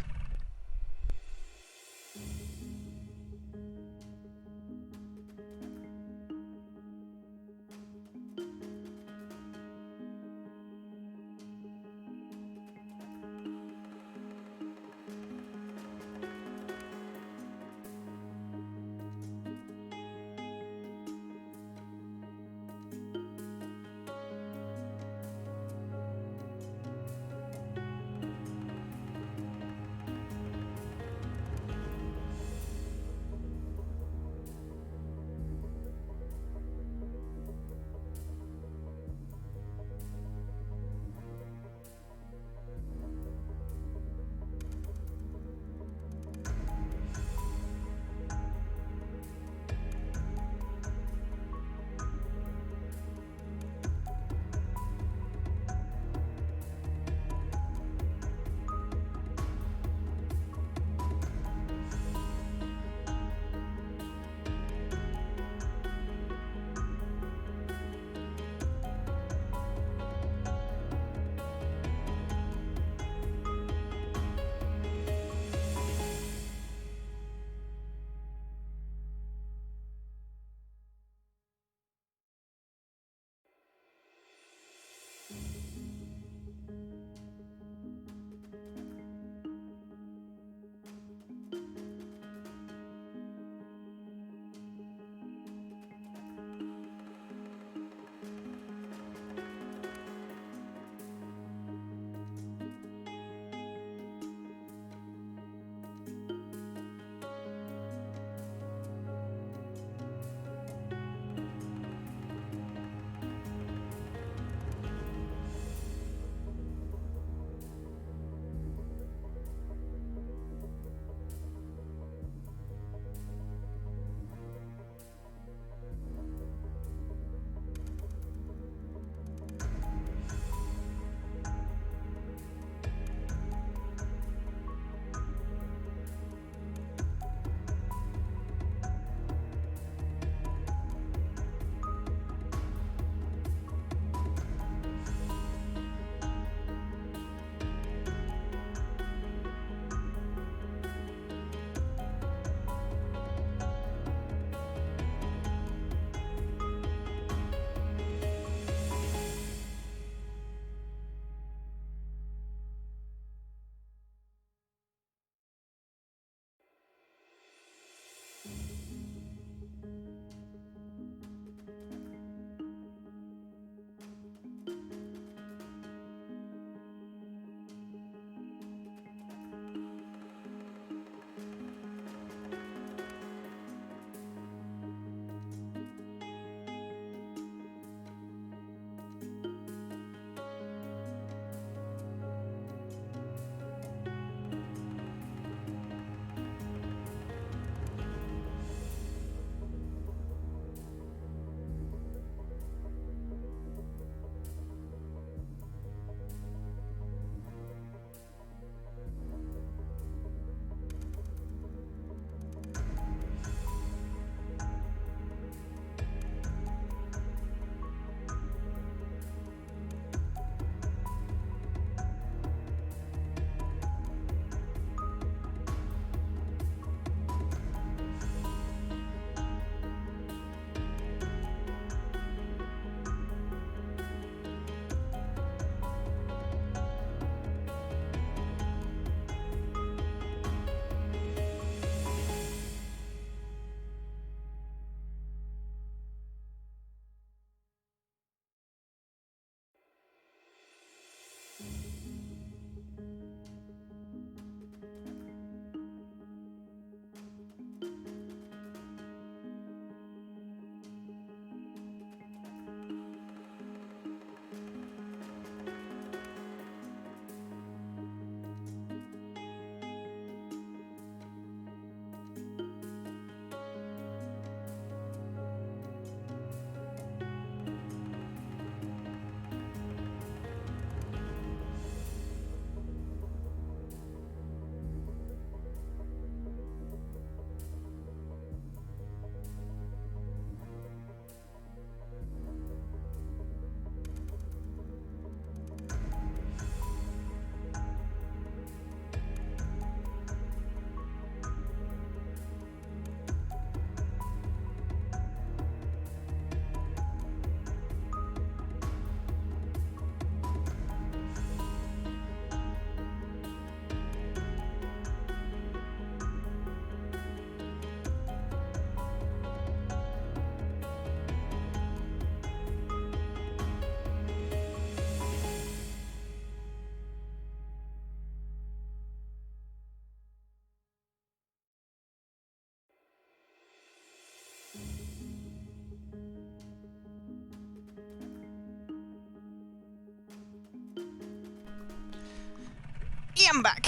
S1: I'm back.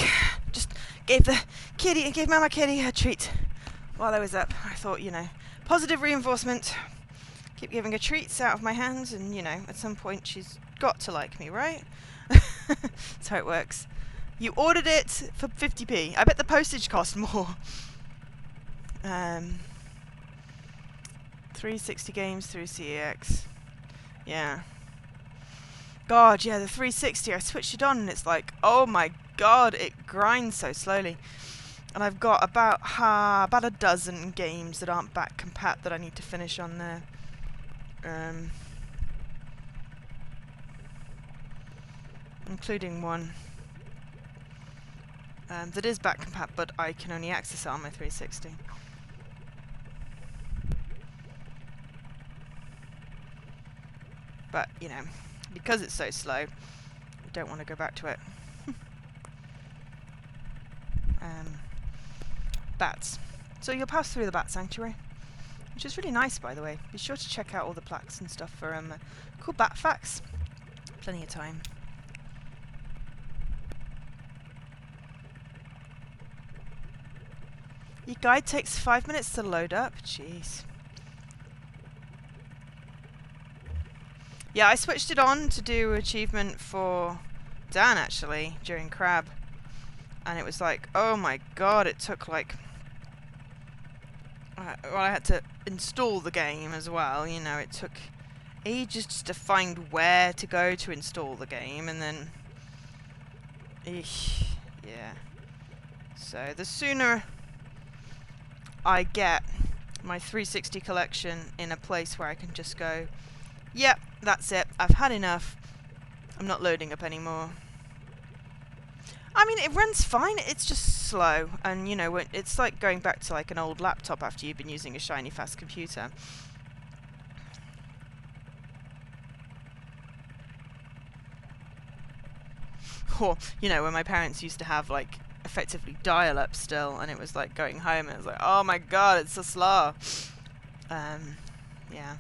S1: Just gave Mama Kitty a treat while I was up. I thought, you know, positive reinforcement. Keep giving her treats out of my hands, and you know, at some point she's got to like me, right? That's how it works. You ordered it for 50p. I bet the postage cost more. 360 games through CEX. Yeah. God, yeah, the 360. I switched it on and it's like, oh my god, it grinds so slowly. And I've got about a dozen games that aren't back compat that I need to finish on there. Including one that is back compat, but I can only access it on my 360. But, you know, because it's so slow, I don't want to go back to it. Bats. So you'll pass through the Bat Sanctuary, which is really nice, by the way. Be sure to check out all the plaques and stuff for cool bat facts. Plenty of time. Your guide takes 5 minutes to load up. Jeez. Yeah, I switched it on to do achievement for Dan, actually, during Crab. And it was like, oh my god, it took like... well, I had to install the game as well, you know, it took ages just to find where to go to install the game, and then... yeah. So, the sooner I get my 360 collection in a place where I can just go, yep, that's it, I've had enough, I'm not loading up anymore. I mean, it runs fine, it's just slow, and you know, it's like going back to like an old laptop after you've been using a shiny fast computer. Or, you know, when my parents used to have like effectively dial-up still, and it was like going home and it was like, oh my god, it's so slow. Yeah.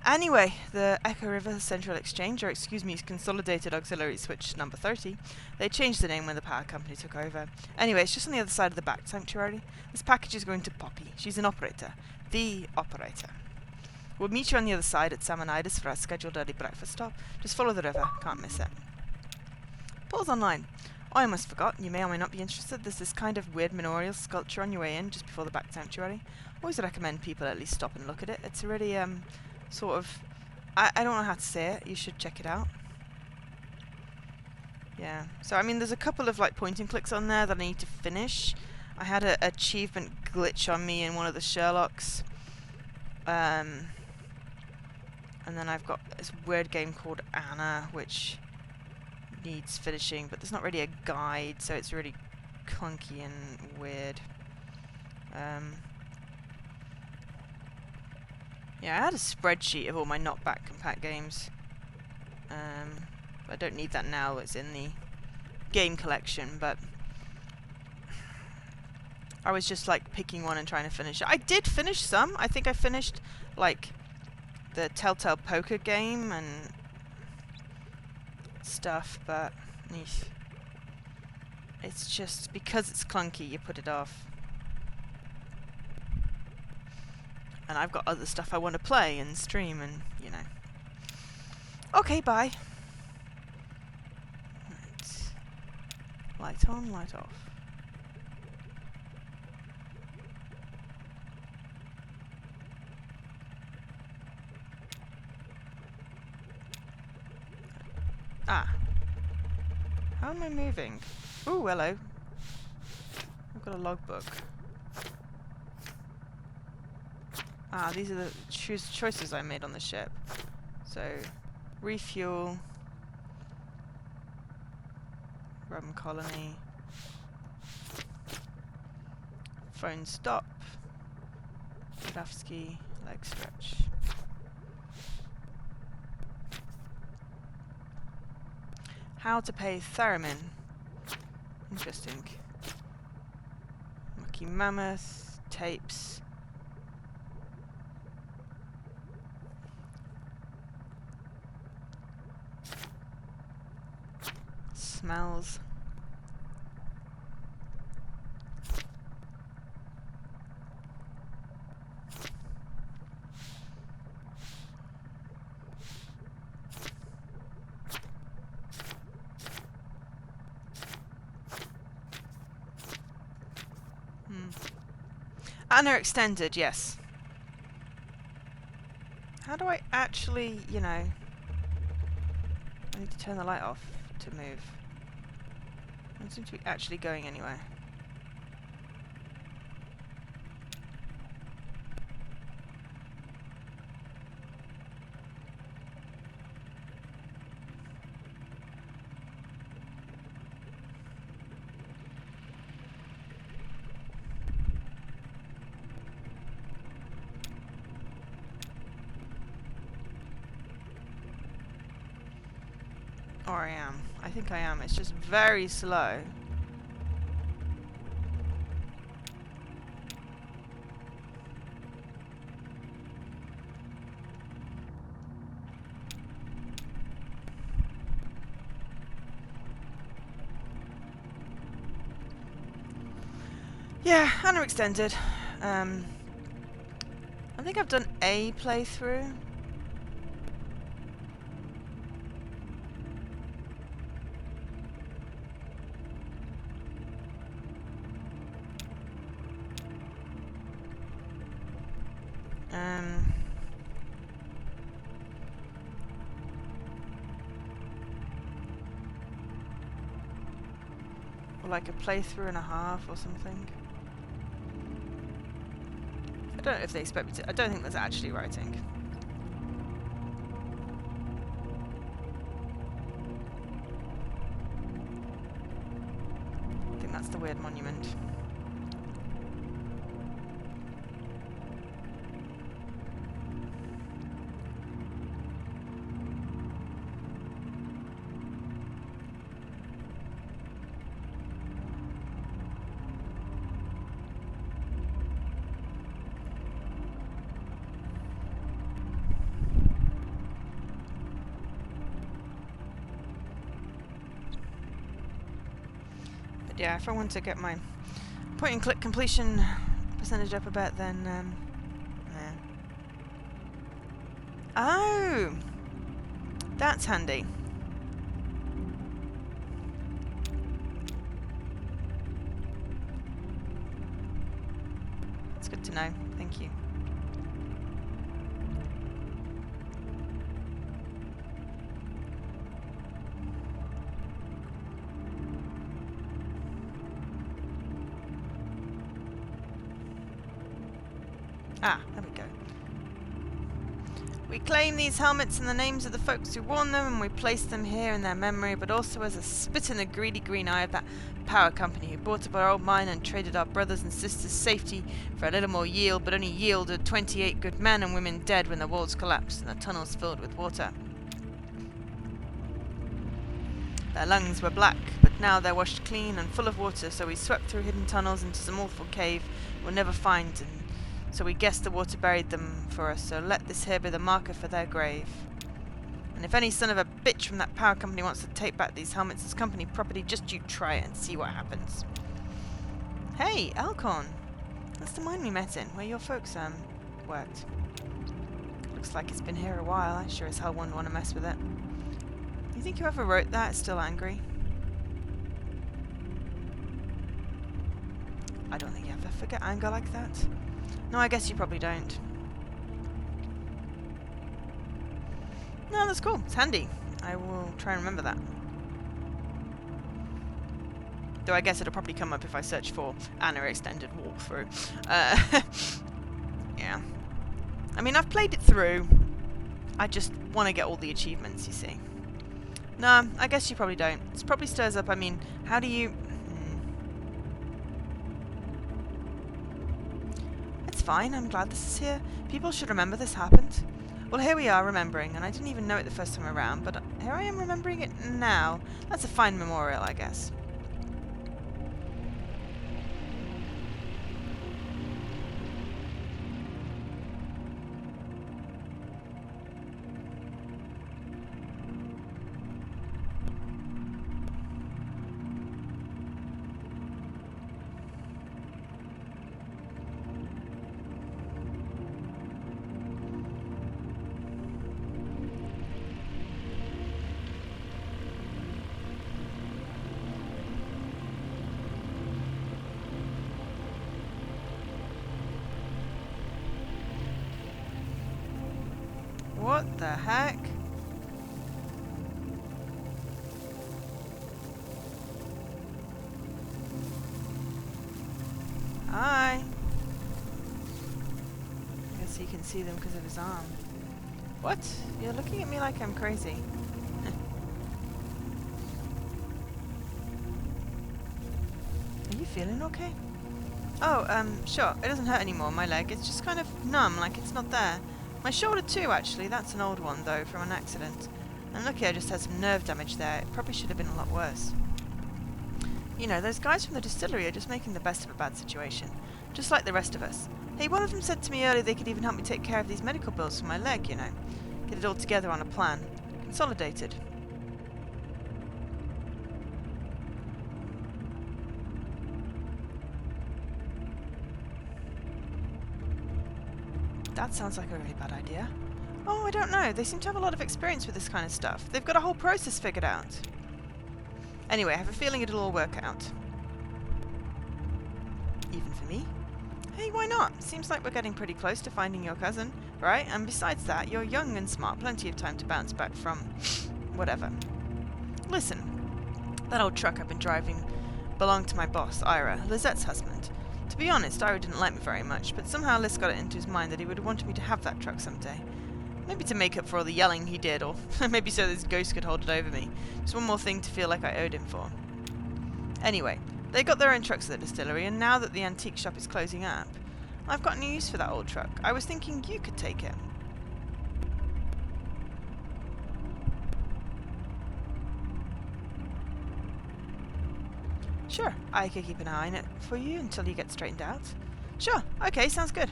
S1: Anyway, the Echo River Central Exchange, or excuse me, Consolidated Auxiliary Switch number 30, they changed the name when the power company took over. Anyway, it's just on the other side of the Bat Sanctuary. This package is going to Poppy. She's an operator. The operator. We'll meet you on the other side at Salmonitis for our scheduled early breakfast stop. Just follow the river. Can't miss it. Pause online. Oh, I almost forgot. You may or may not be interested. There's this kind of weird manorial sculpture on your way in, just before the Bat Sanctuary. Always recommend people at least stop and look at it. It's a really, sort of... I don't know how to say it. You should check it out. Yeah. So, I mean, there's a couple of, like, point and clicks on there that I need to finish. I had an achievement glitch on me in one of the Sherlocks. And then I've got this weird game called Anna, which needs finishing, but there's not really a guide, so it's really clunky and weird. Yeah, I had a spreadsheet of all my not back compat games. I don't need that now, it's in the game collection, but I was just like picking one and trying to finish it. I did finish some. I think I finished like the Telltale Poker game and stuff, but it's just because it's clunky, you put it off. And I've got other stuff I want to play and stream and, you know. Okay, bye. Right. Light on, light off. Ah. How am I moving? Ooh, hello. I've got a logbook. Ah, these are the choices I made on the ship. So, refuel, rum colony, phone stop, Grafsky, leg stretch. How to pay theremin. Interesting. Mucky Mammoth, tapes. Smells. Anna extended, yes. How do I actually, you know... I need to turn the light off to move. I don't seem to be actually going anywhere. Or I am. I think I am. It's just very slow. Yeah, Anna extended. I think I've done a playthrough. Or like a playthrough and a half or something. I don't know if they expect me to. I don't think that's actually writing. I think that's the weird monument. Yeah, if I want to get my point and click completion percentage up a bit, then yeah. Oh, that's handy. It's good to know. Thank you. Ah, there we go. We claim these helmets in the names of the folks who worn them, and we place them here in their memory, but also as a spit in the greedy green eye of that power company who bought up our old mine and traded our brothers and sisters' safety for a little more yield, but only yielded 28 good men and women dead when the walls collapsed and the tunnels filled with water. Their lungs were black, but now they're washed clean and full of water, so we swept through hidden tunnels into some awful cave we'll never find, and so we guess the water buried them for us, so let this here be the marker for their grave. And if any son of a bitch from that power company wants to take back these helmets as company property, just you try it and see what happens. Hey, Alcorn! That's the mine we met in, where your folks, worked. Looks like it's been here a while. I sure as hell wouldn't want to mess with it. You think whoever wrote that is still angry? I don't think you ever forget anger like that. No, I guess you probably don't. No, that's cool. It's handy. I will try and remember that. Though I guess it'll probably come up if I search for Anna Extended Walkthrough. Yeah. I mean, I've played it through. I just want to get all the achievements, you see. No, I guess you probably don't. This probably stirs up, I mean, how do you... Fine, I'm glad this is here. People should remember this happened. Well, here we are remembering, and I didn't even know it the first time around, but here I am remembering it now. That's a fine memorial, I guess. What the heck? Hi. I guess he can see them because of his arm. What? You're looking at me like I'm crazy. Are you feeling okay? Oh, sure. It doesn't hurt anymore, my leg. It's just kind of numb, like it's not there. My shoulder too, actually. That's an old one, though, from an accident. And lucky I just had some nerve damage there. It probably should have been a lot worse. You know, those guys from the distillery are just making the best of a bad situation. Just like the rest of us. Hey, one of them said to me earlier they could even help me take care of these medical bills for my leg, you know. Get it all together on a plan. Consolidated. That sounds like a really bad idea. Oh, I don't know. They seem to have a lot of experience with this kind of stuff. They've got a whole process figured out. Anyway, I have a feeling it'll all work out. Even for me? Hey, why not? Seems like we're getting pretty close to finding your cousin, right? And besides that, you're young and smart. Plenty of time to bounce back from whatever. Listen, that old truck I've been driving belonged to my boss, Ira, Lizette's husband. To be honest, Ira didn't like me very much, but somehow Liz got it into his mind that he would have wanted me to have that truck someday. Maybe to make up for all the yelling he did, or maybe so this ghost could hold it over me. Just one more thing to feel like I owed him for. Anyway, they got their own trucks at the distillery, and now that the antique shop is closing up, I've got new use for that old truck. I was thinking you could take it. Sure, I could keep an eye on it for you until you get straightened out. Sure, okay, sounds good.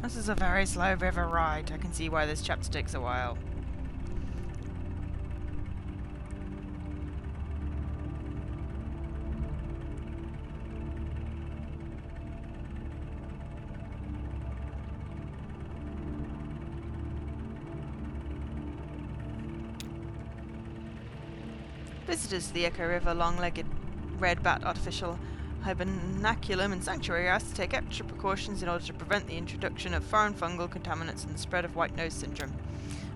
S1: This is a very slow river ride. I can see why this chapter takes a while. Visitors to the Echo River long-legged red bat artificial hibernaculum and sanctuary are asked to take extra precautions in order to prevent the introduction of foreign fungal contaminants and the spread of white nose syndrome.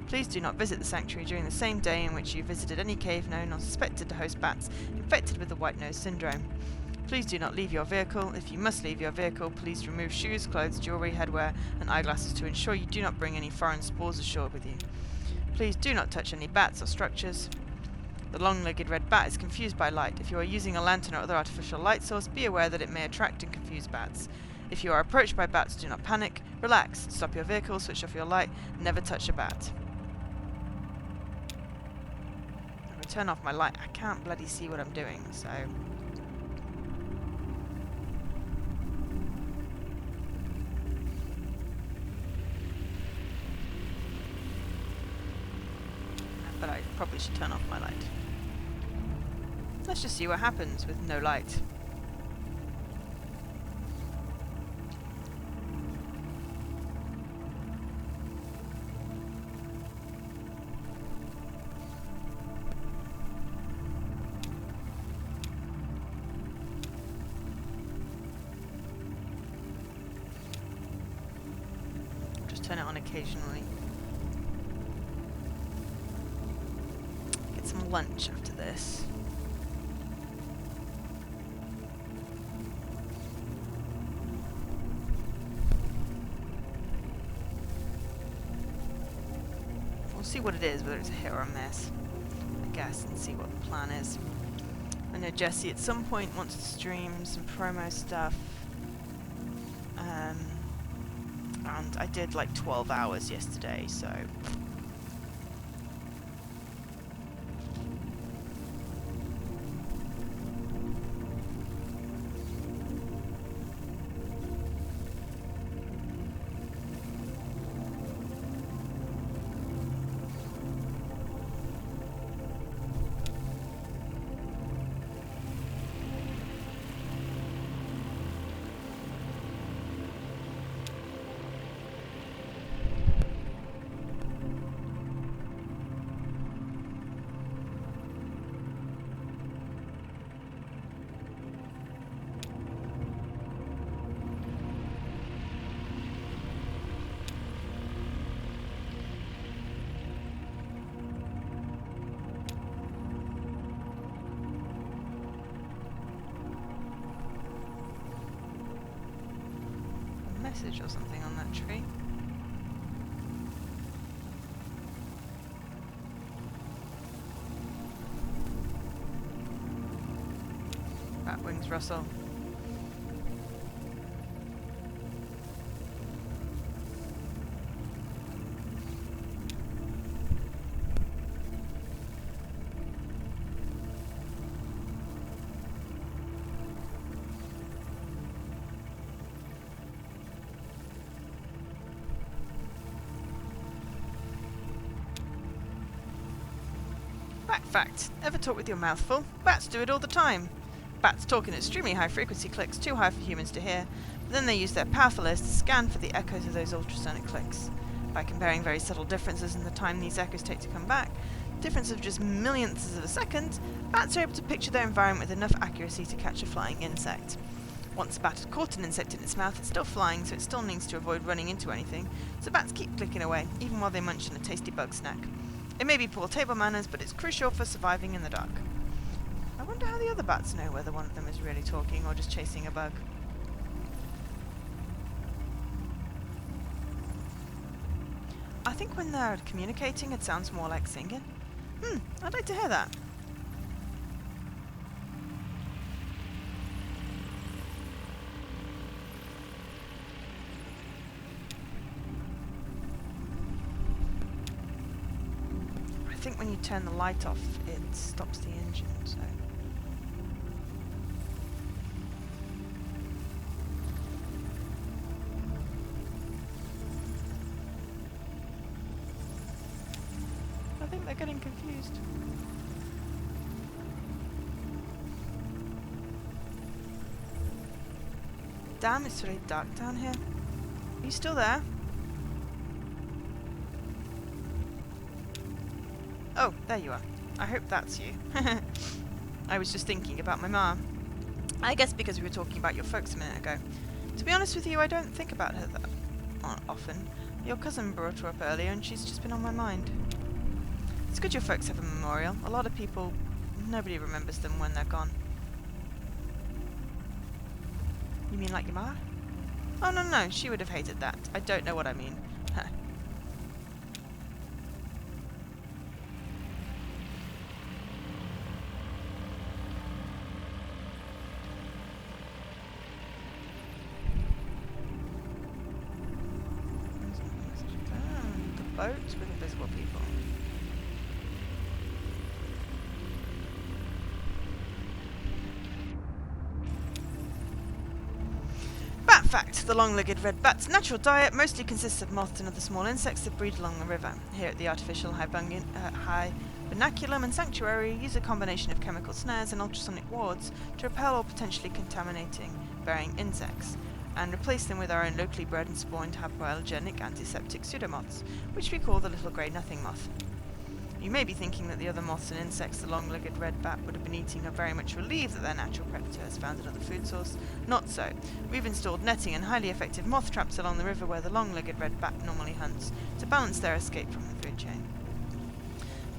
S1: Please do not visit the sanctuary during the same day in which you visited any cave known or suspected to host bats infected with the white nose syndrome. Please do not leave your vehicle. If you must leave your vehicle, please remove shoes, clothes, jewellery, headwear and eyeglasses to ensure you do not bring any foreign spores ashore with you. Please do not touch any bats or structures. The long-legged red bat is confused by light. If you are using a lantern or other artificial light source, be aware that it may attract and confuse bats. If you are approached by bats, do not panic. Relax. Stop your vehicle, switch off your light, never touch a bat. If I turn off my light, I can't bloody see what I'm doing, so... But I probably should turn off my light. Let's just see what happens with no light. Just turn it on occasionally. Get some lunch after this. See what it is, whether it's a hit or a miss, I guess, and see what the plan is. I know Jesse at some point wants to stream some promo stuff, and I did like 12 hours yesterday, so... message or something on that tree. Bat wings rustle. Fact. Ever talk with your mouth full? Bats do it all the time. Bats talk in extremely high frequency clicks, too high for humans to hear, but then they use their powerful ears to scan for the echoes of those ultrasonic clicks. By comparing very subtle differences in the time these echoes take to come back, difference of just millionths of a second, bats are able to picture their environment with enough accuracy to catch a flying insect. Once a bat has caught an insect in its mouth, it's still flying, so it still needs to avoid running into anything, so bats keep clicking away, even while they munch on a tasty bug snack. It may be poor table manners, but it's crucial for surviving in the dark. I wonder how the other bats know whether one of them is really talking or just chasing a bug. I think when they're communicating, it sounds more like singing. I'd like to hear that. I think when you turn the light off, it stops the engine, so... I think they're getting confused. Damn, it's really dark down here. Are you still there? Oh, there you are. I hope that's you. I was just thinking about my mum. I guess because we were talking about your folks a minute ago. To be honest with you, I don't think about her that often. Your cousin brought her up earlier and she's just been on my mind. It's good your folks have a memorial. A lot of people, nobody remembers them when they're gone. You mean like your ma? Oh, no, she would have hated that. I don't know what I mean. Boats with invisible people. Bat fact. The long-legged red bat's natural diet mostly consists of moths and other small insects that breed along the river. Here at the artificial hibernaculum and sanctuary, use a combination of chemical snares and ultrasonic wards to repel or potentially contaminating bearing insects, and replace them with our own locally bred and spawned hypoallergenic antiseptic pseudomoths, which we call the little grey nothing moth. You may be thinking that the other moths and insects the long-legged red bat would have been eating are very much relieved that their natural predator has found another food source. Not so. We've installed netting and highly effective moth traps along the river where the long-legged red bat normally hunts, to balance their escape from the food chain.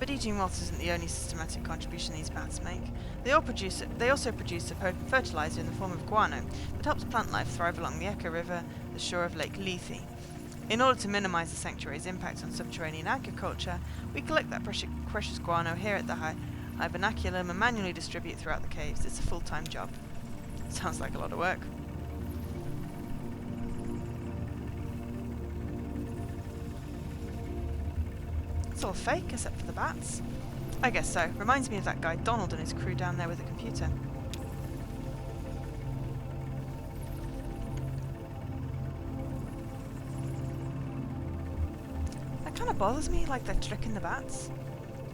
S1: But eating moths isn't the only systematic contribution these bats make. They also produce a fertilizer in the form of guano that helps plant life thrive along the Echo River, the shore of Lake Lethe. In order to minimize the sanctuary's impact on subterranean agriculture, we collect that precious guano here at the hibernaculum and manually distribute throughout the caves. It's a full-time job. Sounds like a lot of work. It's all fake, except for the bats. I guess so. Reminds me of that guy Donald and his crew down there with the computer. That kind of bothers me, like they're tricking the bats.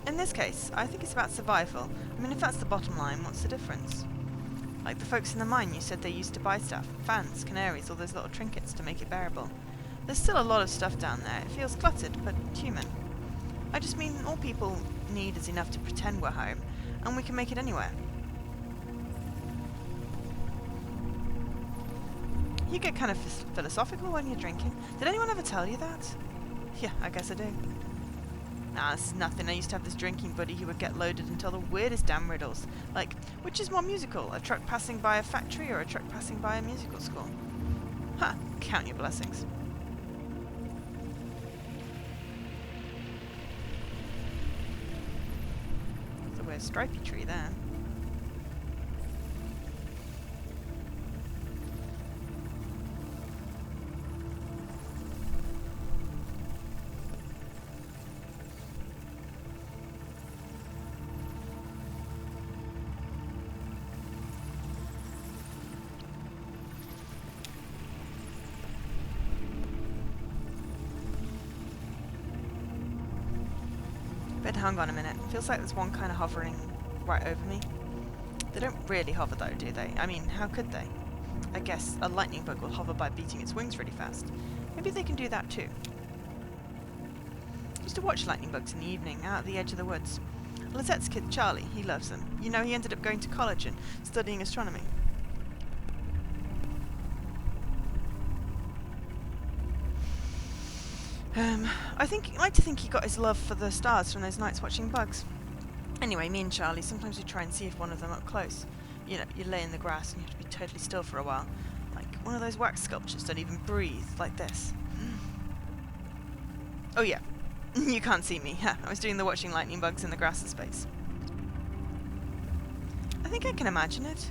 S1: In this case, I think it's about survival. I mean, if that's the bottom line, what's the difference? Like the folks in the mine, you said they used to buy stuff. Fans, canaries, all those little trinkets to make it bearable. There's still a lot of stuff down there. It feels cluttered, but human. I just mean all people need is enough to pretend we're home, and we can make it anywhere. You get kind of philosophical when you're drinking. Did anyone ever tell you that? Yeah, I guess I do. Nah, this is nothing. I used to have this drinking buddy who would get loaded and tell the weirdest damn riddles. Like, which is more musical, a truck passing by a factory or a truck passing by a musical school? Ha! Count your blessings. There's a weird stripy tree there. But hang on a minute. Feels like there's one kind of hovering right over me. They don't really hover though, do they? I mean, how could they? I guess a lightning bug will hover by beating its wings really fast. Maybe they can do that too. I used to watch lightning bugs in the evening, out at the edge of the woods. Lizette's kid Charlie, he loves them. You know, he ended up going to college and studying astronomy. I like to think he got his love for the stars from those nights watching bugs. Anyway, me and Charlie, sometimes we try and see if one of them up close. You know, you lay in the grass and you have to be totally still for a while. Like one of those wax sculptures don't even breathe, like this. Oh yeah, you can't see me. I was doing the watching lightning bugs in the grass space. I think I can imagine it.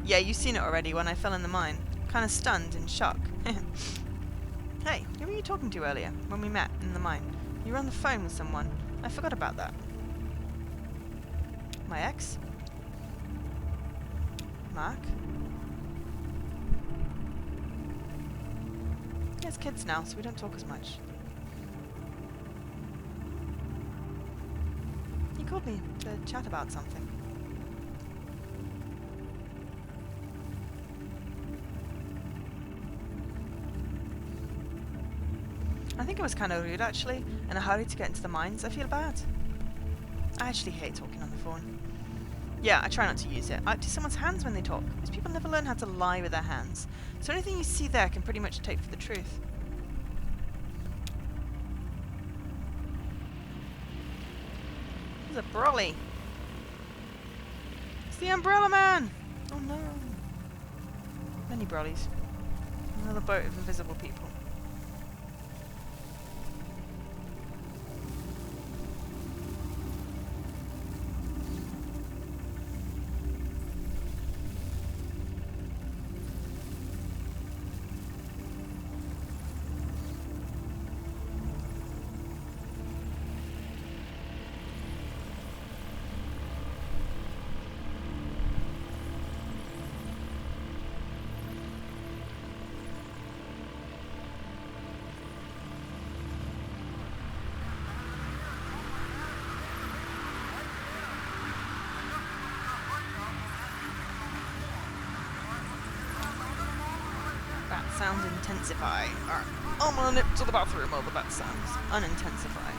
S1: Yeah, you've seen it already when I fell in the mine. Kind of stunned in shock. Hey, who were you talking to earlier, when we met in the mine? You were on the phone with someone. I forgot about that. My ex? Mark? He has kids now, so we don't talk as much. He called me to chat about something. I think I was kind of rude, actually, in a hurry to get into the mines. I feel bad. I actually hate talking on the phone. Yeah, I try not to use it. I do someone's hands when they talk, because people never learn how to lie with their hands. So anything you see there can pretty much take for the truth. There's a brolly. It's the Umbrella Man! Oh no. Many brollies. Another boat of invisible people. Sounds intensify. Alright, I'm gonna nip to the bathroom while the bat sounds unintensify.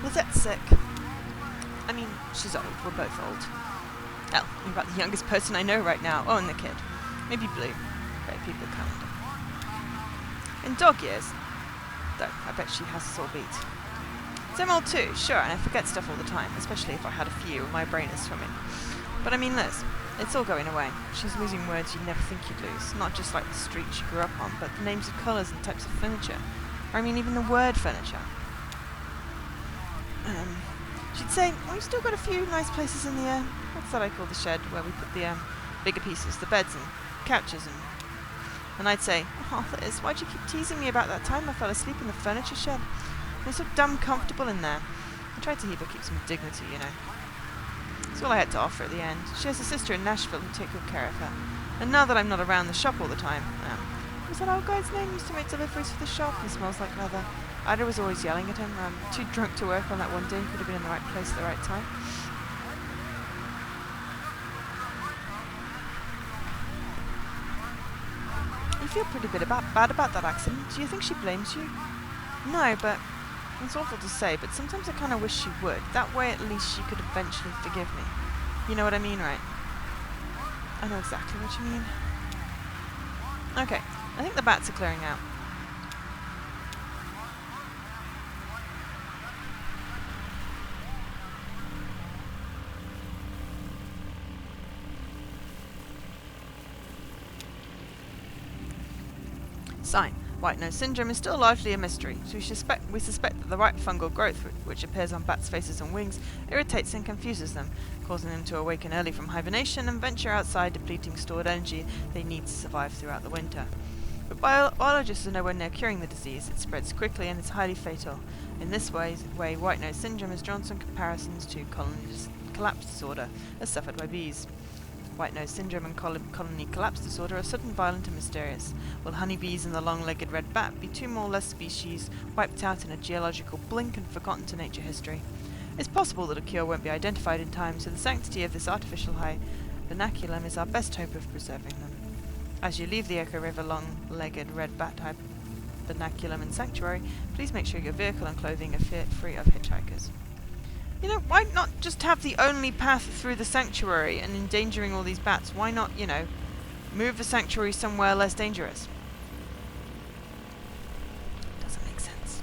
S1: Lizette's sick. I mean, she's old. We're both old. Hell, you're about the youngest person I know right now. Oh, and the kid. Maybe Blue. Great people calendar. In dog years, though, I bet she has us all beat. So I'm old too, sure, and I forget stuff all the time, especially if I had a few and my brain is swimming. But I mean, Liz, it's all going away. She's losing words you'd never think you'd lose. Not just like the street she grew up on, but the names of colours and types of furniture. Or I mean even the word furniture. She'd say, we've still got a few nice places in the, what's that I call the shed, where we put the bigger pieces, the beds and couches and I'd say, oh Liz, why'd you keep teasing me about that time I fell asleep in the furniture shed? It was so damn comfortable in there. I tried to keep some dignity, you know. That's all I had to offer at the end. She has a sister in Nashville who takes good care of her. And now that I'm not around the shop all the time, was that old guy's name? Used to make deliveries for the shop. He smells like leather. Ida was always yelling at him. Too drunk to work on that one day. Could have been in the right place at the right time. You feel pretty bad about that accident. Do you think she blames you? No, but it's awful to say, but sometimes I kind of wish she would. That way at least she could eventually forgive me. You know what I mean, right? I know exactly what you mean. Okay, I think the bats are clearing out. Sign. White nose syndrome is still largely a mystery, so we suspect that the right fungal growth, which appears on bats' faces and wings, irritates and confuses them, causing them to awaken early from hibernation and venture outside, depleting stored energy they need to survive throughout the winter. But biologists are nowhere near curing the disease. It spreads quickly and is highly fatal. In this way, white nose syndrome has drawn some comparisons to colony collapse disorder, as suffered by bees. White nose syndrome and colony collapse disorder are sudden, violent and mysterious. Will honeybees and the long-legged red bat be two more or less species wiped out in a geological blink and forgotten to nature history? It's possible that a cure won't be identified in time, so the sanctity of this artificial hibernaculum is our best hope of preserving them. As you leave the Echo River long-legged red bat hibernaculum and sanctuary, please make sure your vehicle and clothing are free of hitchhikers. You know, why not just have the only path through the sanctuary and endangering all these bats? Why not, you know, move the sanctuary somewhere less dangerous? Doesn't make sense.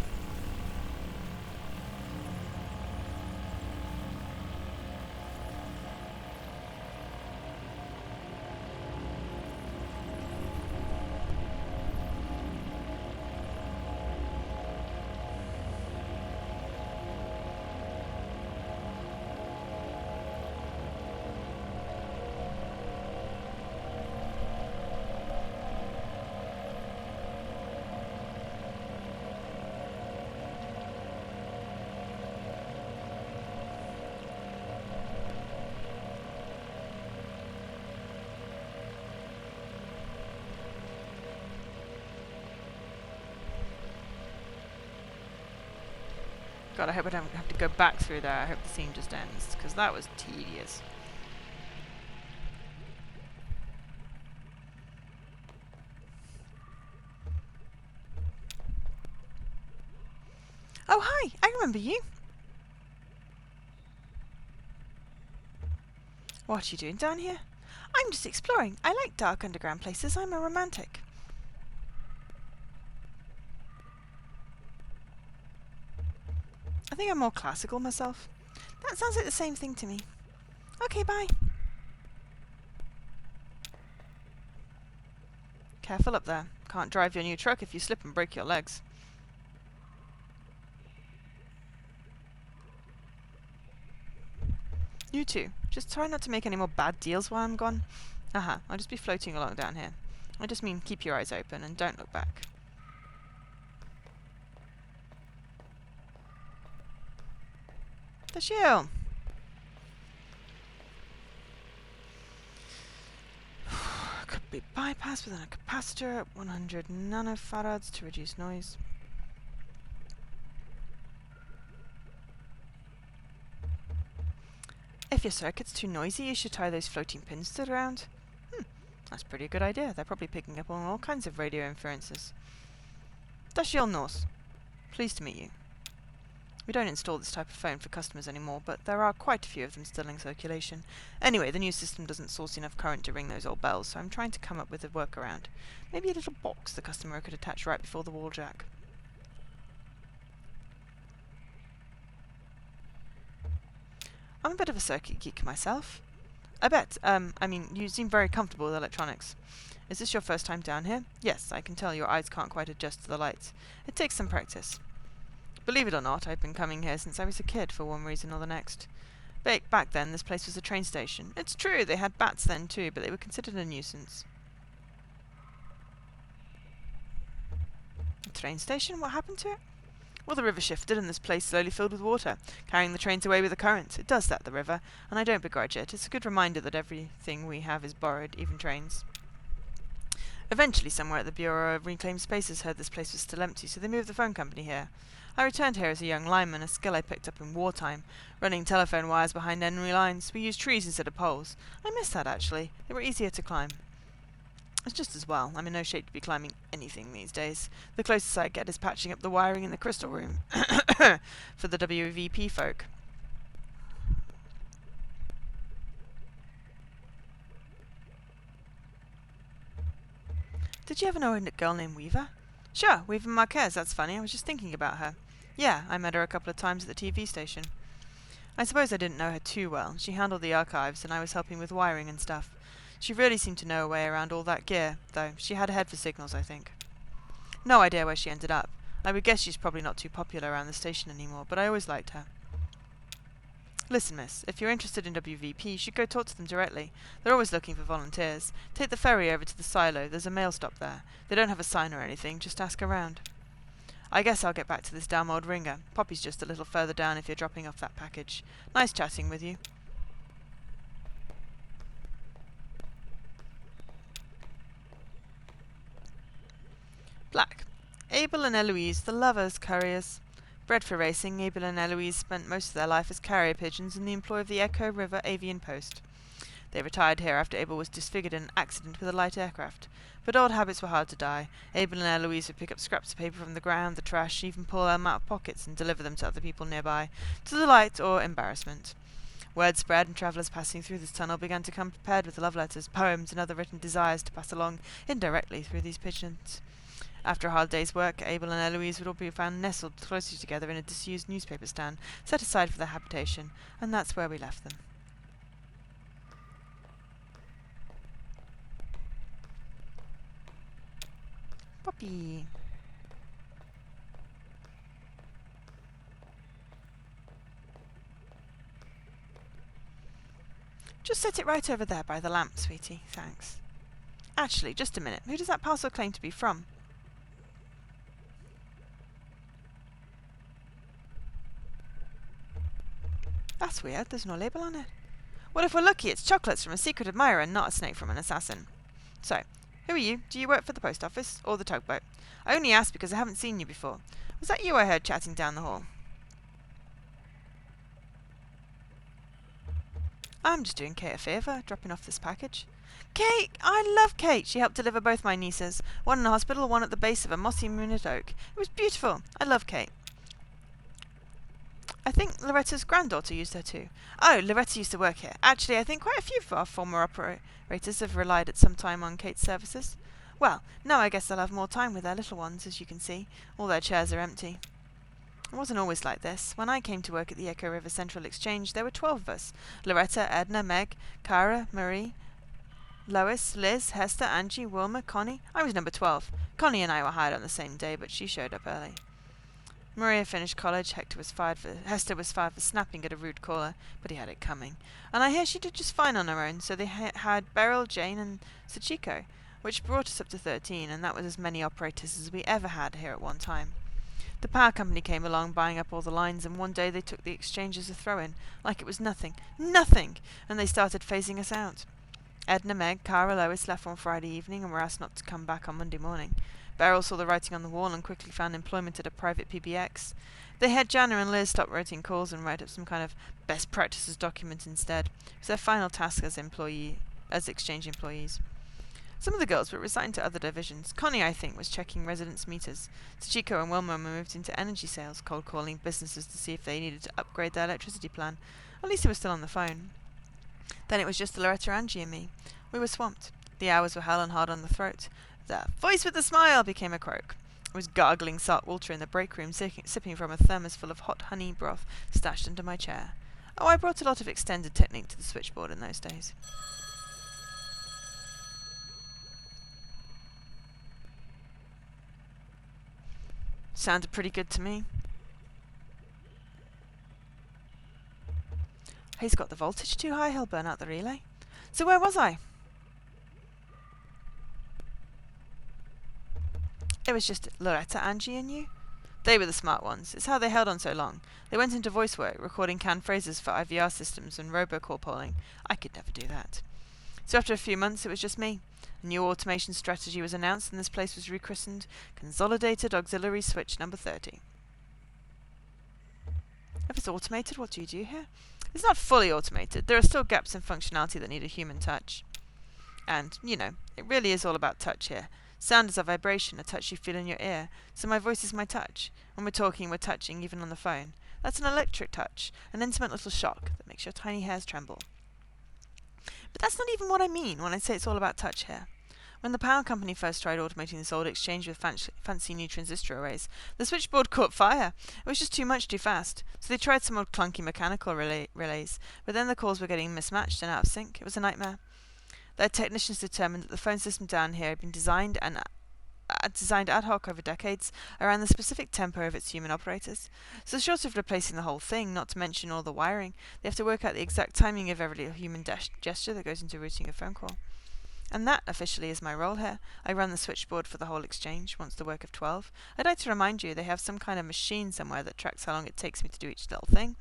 S1: God, I hope I don't have to go back through there. I hope the scene just ends, because that was tedious. Oh, hi! I remember you. What are you doing down here? I'm just exploring. I like dark underground places. I'm a romantic. I think I'm more classical myself. That sounds like the same thing to me. Okay, bye. Careful up there. Can't drive your new truck if you slip and break your legs. You too. Just try not to make any more bad deals while I'm gone. I'll just be floating along down here. I just mean keep your eyes open and don't look back. The shield. Could be bypassed with a capacitor at 100 nanofarads to reduce noise. If your circuit's too noisy, you should tie those floating pins to the ground. That's a pretty good idea. They're probably picking up on all kinds of radio inferences. Dashiel Norse. Pleased to meet you. We don't install this type of phone for customers anymore, but there are quite a few of them still in circulation. Anyway, the new system doesn't source enough current to ring those old bells, so I'm trying to come up with a workaround. Maybe a little box the customer could attach right before the wall jack. I'm a bit of a circuit geek myself. I bet, I mean, you seem very comfortable with electronics. Is this your first time down here? Yes, I can tell your eyes can't quite adjust to the lights. It takes some practice. Believe it or not, I've been coming here since I was a kid for one reason or the next. Back then, this place was a train station. It's true, they had bats then too, but they were considered a nuisance. A train station? What happened to it? Well, the river shifted and this place slowly filled with water, carrying the trains away with the current. It does that, the river, and I don't begrudge it. It's a good reminder that everything we have is borrowed, even trains. Eventually, somewhere at the Bureau of Reclaimed Spaces heard this place was still empty, so they moved the phone company here. I returned here as a young lineman, a skill I picked up in wartime, running telephone wires behind enemy lines. We used trees instead of poles. I miss that, actually. They were easier to climb. It's just as well. I'm in no shape to be climbing anything these days. The closest I get is patching up the wiring in the crystal room for the WVP folk. Did you ever know a girl named Weaver? Sure, Weaver Marquez, that's funny. I was just thinking about her. Yeah, I met her a couple of times at the TV station. I suppose I didn't know her too well. She handled the archives, and I was helping with wiring and stuff. She really seemed to know her way around all that gear, though. She had a head for signals, I think. No idea where she ended up. I would guess she's probably not too popular around the station anymore, but I always liked her. Listen, miss, if you're interested in WVP, you should go talk to them directly. They're always looking for volunteers. Take the ferry over to the silo. There's a mail stop there. They don't have a sign or anything. Just ask around. I guess I'll get back to this damn old ringer. Poppy's just a little further down if you're dropping off that package. Nice chatting with you. Black. Abel and Eloise, the lovers, couriers. Bred for racing, Abel and Eloise spent most of their life as carrier pigeons in the employ of the Echo River Avian Post. They retired here after Abel was disfigured in an accident with a light aircraft. But old habits were hard to die. Abel and Eloise would pick up scraps of paper from the ground, the trash, even pull them out of pockets and deliver them to other people nearby, to delight or embarrassment. Word spread, and travellers passing through this tunnel began to come prepared with love letters, poems, and other written desires to pass along indirectly through these pigeons. After a hard day's work, Abel and Eloise would all be found nestled closely together in a disused newspaper stand, set aside for their habitation, and that's where we left them. Poppy. Just set it right over there by the lamp, sweetie. Thanks. Actually, just a minute. Who does that parcel claim to be from? That's weird. There's no label on it. Well, if we're lucky, it's chocolates from a secret admirer and not a snake from an assassin. So, who are you? Do you work for the post office or the tugboat? I only asked because I haven't seen you before. Was that you I heard chatting down the hall? I'm just doing Kate a favour, dropping off this package. Kate! I love Kate! She helped deliver both my nieces. One in a hospital, one at the base of a mossy moonlit oak. It was beautiful. I love Kate. I think Loretta's granddaughter used her too. Oh, Loretta used to work here. Actually, I think quite a few of our former operators have relied at some time on Kate's services. Well, now I guess they'll have more time with their little ones, as you can see. All their chairs are empty. It wasn't always like this. When I came to work at the Echo River Central Exchange, there were 12 of us. Loretta, Edna, Meg, Cara, Marie, Lois, Liz, Hester, Angie, Wilma, Connie. I was number 12. Connie and I were hired on the same day, but she showed up early. Maria finished college. Hester was fired for snapping at a rude caller, but he had it coming. And I hear she did just fine on her own, so they had Beryl, Jane, and Sachiko, which brought us up to 13, and that was as many operators as we ever had here at one time. The power company came along, buying up all the lines, and one day they took the exchange as a throw-in, like it was nothing. Nothing! And they started phasing us out. Edna, Meg, Cara, Lois left one Friday evening and were asked not to come back on Monday morning. Beryl saw the writing on the wall and quickly found employment at a private PBX. They had Jana and Liz stop writing calls and write up some kind of best practices document instead. It was their final task as exchange employees. Some of the girls were resigned to other divisions. Connie, I think, was checking residents' meters. Sachiko and Wilma moved into energy sales, cold calling businesses to see if they needed to upgrade their electricity plan. At least they were still on the phone. Then it was just Loretta, Angie, and me. We were swamped. The hours were hell and hard on the throat. The voice with the smile became a croak. I was gargling salt water in the break room, sipping from a thermos full of hot honey broth stashed under my chair. Oh, I brought a lot of extended technique to the switchboard in those days. Sounded pretty good to me. He's got the voltage too high, he'll burn out the relay. So where was I? It was just Loretta, Angie and you. They were the smart ones. It's how they held on so long. They went into voice work, recording canned phrases for IVR systems and robocall polling. I could never do that. So after a few months, it was just me. A new automation strategy was announced and this place was rechristened Consolidated Auxiliary Switch number 30. If it's automated, what do you do here? It's not fully automated. There are still gaps in functionality that need a human touch. And, you know, it really is all about touch here. Sound is a vibration, a touch you feel in your ear. So my voice is my touch. When we're talking, we're touching, even on the phone. That's an electric touch, an intimate little shock that makes your tiny hairs tremble. But that's not even what I mean when I say it's all about touch here. When the power company first tried automating this old exchange with fancy new transistor arrays, the switchboard caught fire. It was just too much too fast. So they tried some old clunky mechanical relays, but then the calls were getting mismatched and out of sync. It was a nightmare. Their technicians determined that the phone system down here had been designed ad hoc over decades around the specific tempo of its human operators. So short of replacing the whole thing, not to mention all the wiring, they have to work out the exact timing of every little human gesture that goes into routing a phone call. And that, officially, is my role here. I run the switchboard for the whole exchange, once the work of 12. I'd like to remind you they have some kind of machine somewhere that tracks how long it takes me to do each little thing.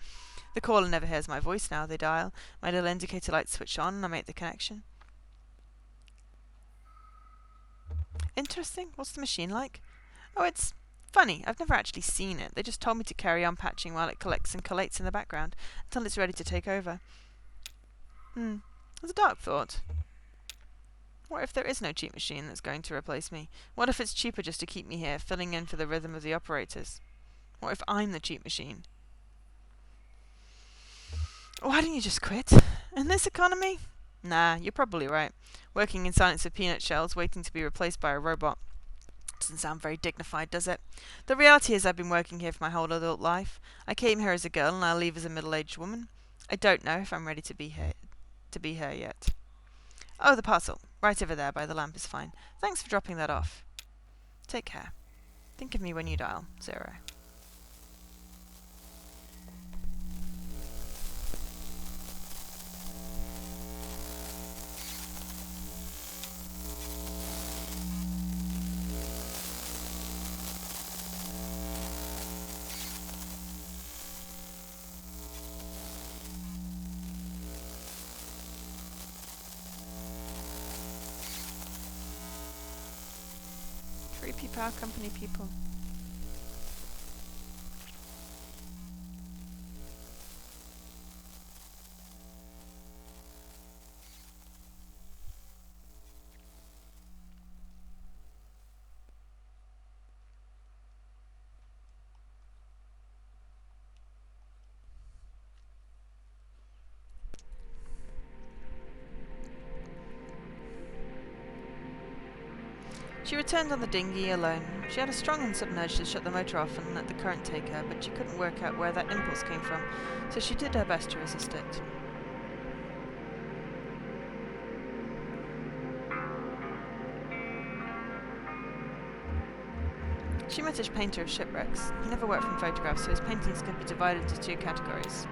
S1: The caller never hears my voice now. They dial. My little indicator lights switch on and I make the connection. Interesting. What's the machine like? Oh, it's funny. I've never actually seen it. They just told me to carry on patching while it collects and collates in the background until it's ready to take over. It's a dark thought. What if there is no cheap machine that's going to replace me? What if it's cheaper just to keep me here, filling in for the rhythm of the operators? What if I'm the cheap machine? Why don't you just quit? In this economy? Nah, you're probably right. Working in silence of peanut shells, waiting to be replaced by a robot. Doesn't sound very dignified, does it? The reality is I've been working here for my whole adult life. I came here as a girl and I'll leave as a middle-aged woman. I don't know if I'm ready to be here yet. Oh, the parcel. Right over there by the lamp is fine. Thanks for dropping that off. Take care. Think of me when you dial 0. Creepy power company people. She returned on the dinghy alone. She had a strong insubordinate urge to shut the motor off and let the current take her, but she couldn't work out where that impulse came from, so she did her best to resist it. She met a painter of shipwrecks. He never worked from photographs, so his paintings could be divided into 2 categories.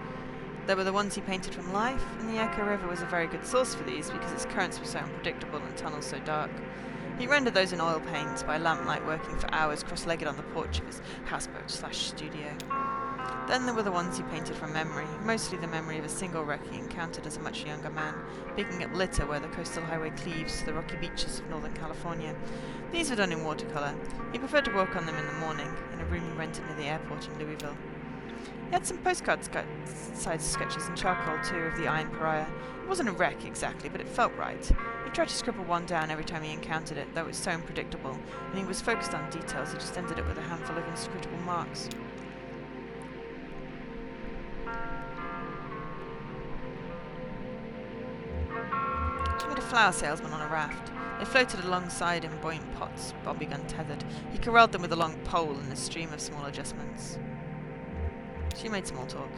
S1: There were the ones he painted from life, and the Echo River was a very good source for these because its currents were so unpredictable and tunnels so dark. He rendered those in oil paints by lamplight, working for hours cross-legged on the porch of his houseboat/studio. Then there were the ones he painted from memory, mostly the memory of a single wreck he encountered as a much younger man, picking up litter where the coastal highway cleaves to the rocky beaches of northern California. These were done in watercolour. He preferred to work on them in the morning, in a room he rented near the airport in Louisville. He had some postcard-sized sketches in charcoal, too, of the Iron Pariah. It wasn't a wreck, exactly, but it felt right. He tried to scribble one down every time he encountered it, though it was so unpredictable, and he was focused on details, he just ended up with a handful of inscrutable marks. She met a flower salesman on a raft. They floated alongside in buoyant pots, bobbing untethered. He corralled them with a long pole and a stream of small adjustments. She made small talk.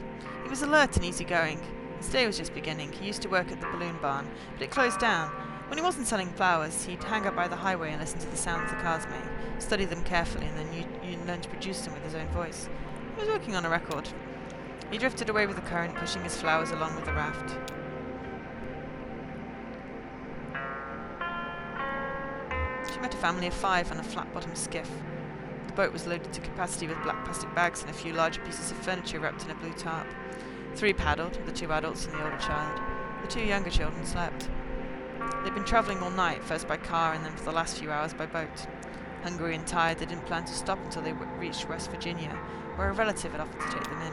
S1: He was alert and easygoing. His day was just beginning. He used to work at the balloon barn, but it closed down. When he wasn't selling flowers, he'd hang out by the highway and listen to the sounds the cars make, study them carefully, and then you'd learn to produce them with his own voice. He was working on a record. He drifted away with the current, pushing his flowers along with the raft. She met a family of 5 on a flat-bottomed skiff. The boat was loaded to capacity with black plastic bags and a few larger pieces of furniture wrapped in a blue tarp. 3 paddled, the 2 adults and the older child. The 2 younger children slept. They'd been travelling all night, first by car and then for the last few hours by boat. Hungry and tired, they didn't plan to stop until they reached West Virginia, where a relative had offered to take them in.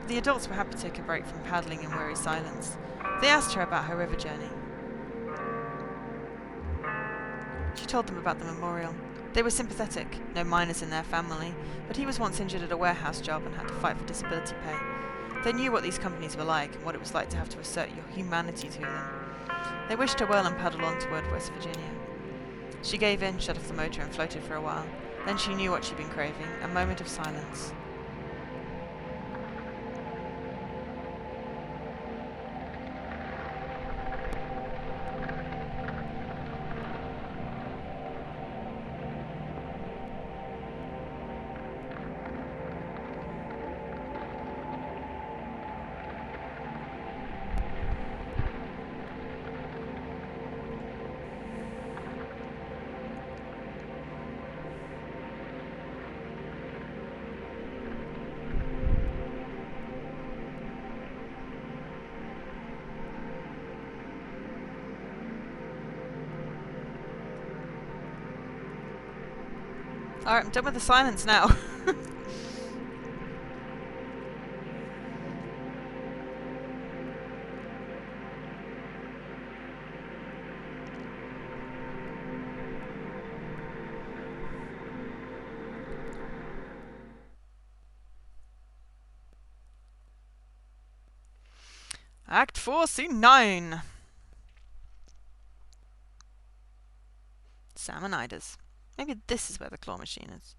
S1: The adults were happy to take a break from paddling in weary silence. They asked her about her river journey. She told them about the memorial. They were sympathetic, no miners in their family, but he was once injured at a warehouse job and had to fight for disability pay. They knew what these companies were like and what it was like to have to assert your humanity to them. They wished her well and paddled on toward West Virginia. She gave in, shut off the motor and floated for a while. Then she knew what she'd been craving, a moment of silence. Alright, I'm done with the silence now. Act 4, Scene 9. Salmoniders. Maybe this is where the claw machine is.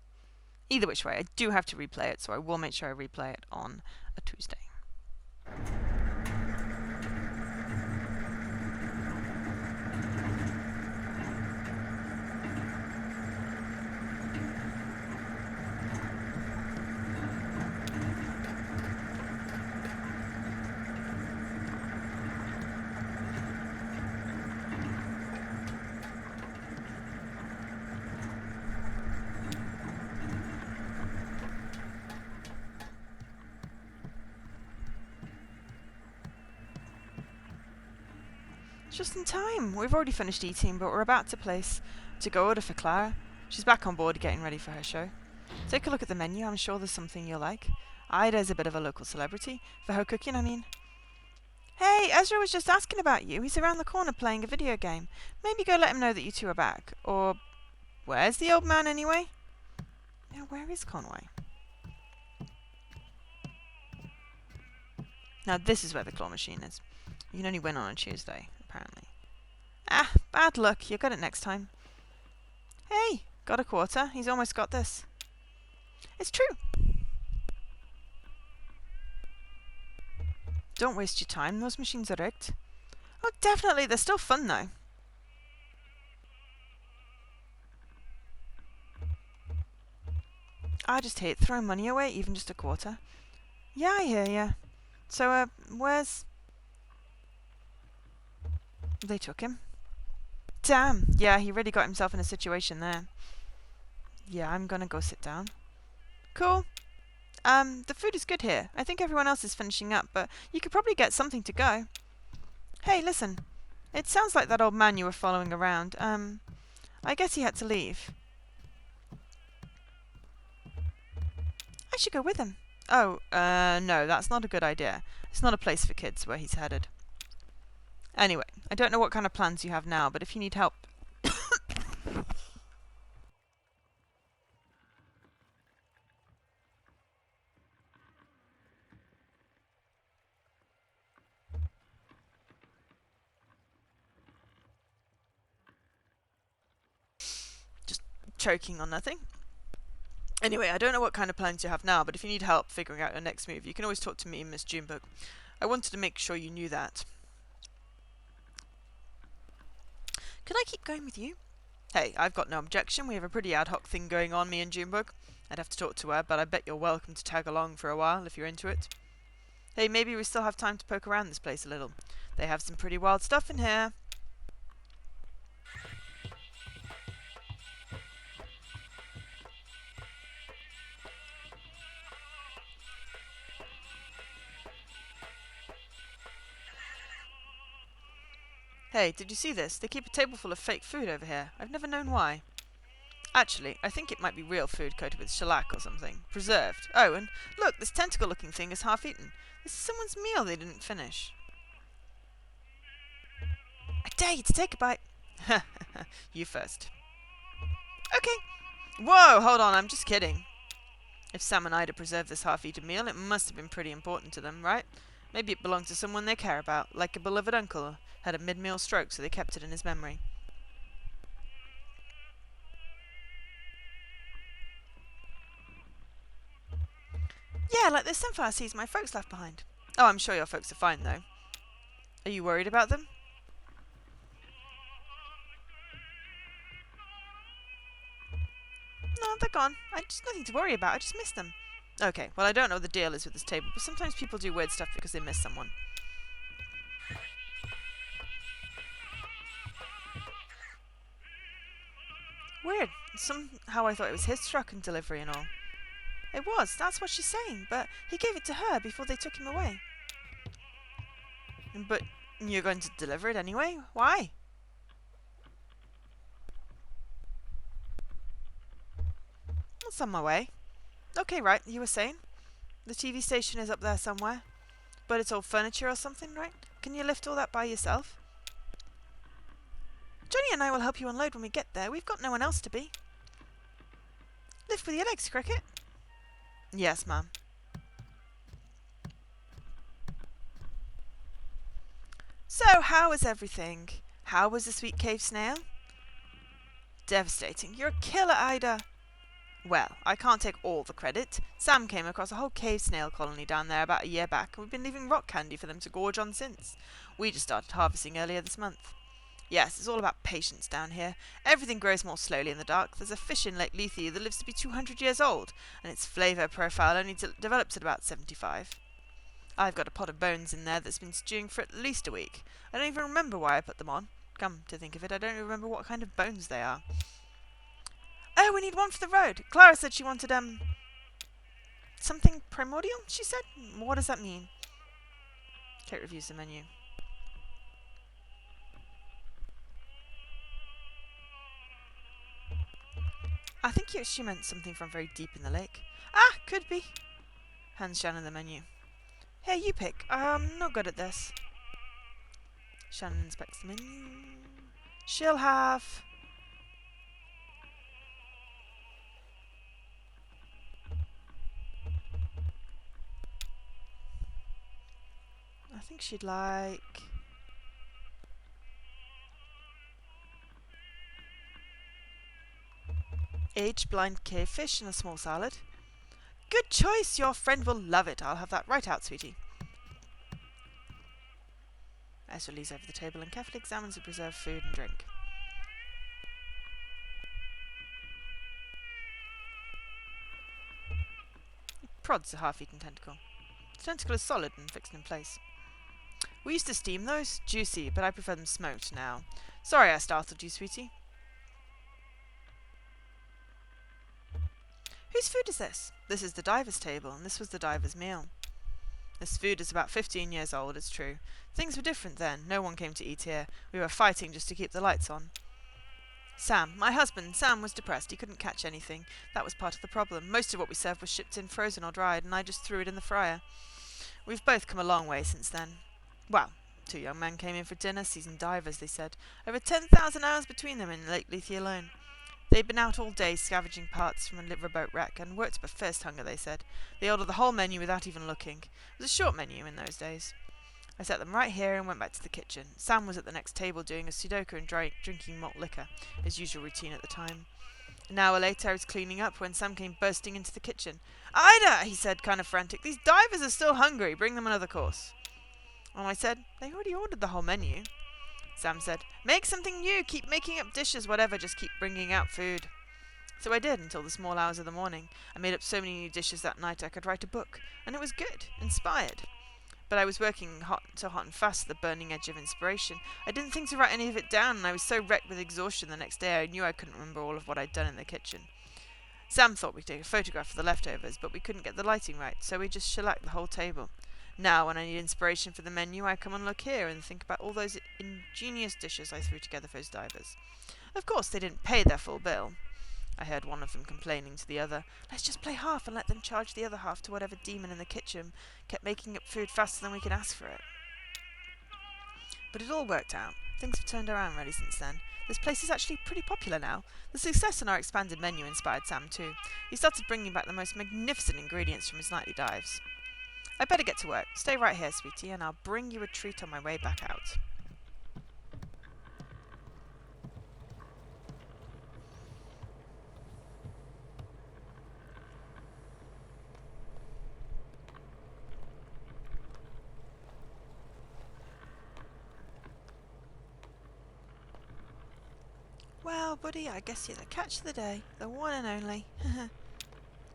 S1: Either which way, I do have to replay it, so I will make sure I replay it on a Tuesday. Just in time. We've already finished eating, but we're about to go order for Clara. She's back on board getting ready for her show. Take a look at the menu. I'm sure there's something you'll like. Ida's a bit of a local celebrity. For her cooking, I mean. Hey, Ezra was just asking about you. He's around the corner playing a video game. Maybe go let him know that you two are back. Or, where's the old man anyway? Yeah, where is Conway? Now this is where the claw machine is. You can only win on a Tuesday, apparently. Ah, bad luck. You'll get it next time. Hey, got a quarter. He's almost got this. It's true. Don't waste your time. Those machines are rigged. Oh, definitely. They're still fun, though. I just hate throwing money away, even just a quarter. Yeah, I hear ya. So, where's... They took him. Damn. Yeah, he really got himself in a situation there. Yeah, I'm gonna go sit down. Cool. The food is good here. I think everyone else is finishing up, but you could probably get something to go. Hey, listen. It sounds like that old man you were following around. I guess he had to leave. I should go with him. Oh, no, that's not a good idea. It's not a place for kids where he's headed. Anyway, I don't know what kind of plans you have now, but if you need help... Just choking on nothing. Anyway, I don't know what kind of plans you have now, but if you need help figuring out your next move, you can always talk to me and Miss Junebug. I wanted to make sure you knew that. Could I keep going with you? Hey, I've got no objection. We have a pretty ad hoc thing going on, me and Junebug. I'd have to talk to her, but I bet you're welcome to tag along for a while if you're into it. Hey, maybe we still have time to poke around this place a little. They have some pretty wild stuff in here. Hey, did you see this? They keep a table full of fake food over here. I've never known why. Actually, I think it might be real food coated with shellac or something. Preserved. Oh, and look, this tentacle-looking thing is half-eaten. This is someone's meal they didn't finish. I dare you to take a bite. You first. Okay. Whoa, hold on, I'm just kidding. If Sam and Ida preserved this half-eaten meal, it must have been pretty important to them, right? Maybe it belonged to someone they care about, like a beloved uncle had a mid-meal stroke, so they kept it in his memory. Yeah, like those sunflower seeds my folks left behind. Oh, I'm sure your folks are fine, though. Are you worried about them? No, they're gone. Just nothing to worry about. I just missed them. Okay, well, I don't know what the deal is with this table, but sometimes people do weird stuff because they miss someone. Weird. Somehow I thought it was his truck and delivery and all. It was, that's what she's saying, but he gave it to her before they took him away. But you're going to deliver it anyway? Why? It's on my way. Okay, right, you were saying? The TV station is up there somewhere. But it's all furniture or something, right? Can you lift all that by yourself? Johnny and I will help you unload when we get there. We've got no one else to be. Lift with your legs, Cricket. Yes, ma'am. So, how was everything? How was the sweet cave snail? Devastating. You're a killer, Ida. Well, I can't take all the credit. Sam came across a whole cave snail colony down there about a year back, and we've been leaving rock candy for them to gorge on since. We just started harvesting earlier this month. Yes, it's all about patience down here. Everything grows more slowly in the dark. There's a fish in Lake Lethe that lives to be 200 years old, and its flavour profile only develops at about 75. I've got a pot of bones in there that's been stewing for at least a week. I don't even remember why I put them on. Come to think of it, I don't even remember what kind of bones they are. Oh, we need one for the road. Clara said she wanted, something primordial, she said? What does that mean? Kate reviews the menu. I think she meant something from very deep in the lake. Ah, could be. Hands Shannon the menu. Here, you pick. I'm not good at this. Shannon inspects the menu. She'll have... I think she'd like... aged blind cave fish and a small salad. Good choice, your friend will love it. I'll have that right out, sweetie. Ezra leans over the table and carefully examines the preserved food and drink. He prods a half-eaten tentacle. The tentacle is solid and fixed in place. We used to steam those. Juicy, but I prefer them smoked now. Sorry I startled you, sweetie. Whose food is this? This is the diver's table, and this was the diver's meal. This food is about 15 years old, it's true. Things were different then. No one came to eat here. We were fighting just to keep the lights on. Sam, my husband, Sam was depressed. He couldn't catch anything. That was part of the problem. Most of what we served was shipped in frozen or dried, and I just threw it in the fryer. We've both come a long way since then. Well, 2 young men came in for dinner, seasoned divers, they said. Over 10,000 hours between them in Lake Lethe alone. They'd been out all day scavenging parts from a riverboat wreck and worked by first hunger, they said. They ordered the whole menu without even looking. It was a short menu in those days. I set them right here and went back to the kitchen. Sam was at the next table doing a Sudoku and drinking malt liquor, his usual routine at the time. An hour later I was cleaning up when Sam came bursting into the kitchen. Ida, he said, kind of frantic, these divers are still hungry. Bring them another course. And I said, they already ordered the whole menu. Sam said. Make something new. Keep making up dishes, whatever. Just keep bringing out food. So I did until the small hours of the morning. I made up so many new dishes that night I could write a book. And it was good. Inspired. But I was working so hot and fast at the burning edge of inspiration. I didn't think to write any of it down, and I was so wrecked with exhaustion the next day I knew I couldn't remember all of what I'd done in the kitchen. Sam thought we'd take a photograph of the leftovers, but we couldn't get the lighting right, so we just shellacked the whole table. Now, when I need inspiration for the menu, I come and look here and think about all those ingenious dishes I threw together for those divers. Of course, they didn't pay their full bill. I heard one of them complaining to the other, let's just play half and let them charge the other half to whatever demon in the kitchen kept making up food faster than we could ask for it. But it all worked out. Things have turned around really since then. This place is actually pretty popular now. The success in our expanded menu inspired Sam too. He started bringing back the most magnificent ingredients from his nightly dives. I'd better get to work. Stay right here, sweetie, and I'll bring you a treat on my way back out. Well, buddy, I guess you're the catch of the day. The one and only.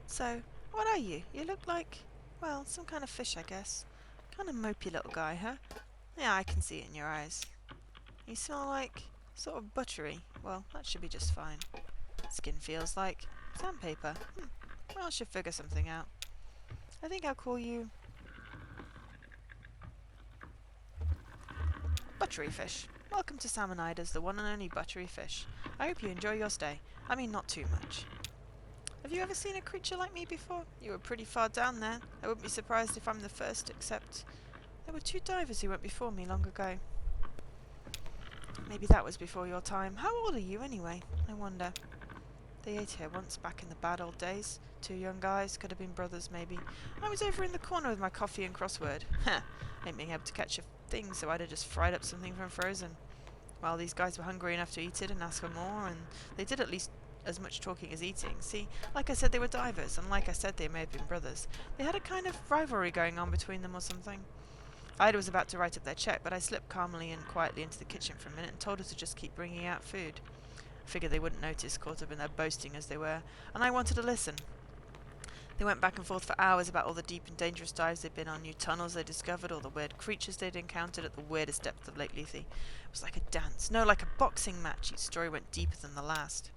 S1: So, what are you? You look like, well, some kind of fish, I guess. Kind of mopey little guy, huh? Yeah, I can see it in your eyes. You smell like, sort of buttery. Well, that should be just fine. Skin feels like sandpaper. Well, I should figure something out. I think I'll call you Buttery Fish. Welcome to Salmonida's, the one and only buttery fish. I hope you enjoy your stay. I mean, not too much. Have you ever seen a creature like me before? You were pretty far down there. I wouldn't be surprised if I'm the first, except there were 2 divers who went before me long ago. Maybe that was before your time. How old are you anyway? I wonder. They ate here once back in the bad old days. 2 young guys, could have been brothers maybe. I was over in the corner with my coffee and crossword. Ain't being able to catch a thing, so I'd have just fried up something from frozen. Well, these guys were hungry enough to eat it and ask for more, and they did at least as much talking as eating. See, like I said, they were divers, and like I said, they may have been brothers. They had a kind of rivalry going on between them or something. Ida was about to write up their check, but I slipped calmly and quietly into the kitchen for a minute and told her to just keep bringing out food. I figured they wouldn't notice, caught up in their boasting as they were, and I wanted to listen. They went back and forth for hours about all the deep and dangerous dives they'd been on, new tunnels they discovered, all the weird creatures they'd encountered at the weirdest depth of Lake Lethe. It was like a dance. No, like a boxing match. Each story went deeper than the last.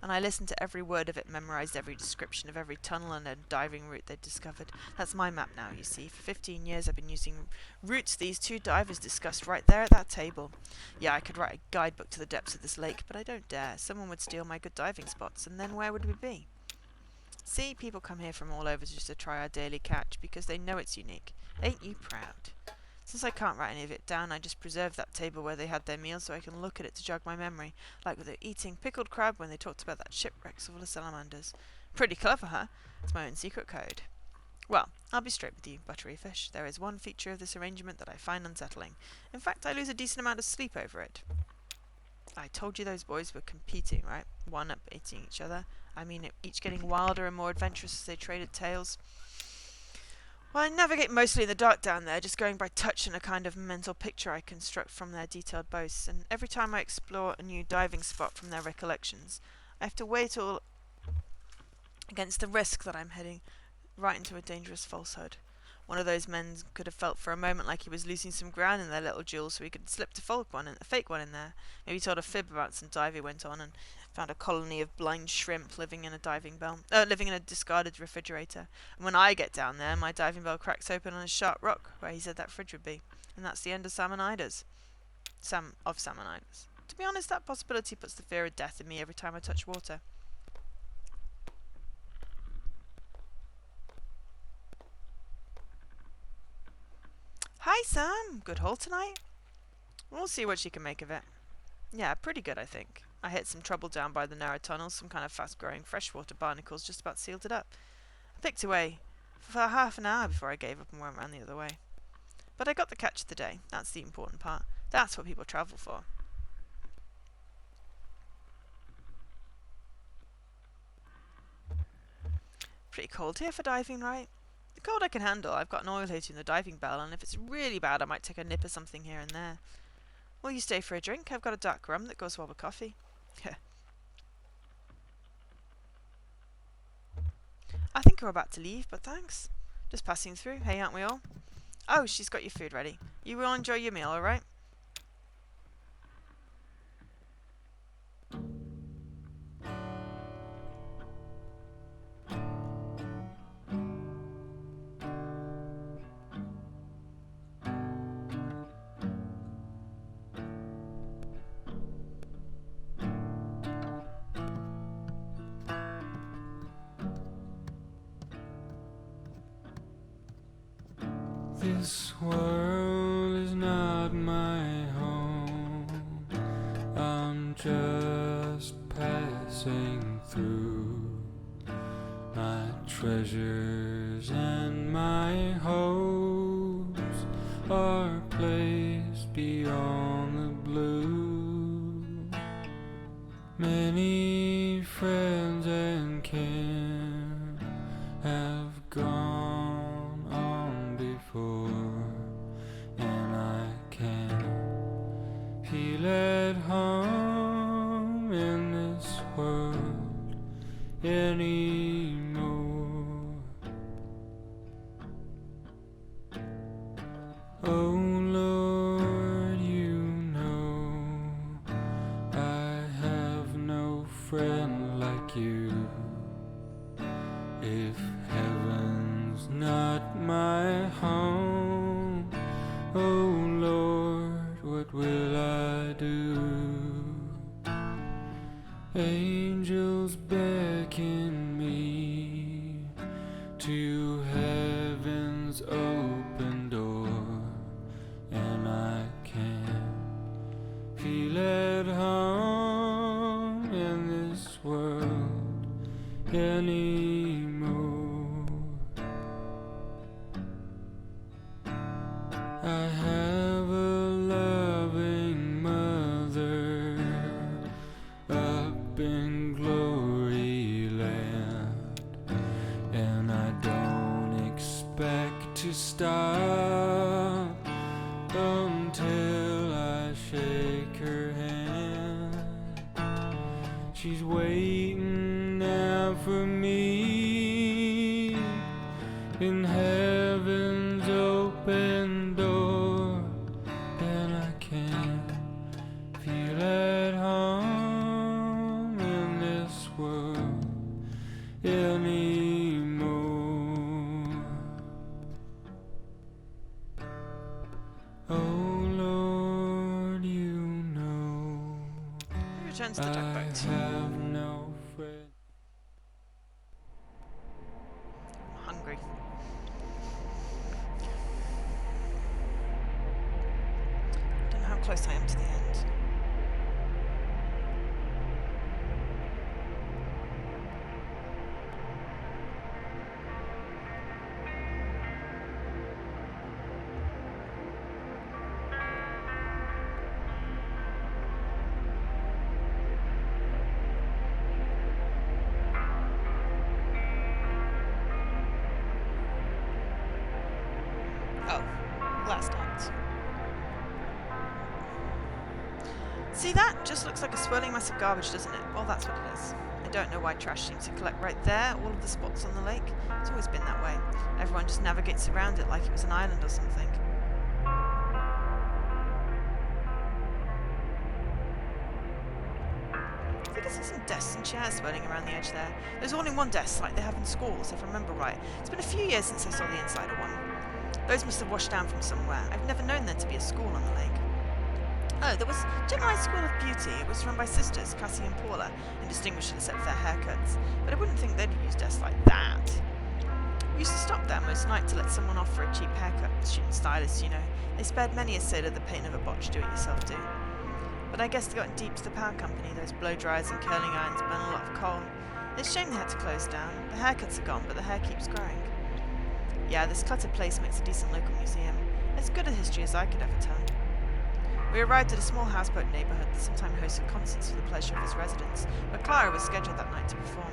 S1: And I listened to every word of it, memorised every description of every tunnel and diving route they'd discovered. That's my map now, you see. For 15 years I've been using routes these 2 divers discussed right there at that table. Yeah, I could write a guidebook to the depths of this lake, but I don't dare. Someone would steal my good diving spots, and then where would we be? See, people come here from all over just to try our daily catch because they know it's unique. Ain't you proud? Since I can't write any of it down, I just preserve that table where they had their meal so I can look at it to jog my memory, like with the eating pickled crab when they talked about that shipwreck full of salamanders. Pretty clever, huh? It's my own secret code. Well, I'll be straight with you, buttery fish. There is one feature of this arrangement that I find unsettling. In fact, I lose a decent amount of sleep over it. I told you those boys were competing, right? One up eating each other. I mean, each getting wilder and more adventurous as they traded tales. Well, I navigate mostly in the dark down there, just going by touch and a kind of mental picture I construct from their detailed boasts, and every time I explore a new diving spot from their recollections, I have to weigh it all against the risk that I'm heading right into a dangerous falsehood. One of those men could have felt for a moment like he was losing some ground in their little jewel, so he could slip a fake one in there. Maybe told a fib about some dive he went on and found a colony of blind shrimp living in a discarded refrigerator. And when I get down there, my diving bell cracks open on a sharp rock where he said that fridge would be. And that's the end of Salmonida's. Salmonida's. To be honest, that possibility puts the fear of death in me every time I touch water. Hi, Sam. Good haul tonight? We'll see what she can make of it. Yeah, pretty good, I think. I hit some trouble down by the narrow tunnel. Some kind of fast-growing freshwater barnacles just about sealed it up. I picked away for half an hour before I gave up and went round the other way. But I got the catch of the day. That's the important part. That's what people travel for. Pretty cold here for diving, right? The cold I can handle. I've got an oil heater in the diving bell, and if it's really bad I might take a nip of something here and there. Will you stay for a drink? I've got a dark rum that goes well with coffee. I think we're about to leave, but thanks. Just passing through. Hey, aren't we all? Oh, she's got your food ready. You will enjoy your meal, alright?
S8: This world is not my home. I'm just passing through. My treasures and my hopes are placed beyond the blue. Many friends and kin have gone on before, and I can't feel at home in this world anymore. Oh Lord, you know I have no friend like you. If heaven's not my home, oh Lord, what will I do? Angels beckon me to heaven's open door, and I can't feel at home in this world anymore. I have a loving mother up in glory land, and I don't expect to stop until I shake her hand. She's waiting now for me in heaven's open door, and I can't feel at home in this world anymore. Oh Lord, you know
S1: He returns to the
S8: I
S1: tugboat.
S8: have no friend.
S1: I'm hungry. Don't know how close I am to the end. Oh, last act. See that? Just looks like a swirling mass of garbage, doesn't it? Well, that's what it is. I don't know why trash seems to collect right there, all of the spots on the lake. It's always been that way. Everyone just navigates around it like it was an island or something. I think I see some desks and chairs swirling around the edge there. There's all-in-one desks like they have in schools, if I remember right. It's been a few years since I saw the inside of one. Those must have washed down from somewhere. I've never known there to be a school on the lake. Oh, there was Gemini's School of Beauty. It was run by sisters, Cassie and Paula, and distinguished except for their haircuts. But I wouldn't think they'd use desks like that. We used to stop there most night to let someone off for a cheap haircut. Student stylists, you know. They spared many a sailor the pain of a botched do-it-yourself do. But I guess they got deep to the power company. Those blow dryers and curling irons burn a lot of coal. It's a shame they had to close down. The haircuts are gone, but the hair keeps growing. Yeah, this cluttered place makes a decent local museum. As good a history as I could ever tell. We arrived at a small houseboat neighbourhood that sometime hosted concerts for the pleasure of its residents, where Clara was scheduled that night to perform.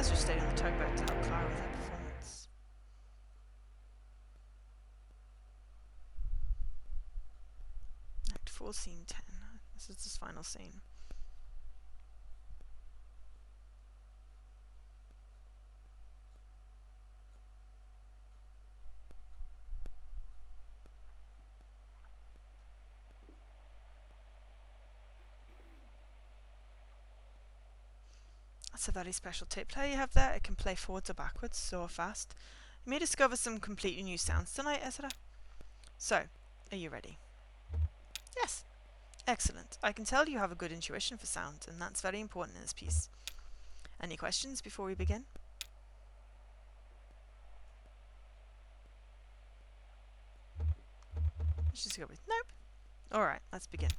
S1: Ezra stayed on the tugboat to help Clara with her performance. Act 4, Scene 10. This is his final scene. That's a very special tape player you have there. It can play forwards or backwards, so fast. You may discover some completely new sounds tonight, Ezra. So, are you ready? Yes. Excellent. I can tell you have a good intuition for sound, and that's very important in this piece. Any questions before we begin? Let's just go with nope. Alright, let's begin.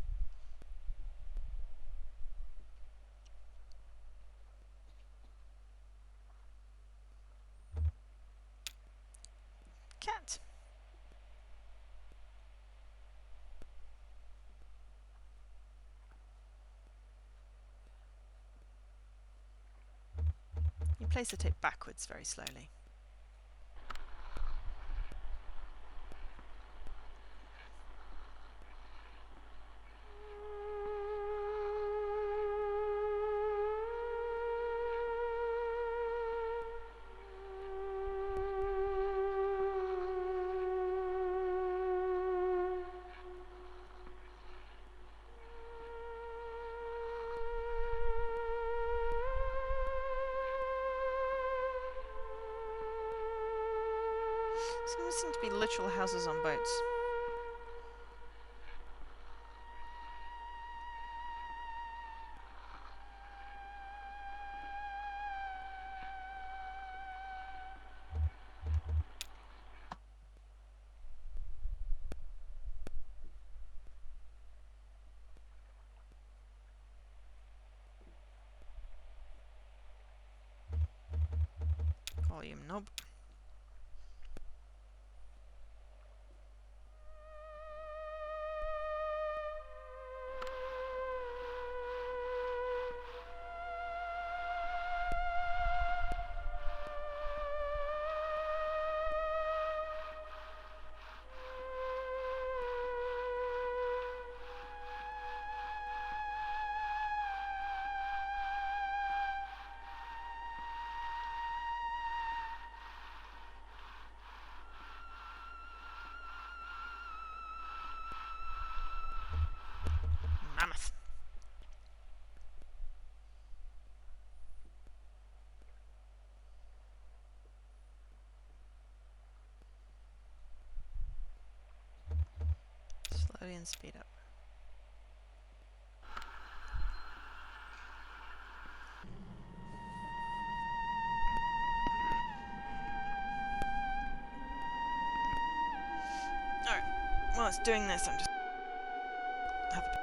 S1: Cat. You place the tape backwards very slowly. There seem to be literal houses on boats. Volume knob. Mammoth. Slowly and speed up. Alright, while it's doing this, I'm just have a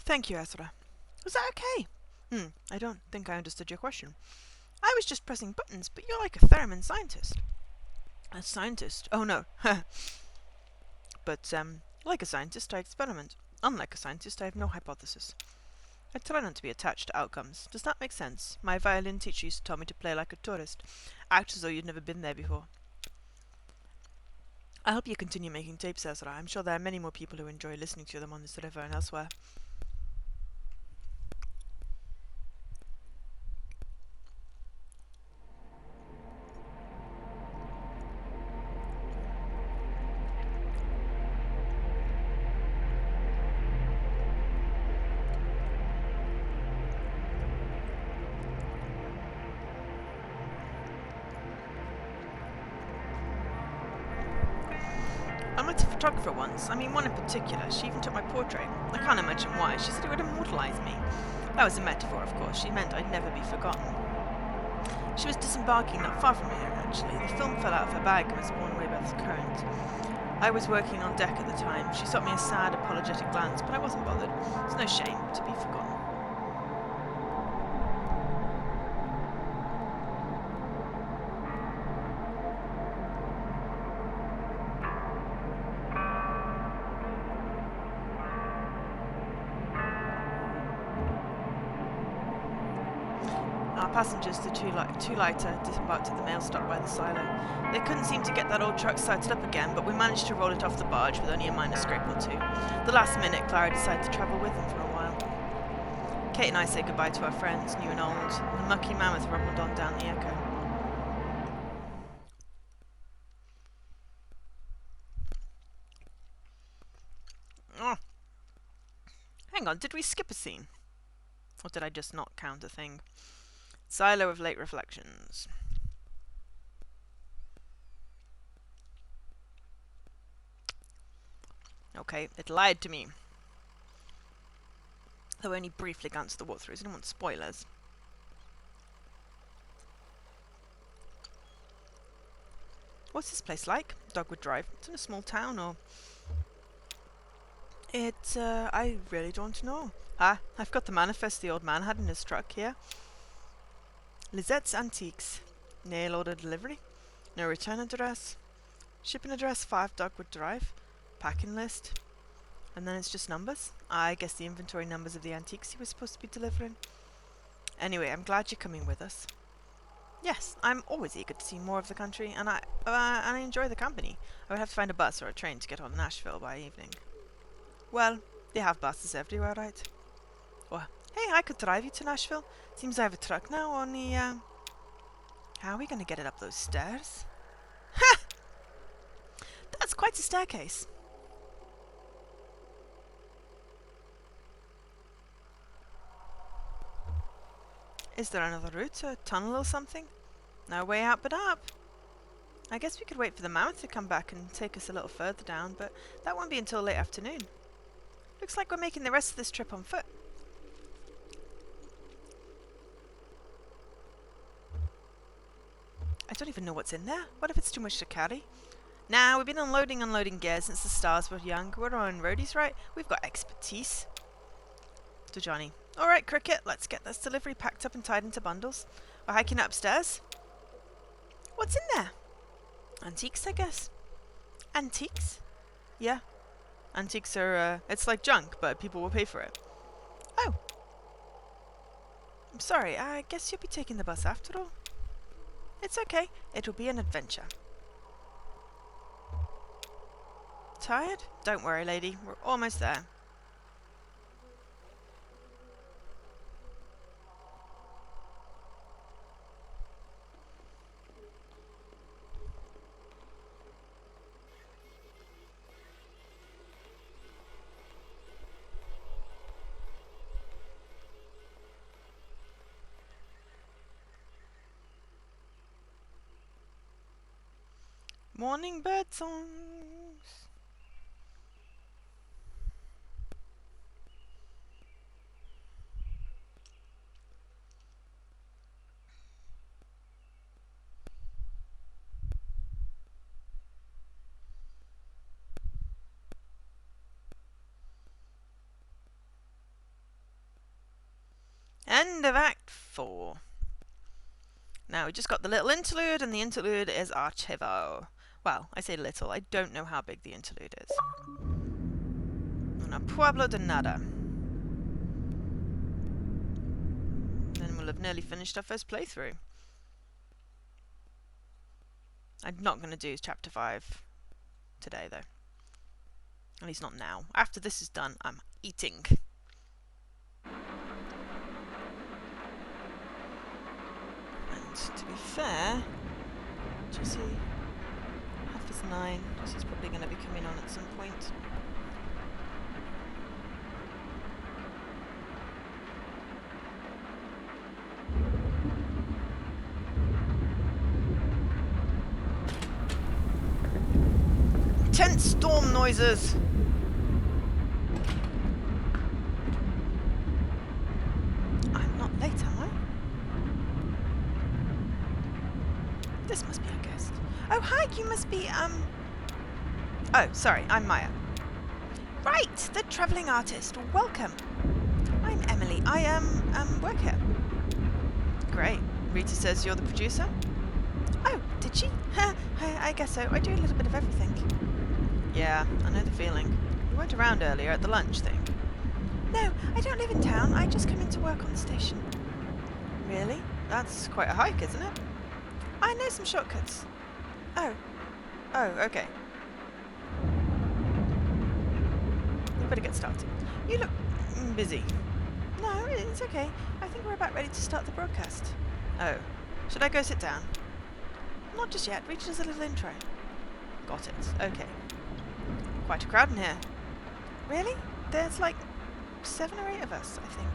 S1: Thank you, Ezra. Was that okay? I don't think I understood your question. I was just pressing buttons, but you're like a theremin scientist. A scientist? Oh no. But, like a scientist, I experiment. Unlike a scientist, I have no hypothesis. I try not to be attached to outcomes. Does that make sense? My violin teacher used to tell me to play like a tourist. Act as though you'd never been there before. I hope you continue making tapes, Ezra. I'm sure there are many more people who enjoy listening to them on this river and elsewhere. I met a photographer once. I mean, one in particular. She even took my portrait. I can't imagine why. She said it would immortalize me. That was a metaphor, of course. She meant I'd never be forgotten. She was disembarking not far from here, actually. The film fell out of her bag and was borne away by the current. I was working on deck at the time. She shot me a sad, apologetic glance, but I wasn't bothered. It's no shame to be forgotten. Our passengers, the two lighter, disembarked at the mail stop by the silo. They couldn't seem to get that old truck started up again, but we managed to roll it off the barge with only a minor scrape or two. The last minute, Clara decided to travel with them for a while. Kate and I said goodbye to our friends, new and old, and the mucky mammoth rumbled on down the echo. Oh. Hang on, did we skip a scene? Or did I just not count a thing? Silo of Late Reflections. Okay, it lied to me. Though only briefly glanced at the walkthroughs. I don't want spoilers. What's this place like? Dogwood Drive. It's in a small town, or... I really don't know. Ah, I've got the manifest the old man had in his truck here. Lizette's Antiques. Nail order delivery. No return address. Shipping address 5 Dogwood Drive. Packing list. And then it's just numbers. I guess the inventory numbers of the antiques he was supposed to be delivering. Anyway, I'm glad you're coming with us. Yes, I'm always eager to see more of the country, and I enjoy the company. I would have to find a bus or a train to get on Nashville by evening. Well, they have buses everywhere, right? Well, hey, I could drive you to Nashville. Seems I have a truck now, only, how are we going to get it up those stairs? Ha! That's quite a staircase. Is there another route, a tunnel or something? No way out but up. I guess we could wait for the mammoth to come back and take us a little further down, but that won't be until late afternoon. Looks like we're making the rest of this trip on foot. I don't even know what's in there. What if it's too much to carry? Nah, we've been unloading gear since the stars were young. We're our own roadies, right? We've got expertise. To Johnny. Alright, Cricket, let's get this delivery packed up and tied into bundles. We're hiking upstairs. What's in there? Antiques, I guess. Antiques? Yeah. Antiques are, it's like junk, but people will pay for it. Oh. I'm sorry, I guess you'll be taking the bus after all. It's okay. It'll be an adventure. Tired? Don't worry, lady. We're almost there. Morning bird songs. end of Act 4. Now, we just got the little interlude, and the interlude is Archivo. Well, I say little, I don't know how big the interlude is. Una Pueblo de Nada. Then we'll have nearly finished our first playthrough. I'm not going to do Chapter 5 today, though. At least not now. After this is done, I'm eating. And to be fair, Jesse, 9:30. Jesse's probably going to be coming on at some point. Intense storm noises! I'm not late, am I? This must be a ghost. Oh, hi, you must be, Oh, sorry, I'm Maya. Right, the travelling artist. Welcome. I'm Emily. I, work here. Great. Rita says you're the producer? Oh, did she? I guess so. I do a little bit of everything. Yeah, I know the feeling. You weren't around earlier at the lunch thing. No, I don't live in town. I just come in to work on the station. Really? That's quite a hike, isn't it? I know some shortcuts. Oh, okay. We better get started. You look busy. No, it's okay. I think we're about ready to start the broadcast. Oh, should I go sit down? Not just yet. Reach us a little intro. Got it. Okay. Quite a crowd in here. Really? There's like 7 or 8 of us, I think.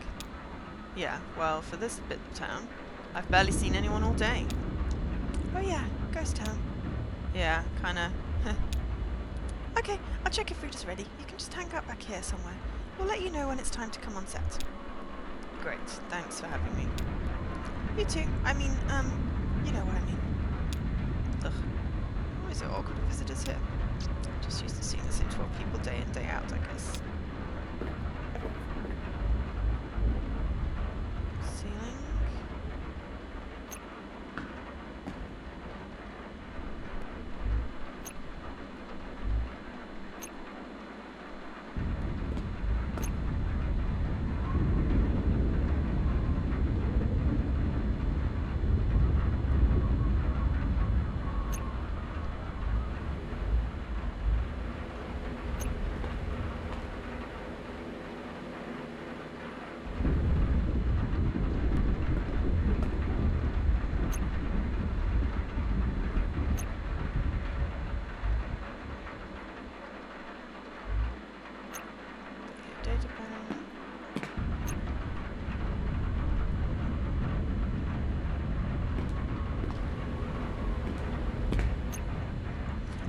S1: Yeah, well, for this bit of town, I've barely seen anyone all day. Oh yeah, ghost town. Yeah, kinda. Okay, I'll check if Rita's ready. You can just hang out back here somewhere. We'll let you know when it's time to come on set. Great, thanks for having me. You too. I mean, you know what I mean. Ugh. Why is it awkward with visitors here? Just used to seeing the same 12 people day in, day out, I guess. Ceiling.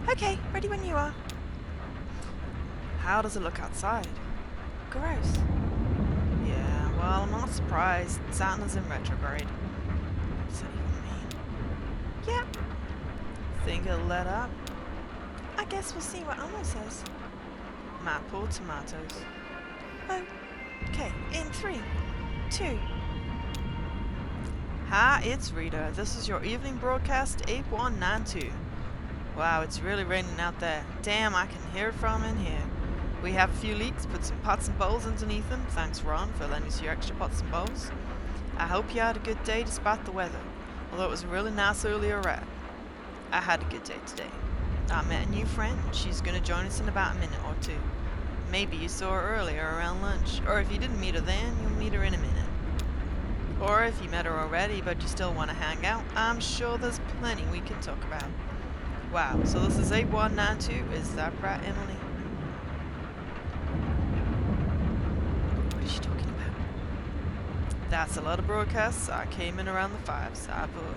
S1: Okay, ready when you are. How does it look outside? Gross. Yeah, well, I'm not surprised. Saturn is in retrograde. What does that even mean? Yeah. Think it'll let up? I guess we'll see what Elmo says. Maple tomatoes. Okay, in 3, 2. Hi, it's Rita. This is your evening broadcast 8192. Wow, it's really raining out there. Damn, I can hear it from in here. We have a few leaks, put some pots and bowls underneath them. Thanks, Ron, for lending us your extra pots and bowls. I hope you had a good day despite the weather, although it was a really nice earlier ride. I had a good day today. I met a new friend. She's going to join us in about a minute or two. Maybe you saw her earlier around lunch, or if you didn't meet her then, you'll meet her in a minute. Or if you met her already but you still want to hang out, I'm sure there's plenty we can talk about. Wow, so this is 8192, is that right, Emily? What is she talking about? That's a lot of broadcasts. I came in around the 5s,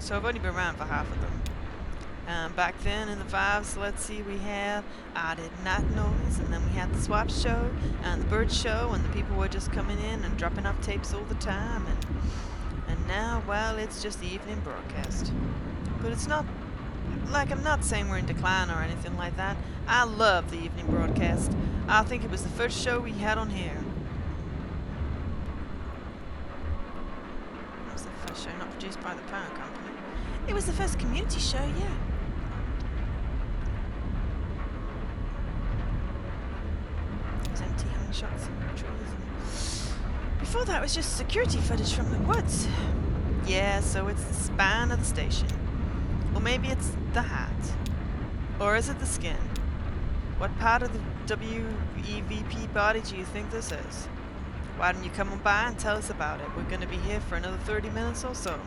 S1: so I've only been around for half of them. Back then in the 5s, let's see, we had I Did Not Noise, and then we had the Swap Show, and the Bird Show, and the people were just coming in and dropping off tapes all the time, and now, well, it's just the evening broadcast. But it's not, like, I'm not saying we're in decline or anything like that. I love the evening broadcast. I think it was the first show we had on here. the first show not produced by the power company. It was the first community show, yeah. There's empty hung shots and trees. Before that, it was just security footage from the woods. Yeah, so it's the span of the station. Or maybe it's the hat. Or is it the skin? What part of the WEVP body do you think this is? Why don't you come on by and tell us about it? We're going to be here for another 30 minutes or so.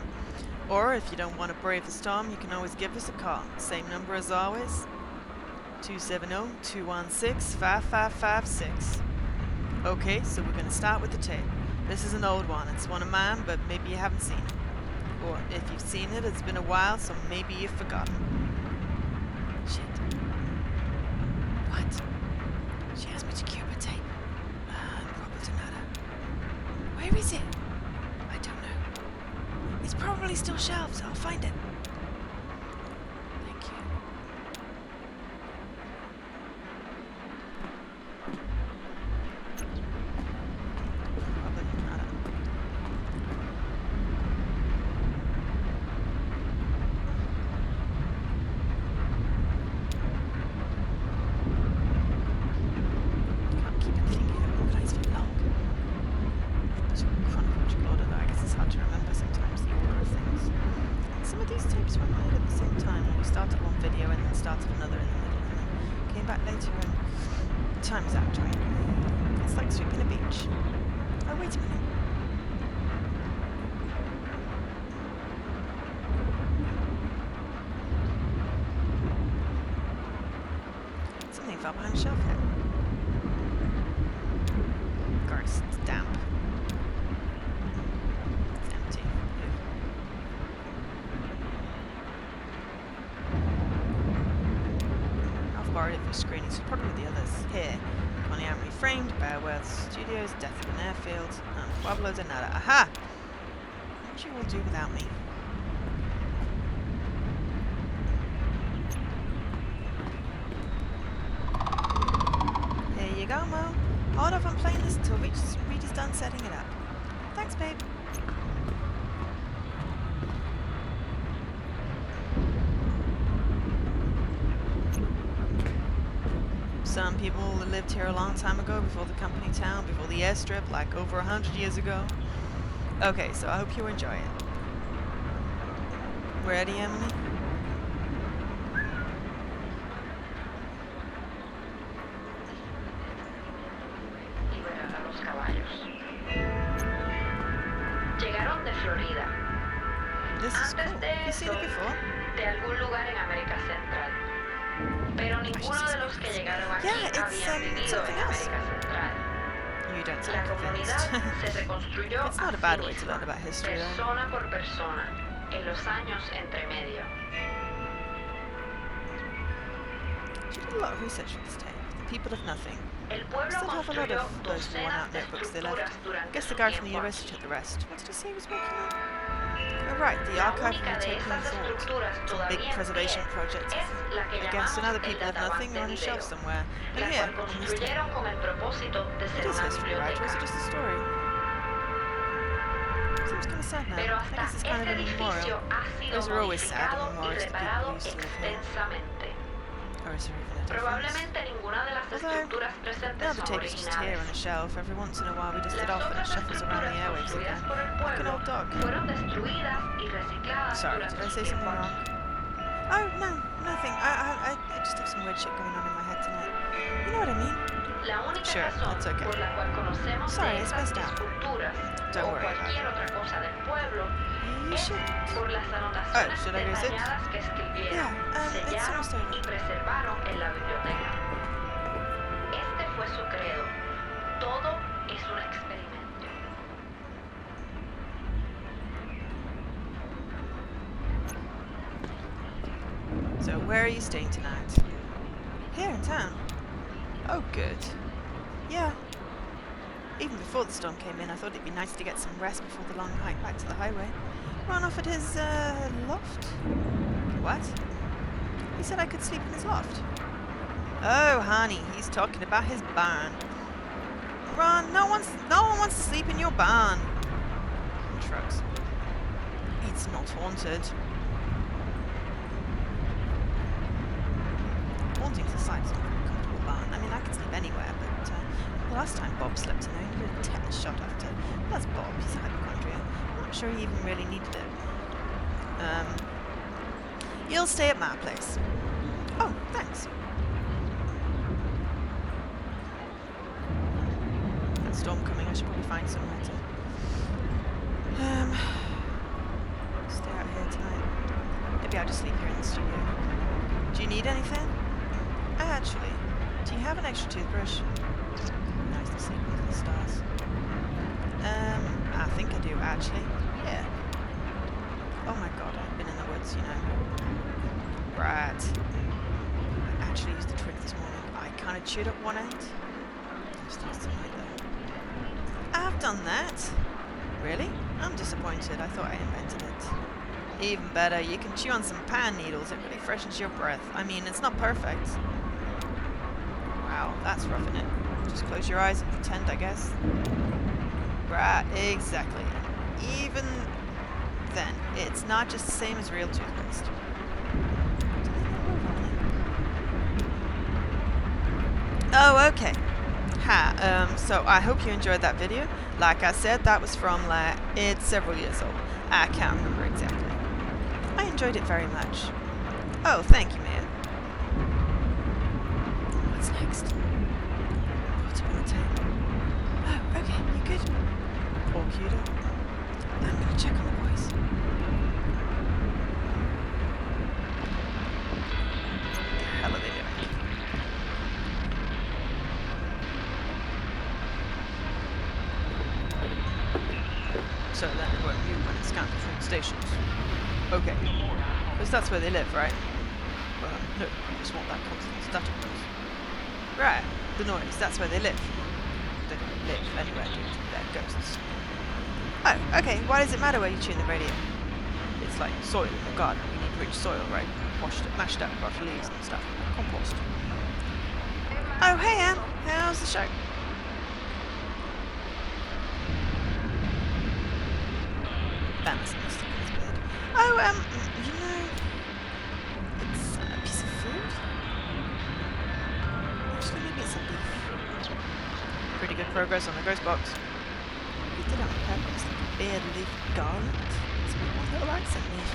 S1: Or if you don't want to brave the storm, you can always give us a call. Same number as always. 270-216-5556. Okay, so we're going to start with the tape. This is an old one. It's one of mine, but maybe you haven't seen it. Or if you've seen it, it's been a while, so maybe you've forgotten. Shit. What? She asked me to cue a tape. Probably another. Where is it? I don't know. It's probably still shelves. I'll find it. Thank you. Probably another. Can't keep anything here organized for long. There's a chronological order that I guess it's hard to remember sometimes, the order of things. Some of these tapes were made at the same time, and we started one video and then started another in the middle, and then came back later and the time is out, right? It's like sweeping a beach. Oh, wait a minute. Something fell behind a shelf here. Gross, it's damp. It's empty. Ew. I've borrowed it for screenings, so probably the others. Here, Connie Amory framed, Bearworth Studios, Death of an Airfield, and Warboats and nada. Aha! What you will do without me? Here you go, Mo. Hold off on playing this until Reed is done setting it up. Thanks, babe. Some people lived here a long time ago, before the company town, before the airstrip, like over 100 years ago. Okay, so I hope you enjoy it. Ready, Emily?
S9: Liberar a los caballos. Llegaron de Florida,
S1: This is
S9: antes
S1: cool.
S9: de
S1: Have you seen
S9: eso,
S1: it before?
S9: de algún lugar en América Central. Pero ninguno de los que llegaron aquí
S1: Yeah, it's,
S9: habían vivido
S1: something
S9: en
S1: else.
S9: América Central.
S1: You don't
S9: La
S1: sound
S9: comunidad
S1: convinced.
S9: se reconstruyó
S1: It's not a
S9: a
S1: bad
S9: sí
S1: way to
S9: misma,
S1: learn about history, though.
S9: persona por persona, en los años entre medio.
S1: She did a lot of research for this tape. The people of nothing.
S9: El pueblo
S1: Still have a lot
S9: construyó
S1: of those
S9: docenas
S1: worn-out
S9: de
S1: notebooks they left.
S9: estructuras
S1: I
S9: durante
S1: guess the
S9: su
S1: guy from the
S9: tiempo
S1: university
S9: aquí.
S1: took the rest. What did he say he was working on? Oh, right, the
S9: La
S1: archive
S9: única
S1: of
S9: de
S1: Utopian
S9: esas
S1: thought.
S9: estructuras
S1: It's a
S9: todavía
S1: big
S9: en
S1: preservation
S9: pie
S1: project.
S9: es la que
S1: Against
S9: llamamos
S1: another
S9: el
S1: people of nothing
S9: database
S1: on a shelf
S9: video,
S1: somewhere.
S9: la
S1: And here,
S9: cual
S1: on this tape.
S9: construyeron con el propósito de
S1: It
S9: ser
S1: is
S9: una
S1: history, right? Or is it
S9: biblioteca.
S1: just a story? Seems kind of sad now.
S9: Pero
S1: I think
S9: hasta
S1: this is kind of
S9: este
S1: a
S9: edificio
S1: memorial.
S9: ha sido
S1: Those are always sad
S9: modificado y
S1: memorials that people
S9: reparado
S1: used to live here.
S9: extensamente.
S1: Or is there even a difference?
S9: Probablemente ninguna de las
S1: Although,
S9: estructuras
S1: now
S9: presentes
S1: the
S9: son
S1: tape is just here on a
S9: originales.
S1: shelf. Every once in a while we dust it
S9: Las
S1: off and it
S9: otras
S1: shuffles around the
S9: estructuras
S1: airwaves
S9: construidas
S1: again.
S9: por el
S1: Like an
S9: pueblo
S1: old dog.
S9: fueron destruidas y recicladas
S1: Sorry,
S9: durante
S1: did I
S9: su
S1: say something
S9: tiempo
S1: wrong?
S9: aquí.
S1: Oh, no, nothing. I just have some weird shit going on in my head tonight. You know what I mean?
S9: La única
S1: Sure,
S9: razón
S1: that's okay.
S9: por la cual conocemos
S1: Sorry,
S9: de
S1: it's
S9: esas
S1: best out.
S9: esculturas
S1: Don't
S9: o
S1: worry about
S9: cualquier otra cosa del pueblo
S1: You
S9: es
S1: should.
S9: por las anotaciones
S1: should I visit?
S9: detalladas que escribieron,
S1: Yeah, it's
S9: sellaron
S1: almost over.
S9: y preservaron en la biblioteca. Este fue su credo. Todo es un experimento.
S1: So, where are you staying tonight? Here in town. Oh, good. Yeah. Even before the storm came in, I thought it'd be nice to get some rest before the long hike back to the highway. Ron offered his, loft? What? He said I could sleep in his loft. Oh, honey, he's talking about his barn. Ron, no one wants to sleep in your barn. Shrugs. It's not haunted. Haunting's a sight of a very comfortable barn. I mean, I could sleep anywhere, but the last time Bob slept in there, he needed a tetanus shot after. That's Bob, he's a hypochondriac. I'm not sure he even really needed it. You'll stay at my place. Oh, thanks. That storm coming, I should probably find somewhere to stay out here tonight. Maybe I'll just sleep here in the studio. Do you need anything? Actually, do you have an extra toothbrush? Nice to sleep under the stars. I think I do actually. Yeah. Oh my god, I've been in the woods, you know. Right. I actually used the twig this morning. I kind of chewed up one end. There's still sunlight there. I've done that. Really? I'm disappointed. I thought I invented it. Even better, you can chew on some pine needles. It really freshens your breath. I mean, it's not perfect. Wow, that's roughing it. Just close your eyes and pretend, I guess. Right, exactly. Even then, it's not just the same as real toothpaste. Oh, okay. So I hope you enjoyed that video. Like I said, that was from it's several years old. I can't remember exactly. I enjoyed it very much. Oh, thank you, man. What's next? What's upon the table? Oh, okay, you good? Poor Cuda. I'm gonna check on the boys. What the hell are they doing? So then it won't move when it scans between stations. Okay. Because that's where they live, right? Well, no, I just want that constant static noise. Right, the noise, that's where they live. They don't live anywhere due to their ghosts. Oh, okay, why does it matter where you tune the radio? It's like soil in the garden, we need rich soil, right? Mashed up, rough leaves and stuff. Compost. Oh, hey Anne, how's the show? Banner's must have his beard. Oh, you know, it's a piece of food. I'm just gonna get some beef. Pretty good progress on the ghost box. We did it on purpose, like a beard leaf garland. It's one little accent leaf.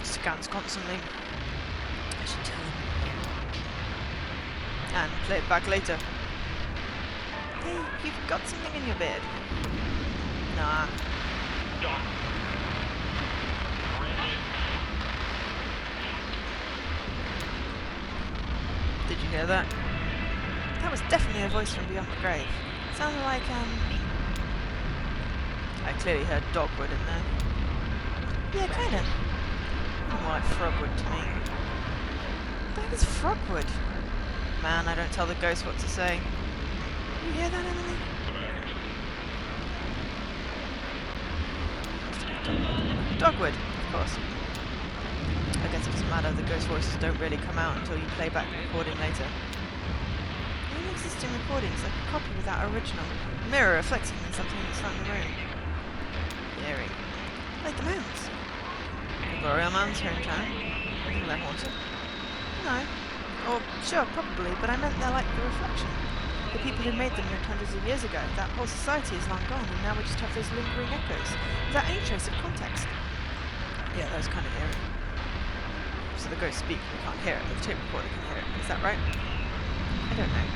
S1: Scans constantly. I should tell him. And play it back later. Hey, you've got something in your beard. Nah. Did you hear that? That was definitely a voice from beyond the grave. It sounded like, I clearly heard dogwood in there. Yeah, kinda. More like frogwood to me. What the heck is frogwood? Man, I don't tell the ghost what to say. You hear that, Emily? Dogwood, of course. I guess it doesn't matter, the ghost voices don't really come out until you play back the recording later. Even existing recordings, like a copy without original. Mirror reflecting in something that's not in the room. Eerie. Like the mounds. The Boreal Mounds here in town. I think they're haunted. No. Or, sure, probably, but I meant they're like the reflection. The people who made them lived hundreds of years ago. That whole society is long gone, and now we just have those lingering echoes, without any trace of context. Yeah, that was kind of eerie. So the ghosts speak, we can't hear it, but the tape recorder can hear it. Is that right? I don't know.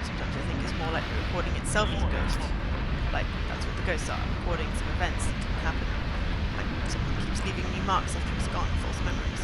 S1: Sometimes I think it's more like the recording itself is a ghost. Like, that's what the ghosts are, recordings of events that didn't happen. Like, someone keeps leaving new marks after it's gone, false memories.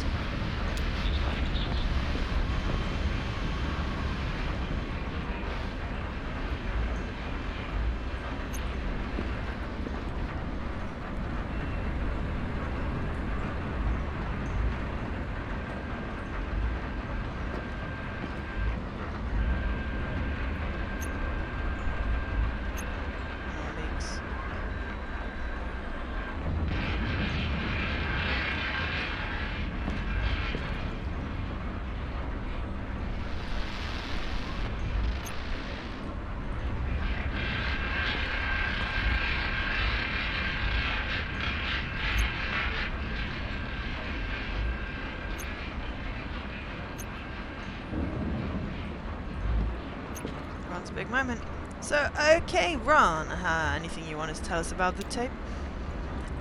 S1: It's a big moment. So, okay, Ron, anything you want to tell us about the tape?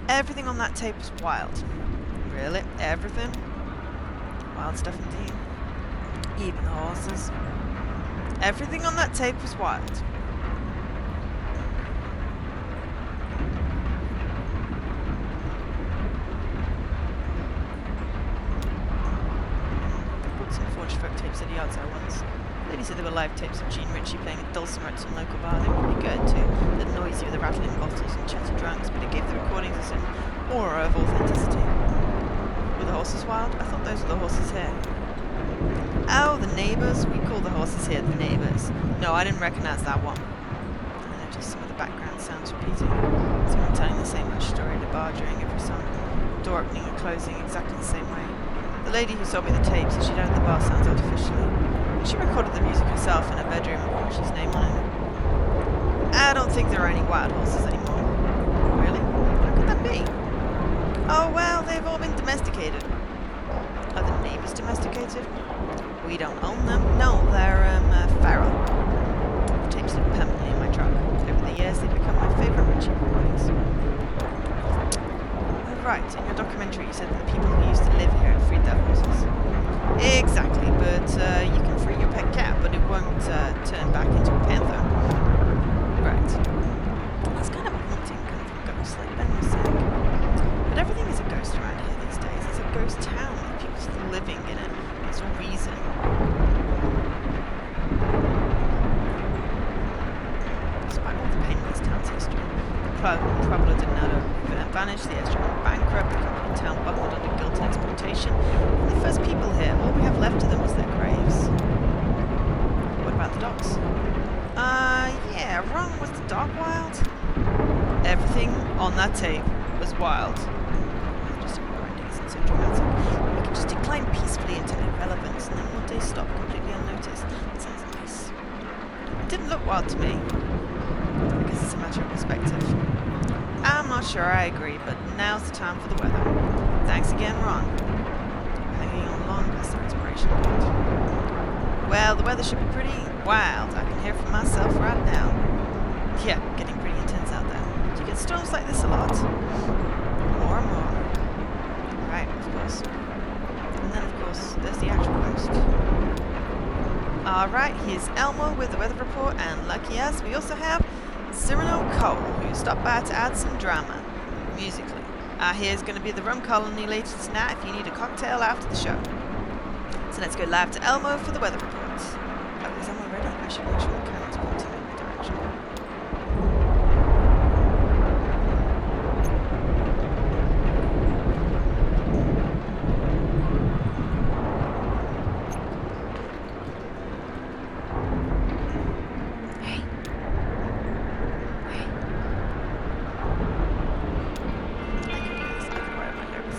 S1: Everything on that tape is wild. Really? Everything? Wild stuff indeed. Even the horses. Everything on that tape was wild. Some forged folk tapes at the yard sale once. Lady said they were live tapes of Gene Ritchie playing a dulcimer at some local bar. They were pretty good too. A bit noisy with the rattling bottles and chatty drunks, but it gave the recordings a certain aura of authenticity. Were the horses wild? I thought those were the horses here. Oh, the neighbours? We call the horses here the neighbours. No, I didn't recognise that one. I noticed some of the background sounds repeating. Someone telling the same old story at a bar during every song. Door opening and closing exactly the same way. The lady who sold me the tape said she'd owned the bar sounds artificially. She recorded the music herself in her bedroom and put Richie's name on it. I don't think there are any wild horses anymore. Really? How could that be? Oh, well, they've all been domesticated. Are the neighbours domesticated? We don't own them. No, they're, feral. The tapes live permanently in my truck. Over the years, they've become my favourite Richie recordings. Oh, right, in your documentary you said that the people who used to live here had freed their horses. Exactly, but you can free your pet cat, but it won't turn back into a panther. Right. It's kind of a haunting kind of ghost, like Ben was saying. But everything is a ghost around here these days. It's a ghost town with people still living in it. There's no reason. Despite all the pain in this town's history, the traveller did not vanish, the airstrip went bankrupt, the company town buckled under guilt and exploitation. When the first people here, all we have left of them is their graves. What about the docks? Yeah, wrong. Was the dock wild? Everything on that tape was wild. Just ignoring it isn't so dramatic. We can just decline peacefully into irrelevance and then one day stop completely unnoticed. That sounds nice. It didn't look wild to me. I guess it's a matter of perspective. I'm not sure I agree, but now's the time for the weather. Thanks again, Ron. Hanging on long past the expiration point. Well, the weather should be pretty wild. I can hear it from myself right now. Yeah, getting pretty intense out there. Do you get storms like this a lot? More and more. Right, of course. And then, of course, there's the actual ghost. Alright, here's Elmo with the weather report, and lucky us, we also have Cyrano Cole, who stopped by to add some drama, musically. Here's going to be the Rum Colony later tonight if you need a cocktail after the show. So let's go live to Elmo for the weather report. Oh, is Elmo ready? I should make sure the camera's pointing in my direction.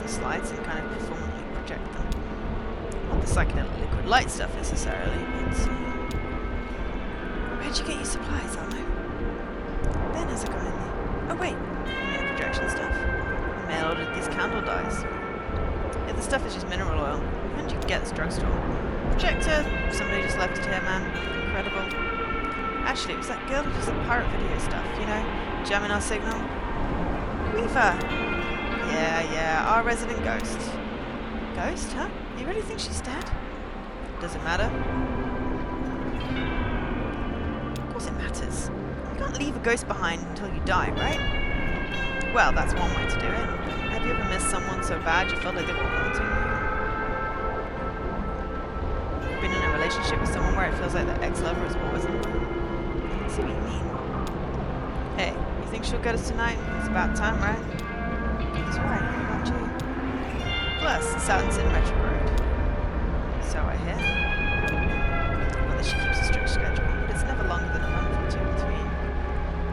S1: Slides and kind of performantly project them. Not the psychedelic liquid light stuff necessarily, but where'd you get your supplies, Elmo? Ben has a guy in there. Oh wait, you mean the projection stuff? I mail ordered these candle dyes. Yeah, the stuff is just mineral oil. Where'd you get this drugstore? Projector, somebody just left it here, man. Incredible. Actually, it was that girl who does the pirate video stuff, you know? Jamming our signal. Weaver! Yeah, our resident ghost. Ghost, huh? You really think she's dead? Does it matter? Of course it matters. You can't leave a ghost behind until you die, right? Well, that's one way to do it. Have you ever missed someone so bad you felt like they were haunting you? You've been in a relationship with someone where it feels like their ex-lover is poison? I see what you mean. Hey, you think she'll get us tonight? It's about time, right? He's right, how about you? Plus, Saturn's in retrograde. So I hear. Not that she keeps a strict schedule, but it's never longer than a month or two between.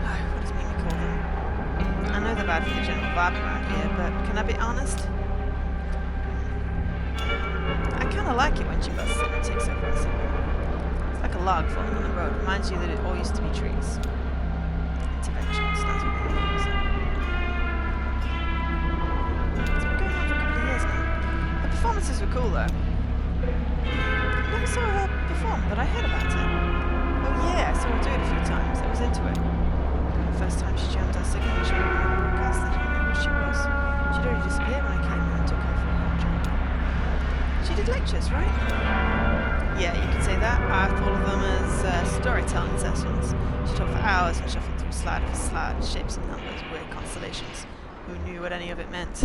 S1: Oh, what does Mimi call them? I know they're bad for the general vibe around here, but can I be honest? I kinda like it when she busts in and takes over our signal. It's like a log falling on the road, reminds you that it all used to be trees. Interventions, that's what we use it. Performances were cool though. I never saw her perform, but I heard about it. Oh yeah, I saw her do it a few times. I was into it. The first time she jammed our signature on the broadcast, I didn't know who she was. She'd already disappeared when I came in and took her for a hot job. She did lectures, right? Yeah, you could say that. I thought of them as storytelling sessions. She talked for hours and shuffled through slide after slide, shapes and numbers, weird constellations. Who knew what any of it meant?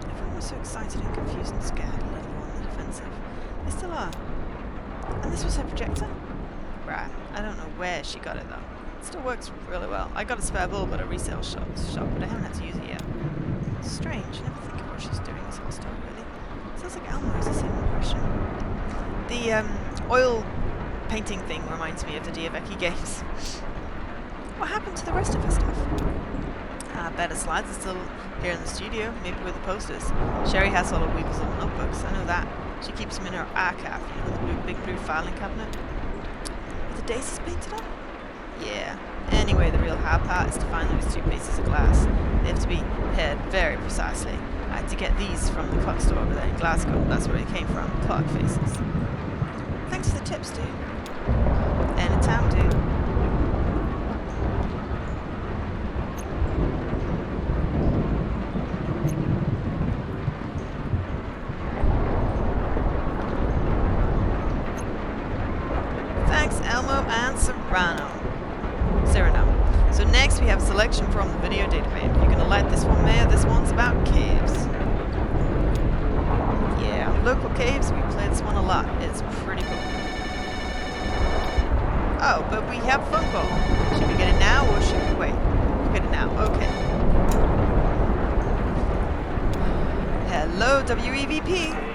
S1: Everyone was so excited and confused and scared, a little on the defensive. They still are. And this was her projector? Right. I don't know where she got it though. It still works really well. I got a spare bulb at a resale shop, but I haven't had to use it yet. Strange. Never think of what she's doing this whole story, really. Sounds like Elmo has the same impression. The oil painting thing reminds me of the Diavecchi games. What happened to the rest of her stuff? I bet her slides are still here in the studio, maybe with the posters. Sherry has all of Weaver's old notebooks, I know that. She keeps them in her archive, the big blue filing cabinet. Are the daisies painted on? Yeah. Anyway, the real hard part is to find those two pieces of glass. They have to be paired very precisely. I had to get these from the clock store over there in Glasgow. That's where they came from, clock faces. Thanks for the tips, dude. Anytime, dude. Thanks, Elmo and Cyrano. So next we have a selection from the video database. You're gonna like this one there. This one's about caves. Yeah, local caves. We play this one a lot. It's pretty cool. Oh, but we have a phone call. Should we get it now or should we wait? We'll get it now. Okay. Hello, WEVP.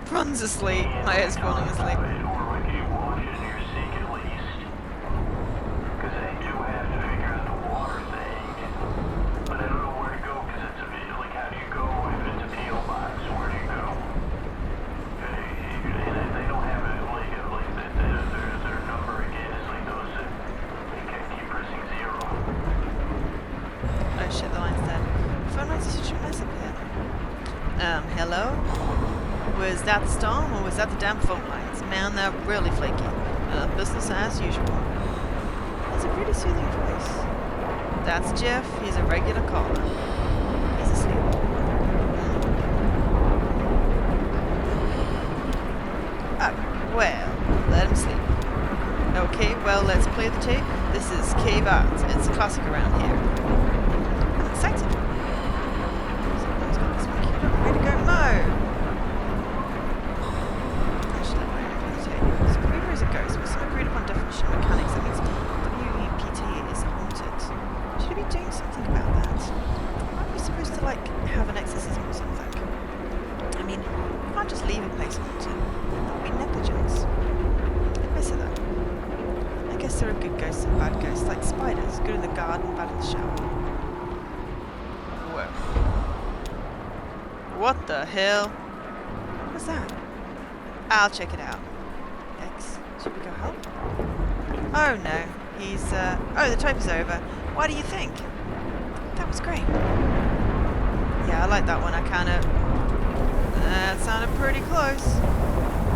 S1: Runs asleep. My ear's falling asleep. phone lines are such a mess up here. Hello? Was that the storm or was that the damn phone lines? Man, they're really flaky. Business as usual. That's a pretty soothing voice. That's Jeff. He's a regular caller. He's asleep. Oh, well, let him sleep. Okay, well, let's play the tape. This is Cave Art. It's a classic around here. I'm excited. Someone's got this one queued up. Way to go, Mo! Actually, why am I playing the tape? So Weaver is a ghost with some agreed upon definition of mechanics. That means WEPT is haunted. Should we be doing something about that? Aren't we supposed to, like, have an exorcism or something? I mean, you can't just leave a place haunted. That would be negligence. I'd miss it, though. I guess there are good ghosts and bad ghosts, like spiders, good in the garden, bad in the shower. Whoa. What the hell? What was that? I'll check it out. X. Should we go help? Oh no. He's, oh, the tape is over. What do you think? That was great. Yeah, I like that one. I kinda... That sounded pretty close.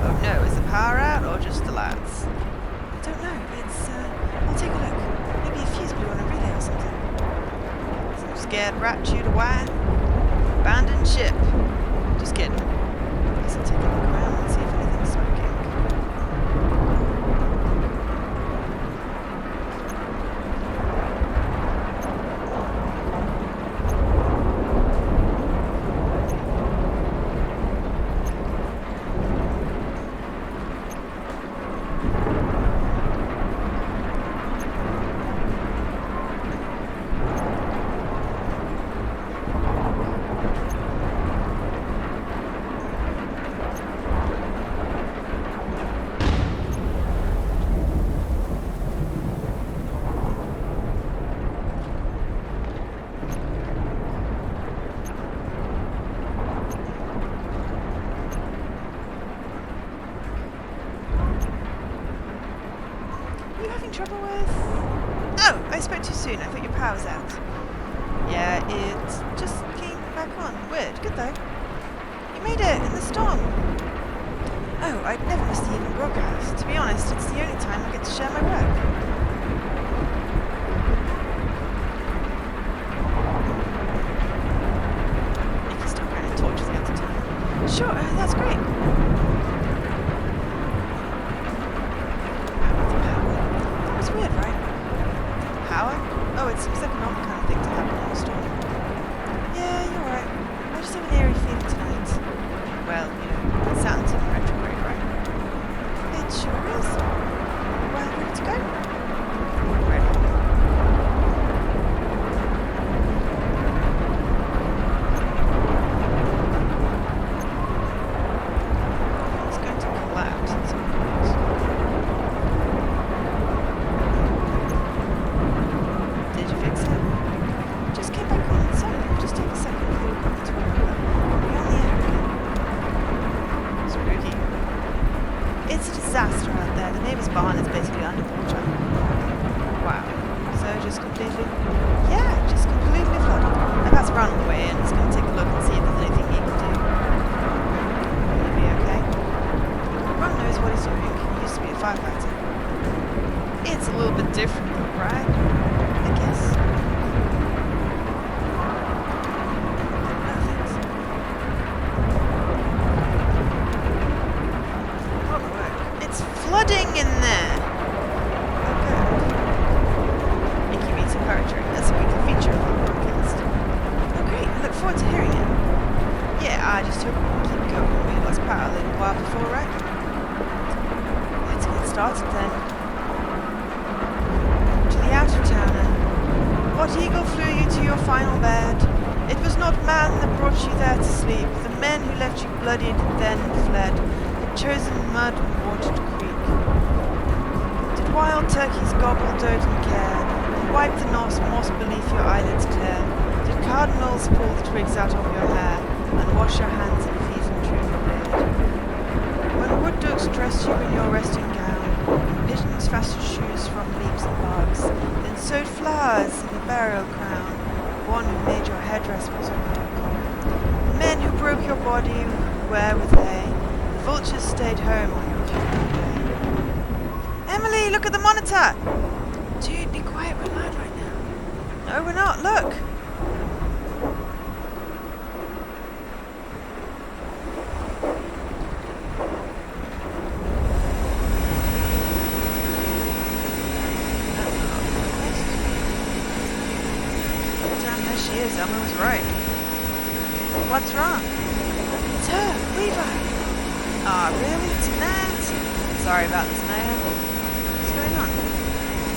S1: Oh no, is the power out or just the lights? I don't know. It's, I'll take a look. Maybe a fuse blew on a relay or something. Some scared rat chewed a wire. Abandoned ship. Just kidding. Guess I'll take a look around and see if anything's smoking. Trouble with? Oh, I spoke too soon. I thought your power was out. Yeah, it just came back on. Weird. Good though. You made it in the storm. Oh, I'd never missed the evening broadcast. To be honest, it's the only time I get to share my work. Nikki's still running torches the other time. Sure, that's great. Weird, right? Power? Oh, it seems like a normal kind of thing to happen in a storm. Yeah, you're right. I just have an eerie feeling tonight. Well, you know, it sounds in retrograde, right? It sure is. Well, ready to go? Ready. It's going to collapse at some point. Disaster out there. The neighbor's barn is basically underwater. Wow. So just completely... Yeah, just completely flooded. I've asked Ron on the way in. He's going to take a look and see if there's anything he can do. Will he be okay? Ron knows what he's doing. He used to be a firefighter. It's a little bit different though, right? I guess. Flooding in there! Oh good. Nikki reads some poetry. That's a weekly feature of our podcast. Oh great, I look forward to hearing it. Yeah, I just hope we can keep going. We lost power a little while before, right? Let's get started then. To the out-of-towner. What eagle flew you to your final bed? It was not man that brought you there to sleep. The men who left you bloodied then fled. Had chosen mud and watered creek. Did wild turkeys gobble dirt and care, and wipe the moss beneath your eyelids clear? Did cardinals pull the twigs out of your hair, and wash your hands and feet and trim your beard? When wood dogs dressed you in your resting gown, and pigeons fashioned shoes from leaves and bugs, then sewed flowers in the burial crown, one who made your headdress was the men who broke your body, where were they? The vultures stayed home on your funeral day. Emily, look at the monitor! Dude, be quiet, we're live right now. No, we're not, look! Elmer was right. What's wrong? It's her, Weaver. Ah, really? It's Nat? Sorry about this, man. What's going on?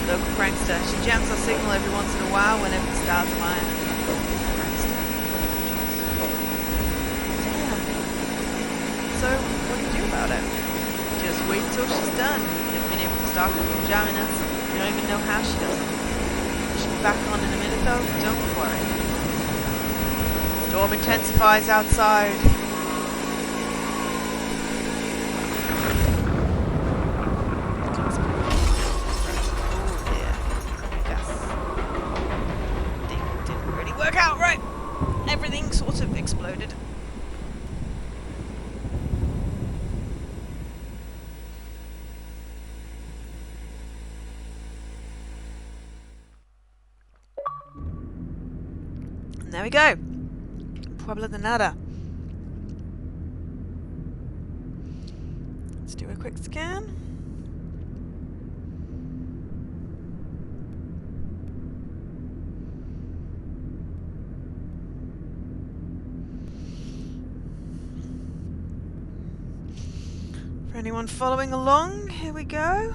S1: Local prankster. She jams our signal every once in a while whenever the stars align. Prankster. Damn. So, what do you do about it? Just wait until she's done. You've been able to stop her from jamming us. We don't even know how she does it. She'll be back on in a minute though, don't worry. Storm intensifies outside. Oh dear. Yes. Didn't really work out right. Everything sort of exploded. And there we go. Pueblo de Nada. Let's do a quick scan. For anyone following along, here we go.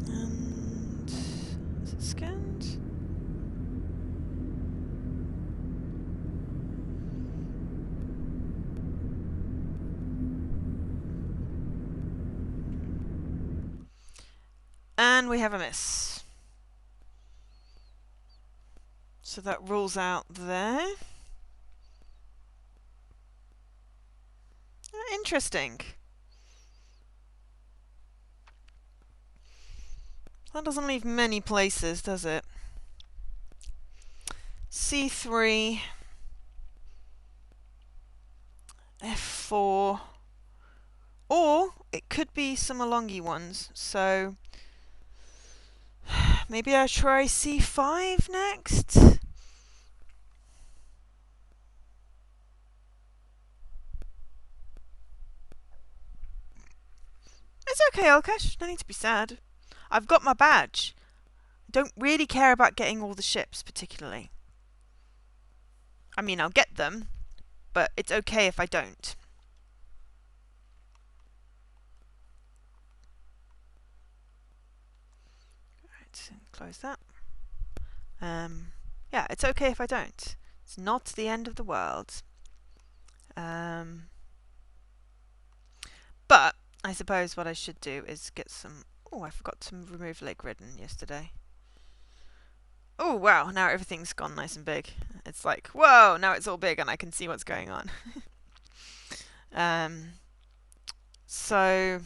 S1: And is it scanned? And we have a miss. So that rules out there. Interesting. That doesn't leave many places, does it? C3, F4, or it could be some alongy ones, so maybe I'll try C5 next? It's okay, Alkesh. No need to be sad. I've got my badge. I don't really care about getting all the ships, particularly. I mean, I'll get them, but it's okay if I don't. Right, close that. Yeah, it's okay if I don't. It's not the end of the world. But I suppose what I should do is get some... Oh, I forgot to remove Lake Ridden yesterday. Oh, wow, now everything's gone nice and big. It's like, whoa, now it's all big and I can see what's going on. So...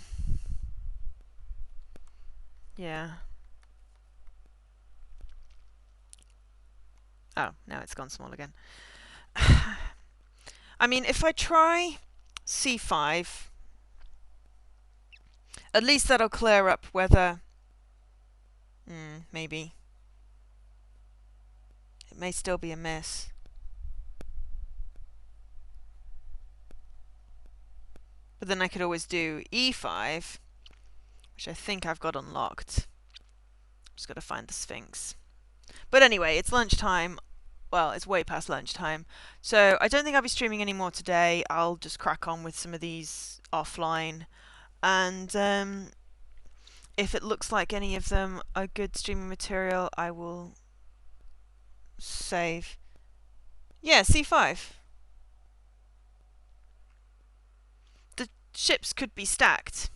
S1: yeah. Oh, now it's gone small again. I mean, if I try C5... at least that'll clear up whether... maybe. It may still be a miss. But then I could always do E5, which I think I've got unlocked. Just got to find the Sphinx. But anyway, it's lunchtime. Well, it's way past lunchtime. So I don't think I'll be streaming anymore today. I'll just crack on with some of these offline. And if it looks like any of them are good streaming material, I will save. Yeah, C5. The ships could be stacked.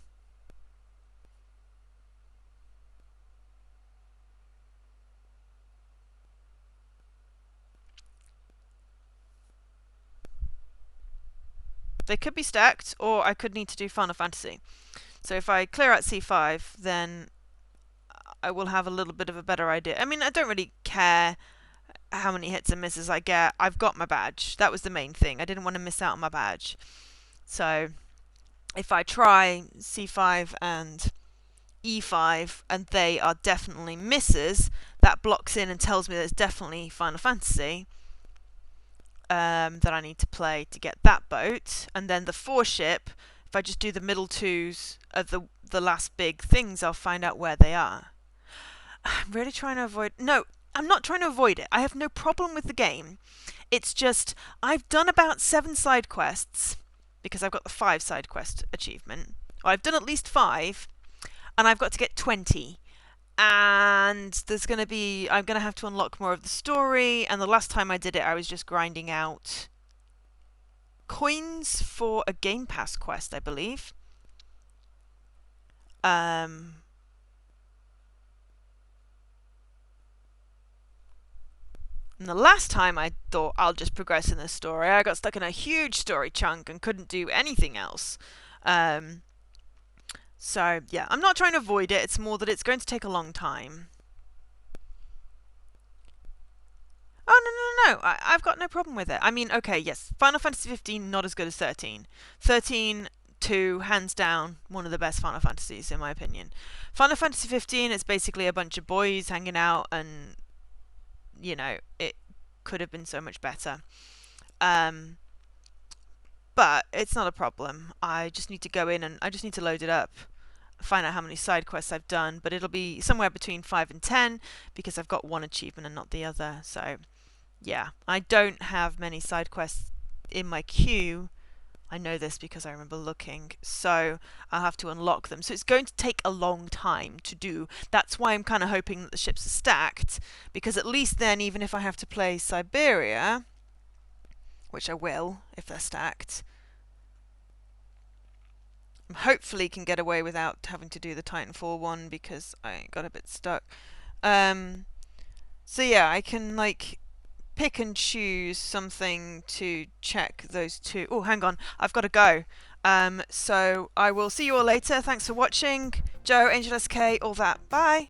S1: They could be stacked, or I could need to do Final Fantasy. So if I clear out C5, then I will have a little bit of a better idea. I mean, I don't really care how many hits and misses I get. I've got my badge. That was the main thing. I didn't want to miss out on my badge. So if I try C5 and E5 and they are definitely misses, that blocks in and tells me that it's definitely Final Fantasy that I need to play to get that boat. And then the 4 ship, if I just do the middle 2s of the last big things, I'll find out where they are. I'm really trying to avoid... No, I'm not trying to avoid it. I have no problem with the game. It's just, I've done about 7 side quests, because I've got the 5 side quest achievement. Or I've done at least 5, and I've got to get 20. And there's going to be... I'm going to have to unlock more of the story, and the last time I did it, I was just grinding out coins for a Game Pass quest, I believe. And the last time I thought I'll just progress in this story, I got stuck in a huge story chunk and couldn't do anything else. So, yeah, I'm not trying to avoid it. It's more that it's going to take a long time. Oh, no. I've got no problem with it. I mean, okay, yes, Final Fantasy 15, not as good as 13. 13, 2, hands down, one of the best Final Fantasies, in my opinion. Final Fantasy 15 is basically a bunch of boys hanging out and... You know, it could have been so much better. But it's not a problem. I just need to go in and I just need to load it up, find out how many side quests I've done, but it'll be somewhere between 5 and 10 because I've got one achievement and not the other. So, yeah, I don't have many side quests in my queue. I know this because I remember looking, so I'll have to unlock them. So it's going to take a long time to do. That's why I'm kind of hoping that the ships are stacked, because at least then, even if I have to play Siberia, which I will if they're stacked, I hopefully can get away without having to do the Titanfall one because I got a bit stuck. So yeah, I can like pick and choose something to check those 2. Oh, hang on, I've got to go. So I will see you all later. Thanks for watching. Joe, Angel SK, all that. Bye.